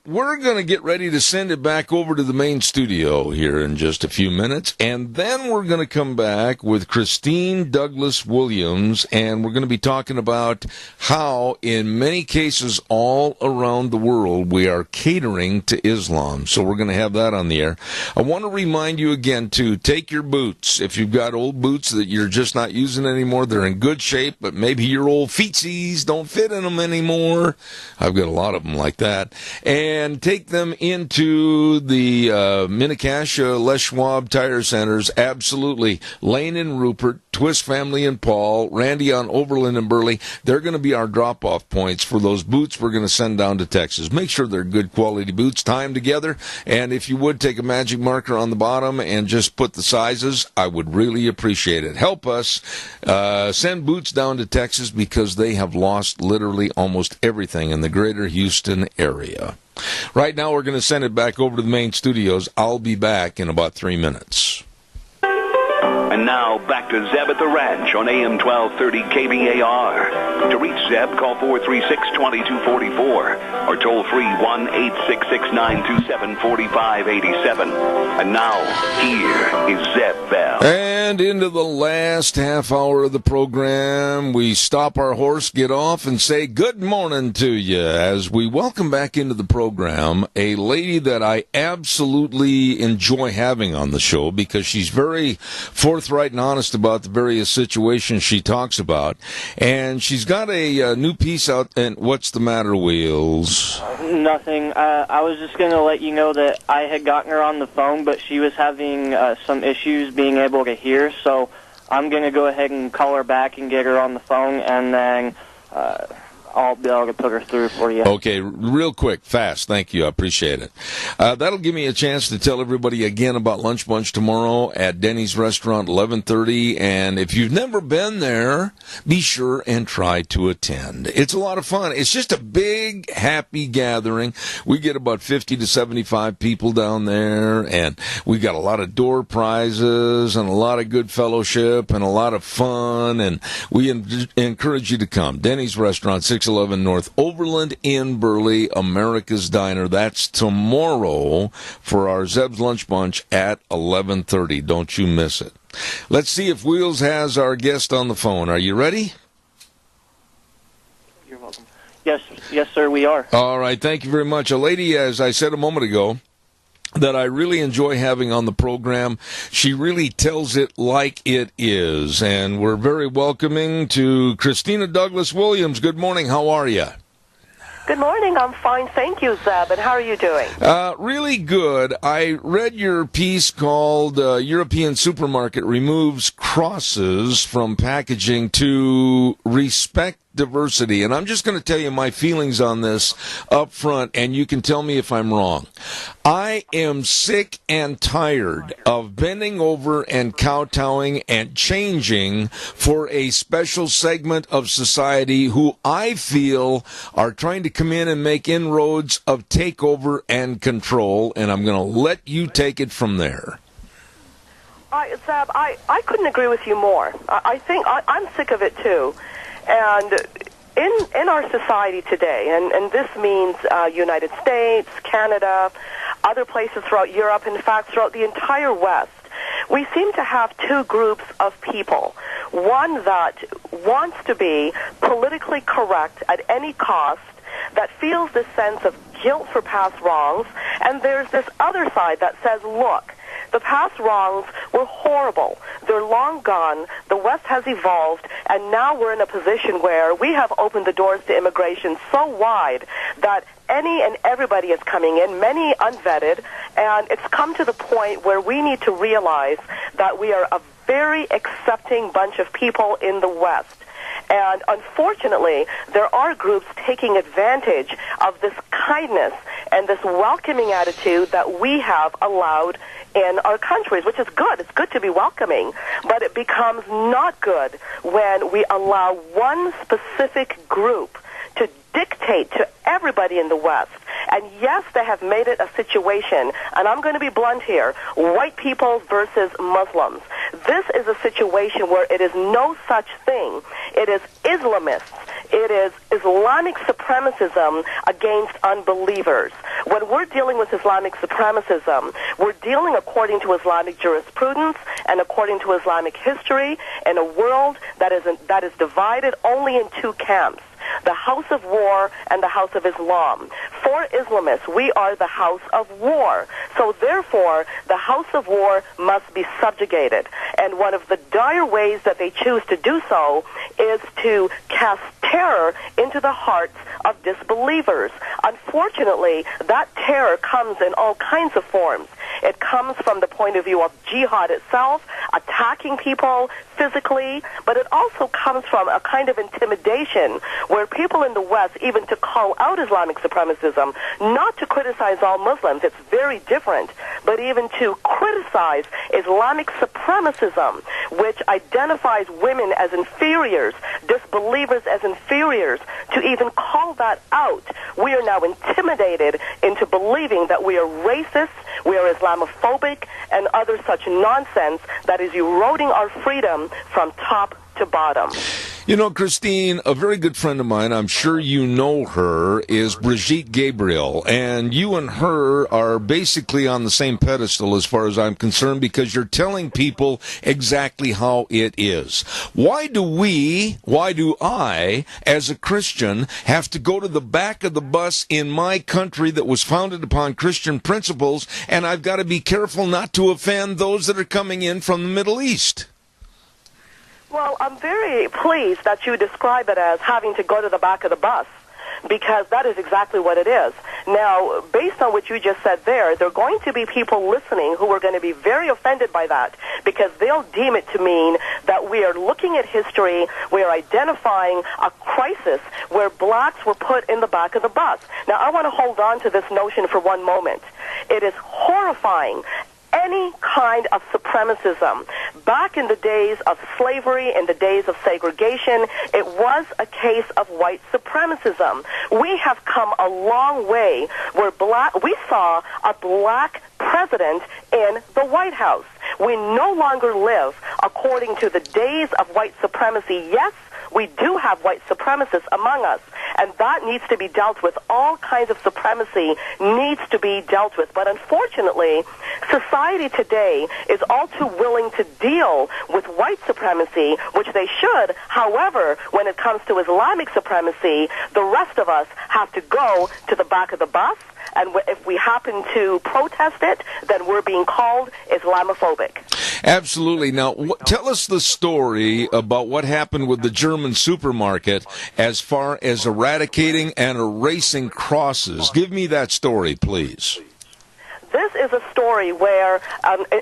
We're going to get ready to send it back over to the main studio here in just a few minutes, and then we're going to come back with Christine Douglas Williams, and we're going to be talking about how, in many cases all around the world, we are catering to Islam. So we're going to have that on the air. I want to remind you again, to take your boots. If you've got old boots that you're just not using anymore, they're in good shape, but maybe your old feetsies don't fit in them anymore. I've got a lot of them like that. And take them into the Minnecasia Les Schwab Tire Centers. Absolutely. Lane and Rupert, Twist Family and Paul, Randy on Overland and Burley. They're going to be our drop-off points for those boots we're going to send down to Texas. Make sure they're good quality boots, tie them together. And if you would, take a magic marker on the bottom and just put the sizes, I would really appreciate it. Help us send boots down to Texas, because they have lost literally almost everything in the greater Houston area. Right now, we're going to send it back over to the main studios. I'll be back in about 3 minutes. And now, back to Zeb at the Ranch on AM 1230 KBAR. To reach Zeb, call 436-2244 or toll free 1-866-927-4587. And now, here is Zeb Bell. And into the last half hour of the program, we stop our horse, get off, and say good morning to you as we welcome back into the program a lady that I absolutely enjoy having on the show, because she's very forthright and honest about the various situations she talks about. And she's got a new piece out. And what's the matter, Wheels? Nothing. I was just going to let you know that I had gotten her on the phone, but she was having some issues being able to hear, so I'm going to go ahead and call her back and get her on the phone, and then I'll be able to put her through for you. Okay, real quick, fast. Thank you. I appreciate it. That'll give me a chance to tell everybody again about Lunch Bunch tomorrow at Denny's Restaurant, 11:30. And if you've never been there, be sure and try to attend. It's a lot of fun. It's just a big, happy gathering. We get about 50 to 75 people down there, and we got a lot of door prizes and a lot of good fellowship and a lot of fun. And we encourage you to come. Denny's Restaurant, 611 North Overland in Burley, America's Diner. That's tomorrow for our Zeb's Lunch Bunch at 11:30. Don't you miss it. Let's see if Wheels has our guest on the phone. Are you ready? You're welcome. Yes, sir, we are. All right, thank you very much. A lady, as I said a moment ago, that I really enjoy having on the program. She really tells it like it is, and we're very welcoming to Christina Douglas Williams. Good morning. How are you? Good morning. I'm fine. Thank you, Zeb. And how are you doing? Really good. I read your piece called European Supermarket Removes Crosses from Packaging to Respect Diversity. And I'm just going to tell you my feelings on this up front, and you can tell me if I'm wrong. I am sick and tired of bending over and kowtowing and changing for a special segment of society who I feel are trying to come in and make inroads of takeover and control, and I'm going to let you take it from there. Zeb, I couldn't agree with you more. I think I'm sick of it too. And in our society today, and this means United States, Canada, other places throughout Europe, in fact, throughout the entire West, we seem to have two groups of people. One that wants to be politically correct at any cost, that feels this sense of guilt for past wrongs, and there's this other side that says, look, the past wrongs were horrible. They're long gone. The West has evolved, and now we're in a position where we have opened the doors to immigration so wide that any and everybody is coming in, many unvetted, and it's come to the point where we need to realize that we are a very accepting bunch of people in the West. And unfortunately, there are groups taking advantage of this kindness and this welcoming attitude that we have allowed in our countries, which is good. It's good to be welcoming, but it becomes not good when we allow one specific group to dictate to everybody in the West. And yes, they have made it a situation, and I'm going to be blunt here, white people versus Muslims. This is a situation where it is no such thing. It is Islamists. It is Islamic supremacism against unbelievers. When we're dealing with Islamic supremacism, we're dealing according to Islamic jurisprudence and according to Islamic history in a world that is divided only in two camps, the House of War and the House of Islam. For Islamists, we are the House of War. So therefore, the House of War must be subjugated. And one of the dire ways that they choose to do so is to cast terror into the hearts of disbelievers. Unfortunately, that terror comes in all kinds of forms. It comes from the point of view of jihad itself, attacking people physically, but it also comes from a kind of intimidation where people in the West, even to call out Islamic supremacism, not to criticize all Muslims, it's very different, but even to criticize Islamic supremacism, which identifies women as inferiors, disbelievers as inferiors, to even call that out, we are now intimidated into believing that we are racist, we are Islamophobic, and other such nonsense that is eroding our freedom from top to bottom. You know, Christine, a very good friend of mine, I'm sure you know her, is Brigitte Gabriel, and you and her are basically on the same pedestal as far as I'm concerned because you're telling people exactly how it is. Why do I, as a Christian, have to go to the back of the bus in my country that was founded upon Christian principles, and I've got to be careful not to offend those that are coming in from the Middle East? Well, I'm very pleased that you describe it as having to go to the back of the bus, because that is exactly what it is. Now, based on what you just said there are going to be people listening who are going to be very offended by that, because they'll deem it to mean that we are looking at history, we are identifying a crisis where blacks were put in the back of the bus. Now, I want to hold on to this notion for one moment. It is horrifying. Any kind of supremacism. Back in the days of slavery, in the days of segregation, it was a case of white supremacism. We have come a long way where we saw a black president in the White House. We no longer live according to the days of white supremacy. Yes, we do have white supremacists among us, and that needs to be dealt with. All kinds of supremacy needs to be dealt with. But unfortunately, society today is all too willing to deal with white supremacy, which they should. However, when it comes to Islamic supremacy, the rest of us have to go to the back of the bus, and if we happen to protest it, then we're being called Islamophobic. Absolutely. Now, tell us the story about what happened with the German supermarket as far as eradicating and erasing crosses. Give me that story, please. This is a story where,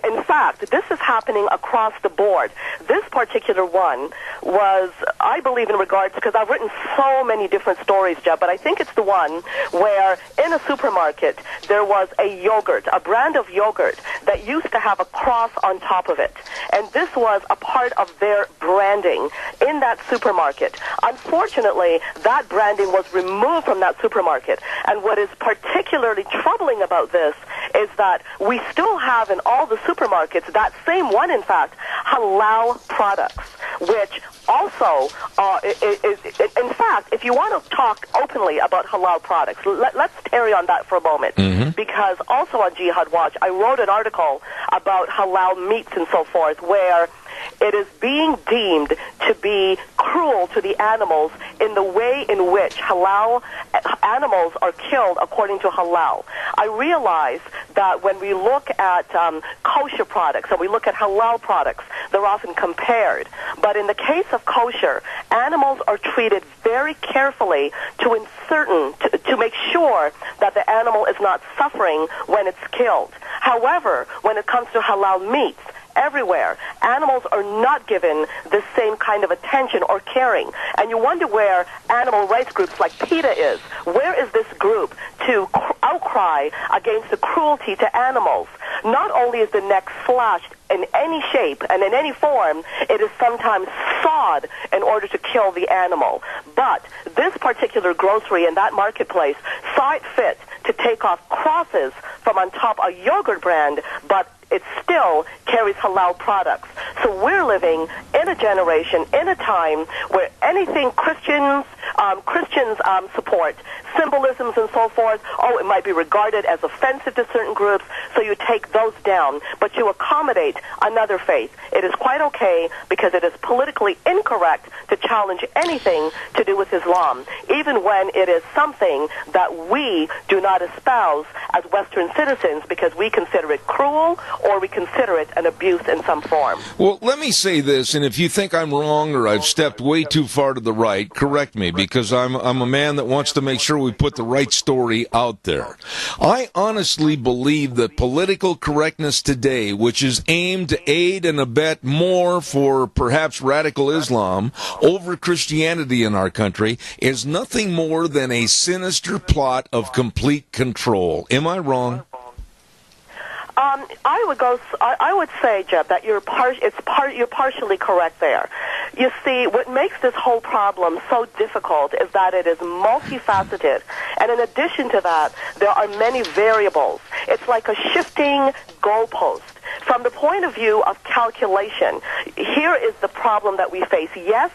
in fact, this is happening across the board. This particular one was, I believe, in regards, because I've written so many different stories, Jeb, but I think it's the one where in a supermarket there was a yogurt, a brand of yogurt that used to have a cross on top of it. And this was a part of their branding in that supermarket. Unfortunately, that branding was removed from that supermarket. And what is particularly troubling about this is that we still have in all the supermarkets, that same one, in fact, halal products, which also is, in fact, if you want to talk openly about halal products, let's tarry on that for a moment, because also on Jihad Watch, I wrote an article about halal meats and so forth, where it is being deemed to be cruel to the animals in the way in which halal animals are killed according to halal. I realize that when we look at kosher products and we look at halal products, they're often compared. But in the case of kosher, animals are treated very carefully to make sure that the animal is not suffering when it's killed. However, when it comes to halal meats, everywhere, animals are not given the same kind of attention or caring. And you wonder where animal rights groups like PETA is. Where is this group to outcry against the cruelty to animals? Not only is the neck slashed in any shape and in any form, it is sometimes sawed in order to kill the animal. But this particular grocery in that marketplace saw it fit to take off crosses from on top a yogurt brand, but it still carries halal products. So we're living in a generation, in a time where anything Christians support, symbolisms and so forth, it might be regarded as offensive to certain groups, so you take those down, but you accommodate another faith. It is quite okay, because it is politically incorrect to challenge anything to do with Islam, even when it is something that we do not espouse as Western citizens, because we consider it cruel or we consider it an abuse in some form. Well, let me say this, and if you think I'm wrong or I've stepped way too far to the right, correct me, because I'm a man that wants to make sure we put the right story out there. I honestly believe that political correctness today, which is aimed to aid and abet more for perhaps radical Islam over Christianity in our country, is nothing more than a sinister plot of complete control. Am I wrong? I would say, Jeb, that you're partially correct there. You see, what makes this whole problem so difficult is that it is multifaceted, and in addition to that, there are many variables. It's like a shifting goalpost. From the point of view of calculation, here is the problem that we face. Yes,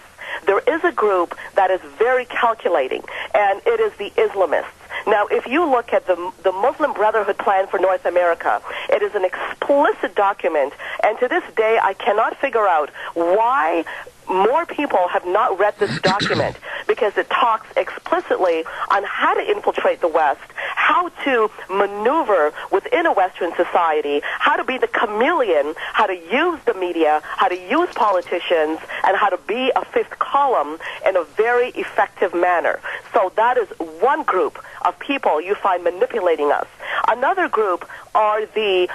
there is a group that is very calculating, and it is the Islamists. Now, if you look at the Muslim Brotherhood Plan for North America, it is an explicit document, and to this day I cannot figure out why more people have not read this document, because it talks explicitly on how to infiltrate the West, how to maneuver within a Western society, how to be the chameleon, how to use the media, how to use politicians, and how to be a fifth column in a very effective manner. So that is one group of people you find manipulating us. Another group are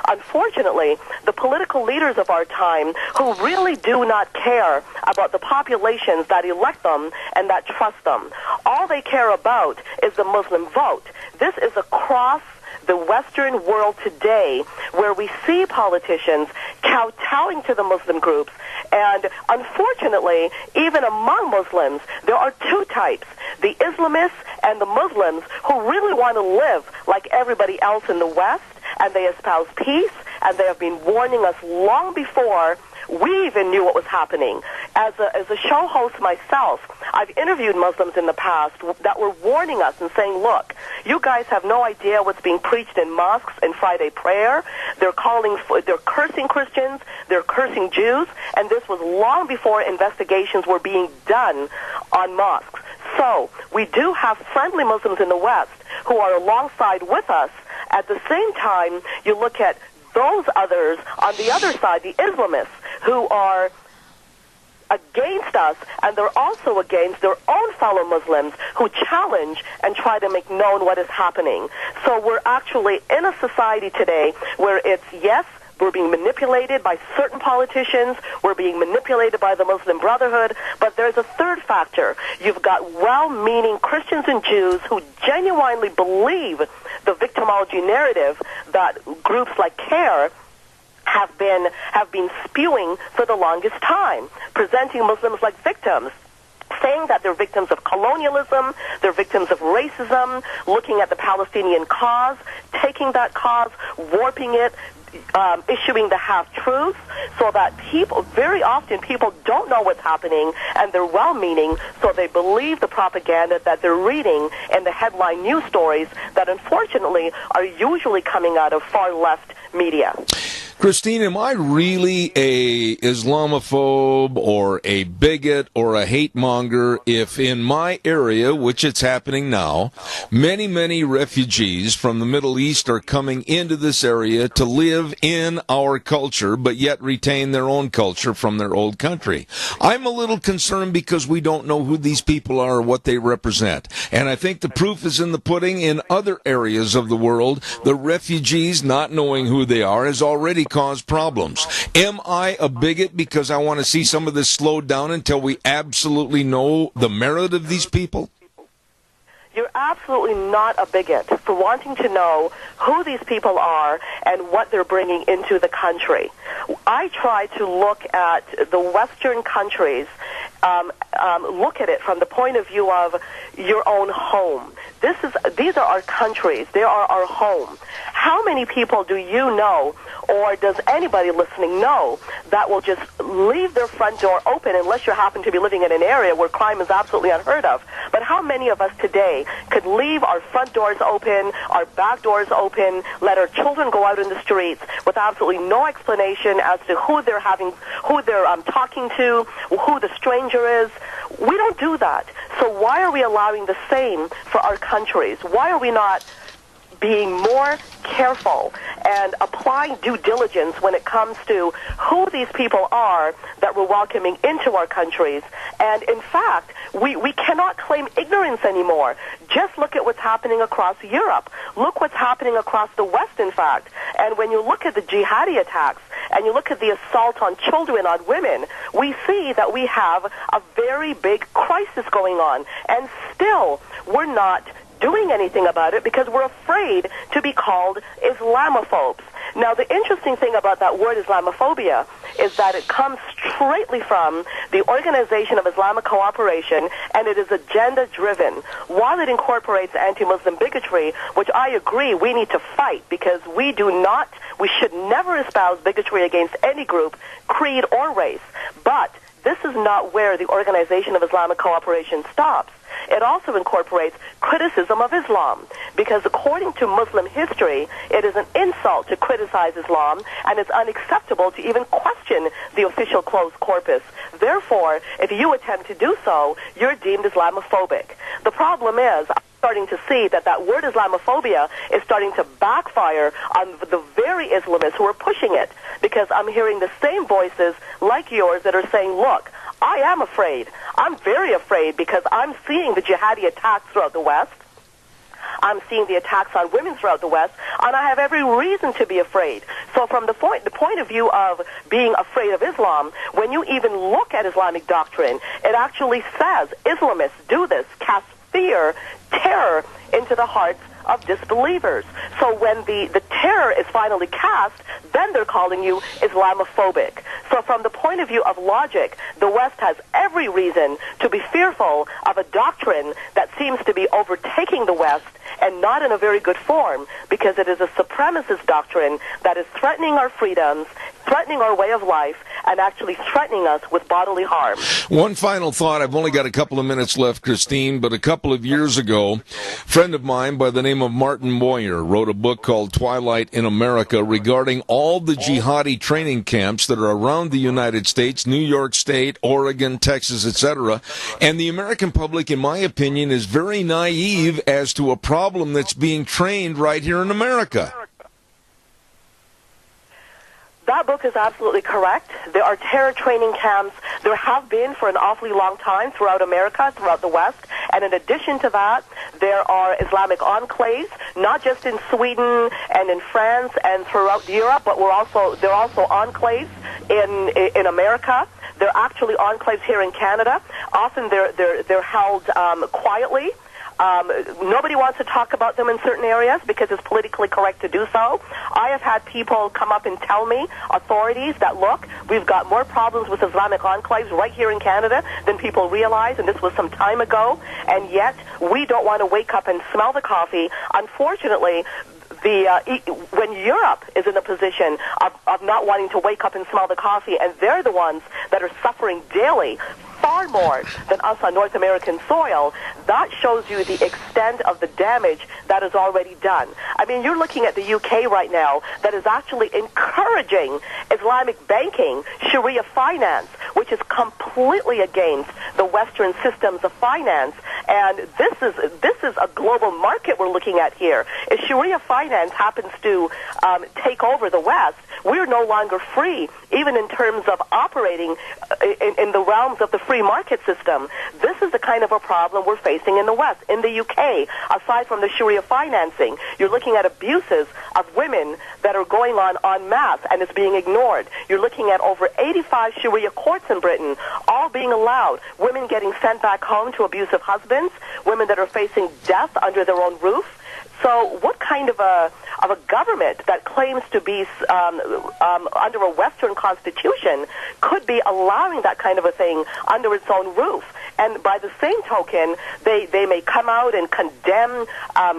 unfortunately, the political leaders of our time who really do not care about the populations that elect them and that trust them. All they care about is the Muslim vote. This is across the Western world today, where we see politicians kowtowing to the Muslim groups. And unfortunately, even among Muslims, there are two types: the Islamists and the Muslims who really want to live like everybody else in the West, and they espouse peace, and they have been warning us long before we even knew what was happening. As a show host myself, I've interviewed Muslims in the past that were warning us and saying, look, you guys have no idea what's being preached in mosques in Friday prayer. They're cursing Christians, they're cursing Jews, and this was long before investigations were being done on mosques. So we do have friendly Muslims in the West who are alongside with us. At the same time, you look at those others on the other side, the Islamists, who are against us, and they're also against their own fellow Muslims who challenge and try to make known what is happening. So we're actually in a society today where it's, yes, we're being manipulated by certain politicians. We're being manipulated by the Muslim Brotherhood. But there's a third factor. You've got well-meaning Christians and Jews who genuinely believe the victimology narrative that groups like CARE have been spewing for the longest time, presenting Muslims like victims, saying that they're victims of colonialism, they're victims of racism, looking at the Palestinian cause, taking that cause, warping it, issuing the half-truths, so that very often people don't know what's happening, and they're well-meaning, so they believe the propaganda that they're reading in the headline news stories that unfortunately are usually coming out of far-left media. Christine, am I really a Islamophobe or a bigot or a hate monger if in my area, which it's happening now, many refugees from the Middle East are coming into this area to live in our culture, but yet retain their own culture from their old country? I'm a little concerned because we don't know who these people are or what they represent. And I think the proof is in the pudding in other areas of the world. The refugees, not knowing who they are, has already cause problems. Am I a bigot because I want to see some of this slowed down until we absolutely know the merit of these people? You're absolutely not a bigot for wanting to know who these people are and what they're bringing into the country. I try to look at the Western countries, look at it from the point of view of your own home. These are our countries. They are our home. How many people do you know, or does anybody listening know, that will just leave their front door open unless you happen to be living in an area where crime is absolutely unheard of? But how many of us today could leave our front doors open, our back doors open, let our children go out in the streets with absolutely no explanation as to who they're talking to, who the stranger is? We don't do that. So why are we allowing the same for our countries? Why are we not being more careful and applying due diligence when it comes to who these people are that we're welcoming into our countries? And in fact, we cannot claim ignorance anymore. Just look at what's happening across Europe. Look what's happening across the West, in fact. And when you look at the jihadi attacks and you look at the assault on children, on women, we see that we have a very big crisis going on. And still, we're not doing anything about it because we're afraid to be called Islamophobes. Now, the interesting thing about that word Islamophobia is that it comes straightly from the Organization of Islamic Cooperation, and it is agenda-driven. While it incorporates anti-Muslim bigotry, which I agree we need to fight because we should never espouse bigotry against any group, creed, or race. But this is not where the Organization of Islamic Cooperation stops. It also incorporates criticism of Islam, because according to Muslim history, it is an insult to criticize Islam, and it's unacceptable to even question the official closed corpus. Therefore, if you attempt to do so, you're deemed Islamophobic. The problem is, I'm starting to see that word Islamophobia is starting to backfire on the very Islamists who are pushing it, because I'm hearing the same voices like yours that are saying, look, I am afraid. I'm very afraid because I'm seeing the jihadi attacks throughout the West. I'm seeing the attacks on women throughout the West, and I have every reason to be afraid. So from the point of view of being afraid of Islam, when you even look at Islamic doctrine, it actually says Islamists do this, cast fear, terror into the hearts of disbelievers. So when the terror is finally cast, then they're calling you Islamophobic. So from the point of view of logic, the West has every reason to be fearful of a doctrine that seems to be overtaking the West, and not in a very good form, because it is a supremacist doctrine that is threatening our freedoms, threatening our way of life, and actually threatening us with bodily harm. One final thought. I've only got a couple of minutes left, Christine, but a couple of years ago, a friend of mine by the name of Martin Moyer wrote a book called Twilight in America regarding all the jihadi training camps that are around the United States, New York State, Oregon, Texas, etc. And the American public, in my opinion, is very naive as to a problem that's being trained right here in America. That book is absolutely correct. There are terror training camps. There have been for an awfully long time throughout America, throughout the West. And in addition to that, there are Islamic enclaves, not just in Sweden and in France and throughout Europe, but there are also enclaves in America. They're actually enclaves here in Canada. Often they're held quietly. Nobody wants to talk about them in certain areas because it's politically correct to do so. I have had people come up and tell me, authorities, that look, we've got more problems with Islamic enclaves right here in Canada than people realize, and this was some time ago, and yet we don't want to wake up and smell the coffee. Unfortunately, when Europe is in a position of not wanting to wake up and smell the coffee, and they're the ones that are suffering daily, far more than us on North American soil, that shows you the extent of the damage that is already done. I mean, you're looking at the UK right now that is actually encouraging Islamic banking, Sharia finance, which is completely against the Western systems of finance. And this is a global market we're looking at here. If Sharia finance happens to take over the West, we're no longer free, even in terms of operating in the realms of the free market system. This is the kind of a problem we're facing in the West. In the UK, aside from the Sharia financing, you're looking at abuses of women that are going on en masse, and it's being ignored. You're looking at over 85 Sharia courts in Britain, all being allowed. Women getting sent back home to abusive husbands, women that are facing death under their own roof. So what kind of a government that claims to be under a Western constitution could be allowing that kind of a thing under its own roof? And by the same token, they may come out and condemn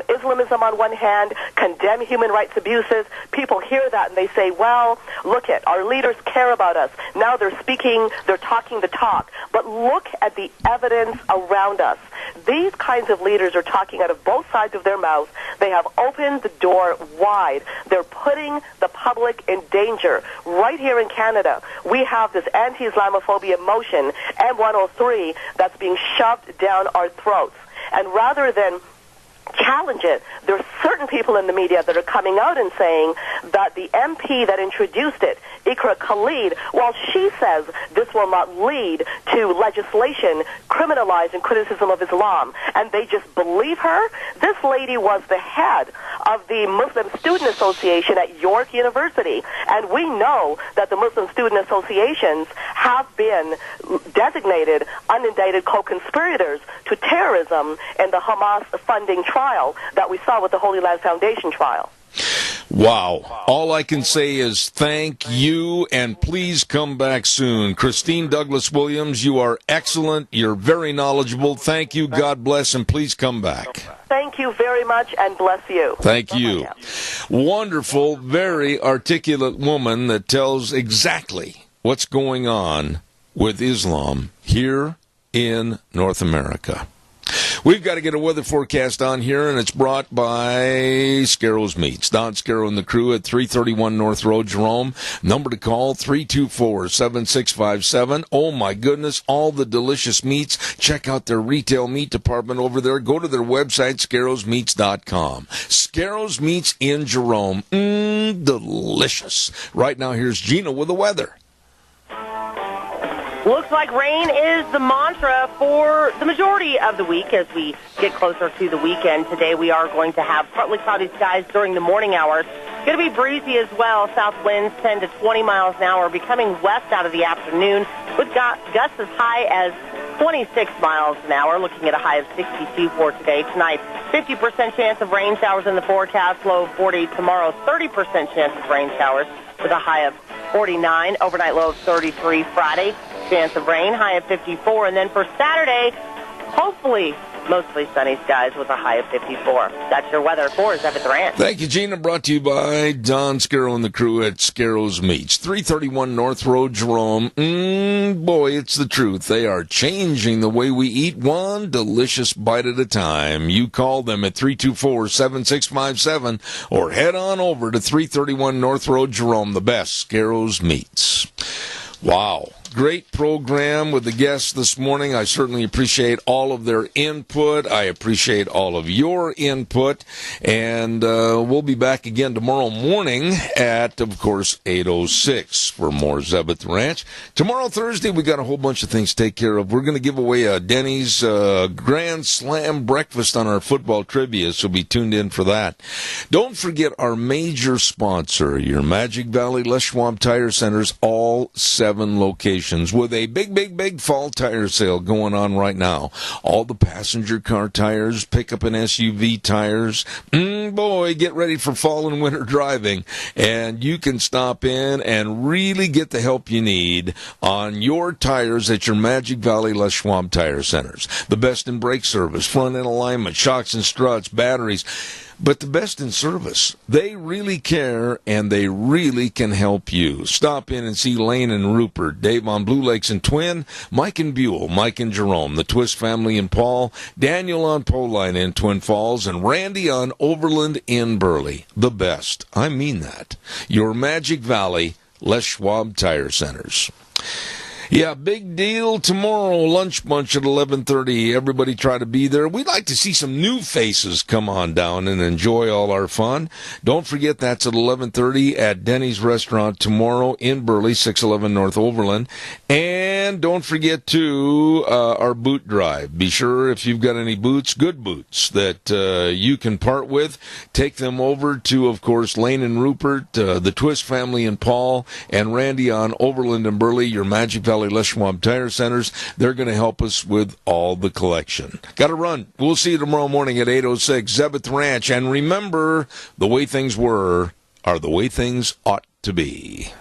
Islamism on one hand, condemn human rights abuses. People hear that and they say, well, look at, our leaders care about us. Now they're speaking, they're talking the talk. But look at the evidence around us. These kinds of leaders are talking out of both sides of their mouth. They have opened the door wide. They're putting the public in danger. Right here in Canada, we have this anti-Islamophobia motion, M103, that's being shoved down our throats. And rather than challenge it, there are certain people in the media that are coming out and saying that the MP that introduced it, Ikra Khalid, while she says this will not lead to legislation criminalizing criticism of Islam, and they just believe her. This lady was the head of the Muslim Student Association at York University, and we know that the Muslim Student Associations have been designated unindicted co-conspirators to terrorism in the Hamas funding trial that we saw with the Holy Land Foundation trial. Wow. All I can say is thank you, and please come back soon. Christine Douglas-Williams, you are excellent. You're very knowledgeable. Thank you. God bless, and please come back. Thank you very much, and bless you. Thank you. Wonderful, very articulate woman that tells exactly what's going on with Islam here in North America. We've got to get a weather forecast on here, and it's brought by Scarrows Meats. Don Scarrow and the crew at 331 North Road, Jerome. Number to call, 324-7657. Oh, my goodness, all the delicious meats. Check out their retail meat department over there. Go to their website, scarrowsmeats.com. Scarrows Meats in Jerome. Delicious. Right now, here's Gina with the weather. Looks like rain is the mantra for the majority of the week as we get closer to the weekend. Today we are going to have partly cloudy skies during the morning hours. It's going to be breezy as well. South winds 10 to 20 miles an hour, becoming west out of the afternoon with gusts as high as 26 miles an hour, looking at a high of 62 for today. Tonight, 50% chance of rain showers in the forecast, low of 40. Tomorrow, 30% chance of rain showers with a high of 49. Overnight low of 33. Friday, chance of rain, high of 54. And then for Saturday, hopefully mostly sunny skies with a high of 54. That's your weather for Zebeth Ranch. Thank you, Gina. Brought to you by Don Scarrow and the crew at Scarrow's Meats. 331 North Road, Jerome. Boy, it's the truth. They are changing the way we eat, one delicious bite at a time. You call them at 324-7657 or head on over to 331 North Road, Jerome, the best Scarrow's Meats. Wow. Great program with the guests this morning. I certainly appreciate all of their input. I appreciate all of your input. And we'll be back again tomorrow morning at, of course, 8:06 for more Zebeth Ranch. Tomorrow, Thursday, we got a whole bunch of things to take care of. We're going to give away a Denny's Grand Slam breakfast on our football trivia, so be tuned in for that. Don't forget our major sponsor, your Magic Valley Les Schwab Tire Centers, all 7 locations, with a big fall tire sale going on right now. All the passenger car tires, pickup and SUV tires. Boy, get ready for fall and winter driving. And you can stop in and really get the help you need on your tires at your Magic Valley Les Schwab Tire Centers. The best in brake service, front end alignment, shocks and struts, batteries. But the best in service. They really care, and they really can help you. Stop in and see Lane and Rupert, Dave on Blue Lakes and Twin, Mike and Buell, Mike and Jerome, the Twist family in Paul, Daniel on Poline in Twin Falls, and Randy on Overland in Burley. The best. I mean that. Your Magic Valley Les Schwab Tire Centers. Yeah, big deal tomorrow, lunch bunch at 11:30. Everybody try to be there. We'd like to see some new faces come on down and enjoy all our fun. Don't forget that's at 11:30 at Denny's Restaurant tomorrow in Burley, 611 North Overland. And don't forget, too, our boot drive. Be sure if you've got any boots, good boots, that you can part with, take them over to, of course, Lane and Rupert, the Twist family in Paul, and Randy on Overland and Burley, your Magic Valley Les Schwab Tire Centers. They're going to help us with all the collection. Got to run. We'll see you tomorrow morning at 8:06, Zebeth Ranch. And remember, the way things were are the way things ought to be.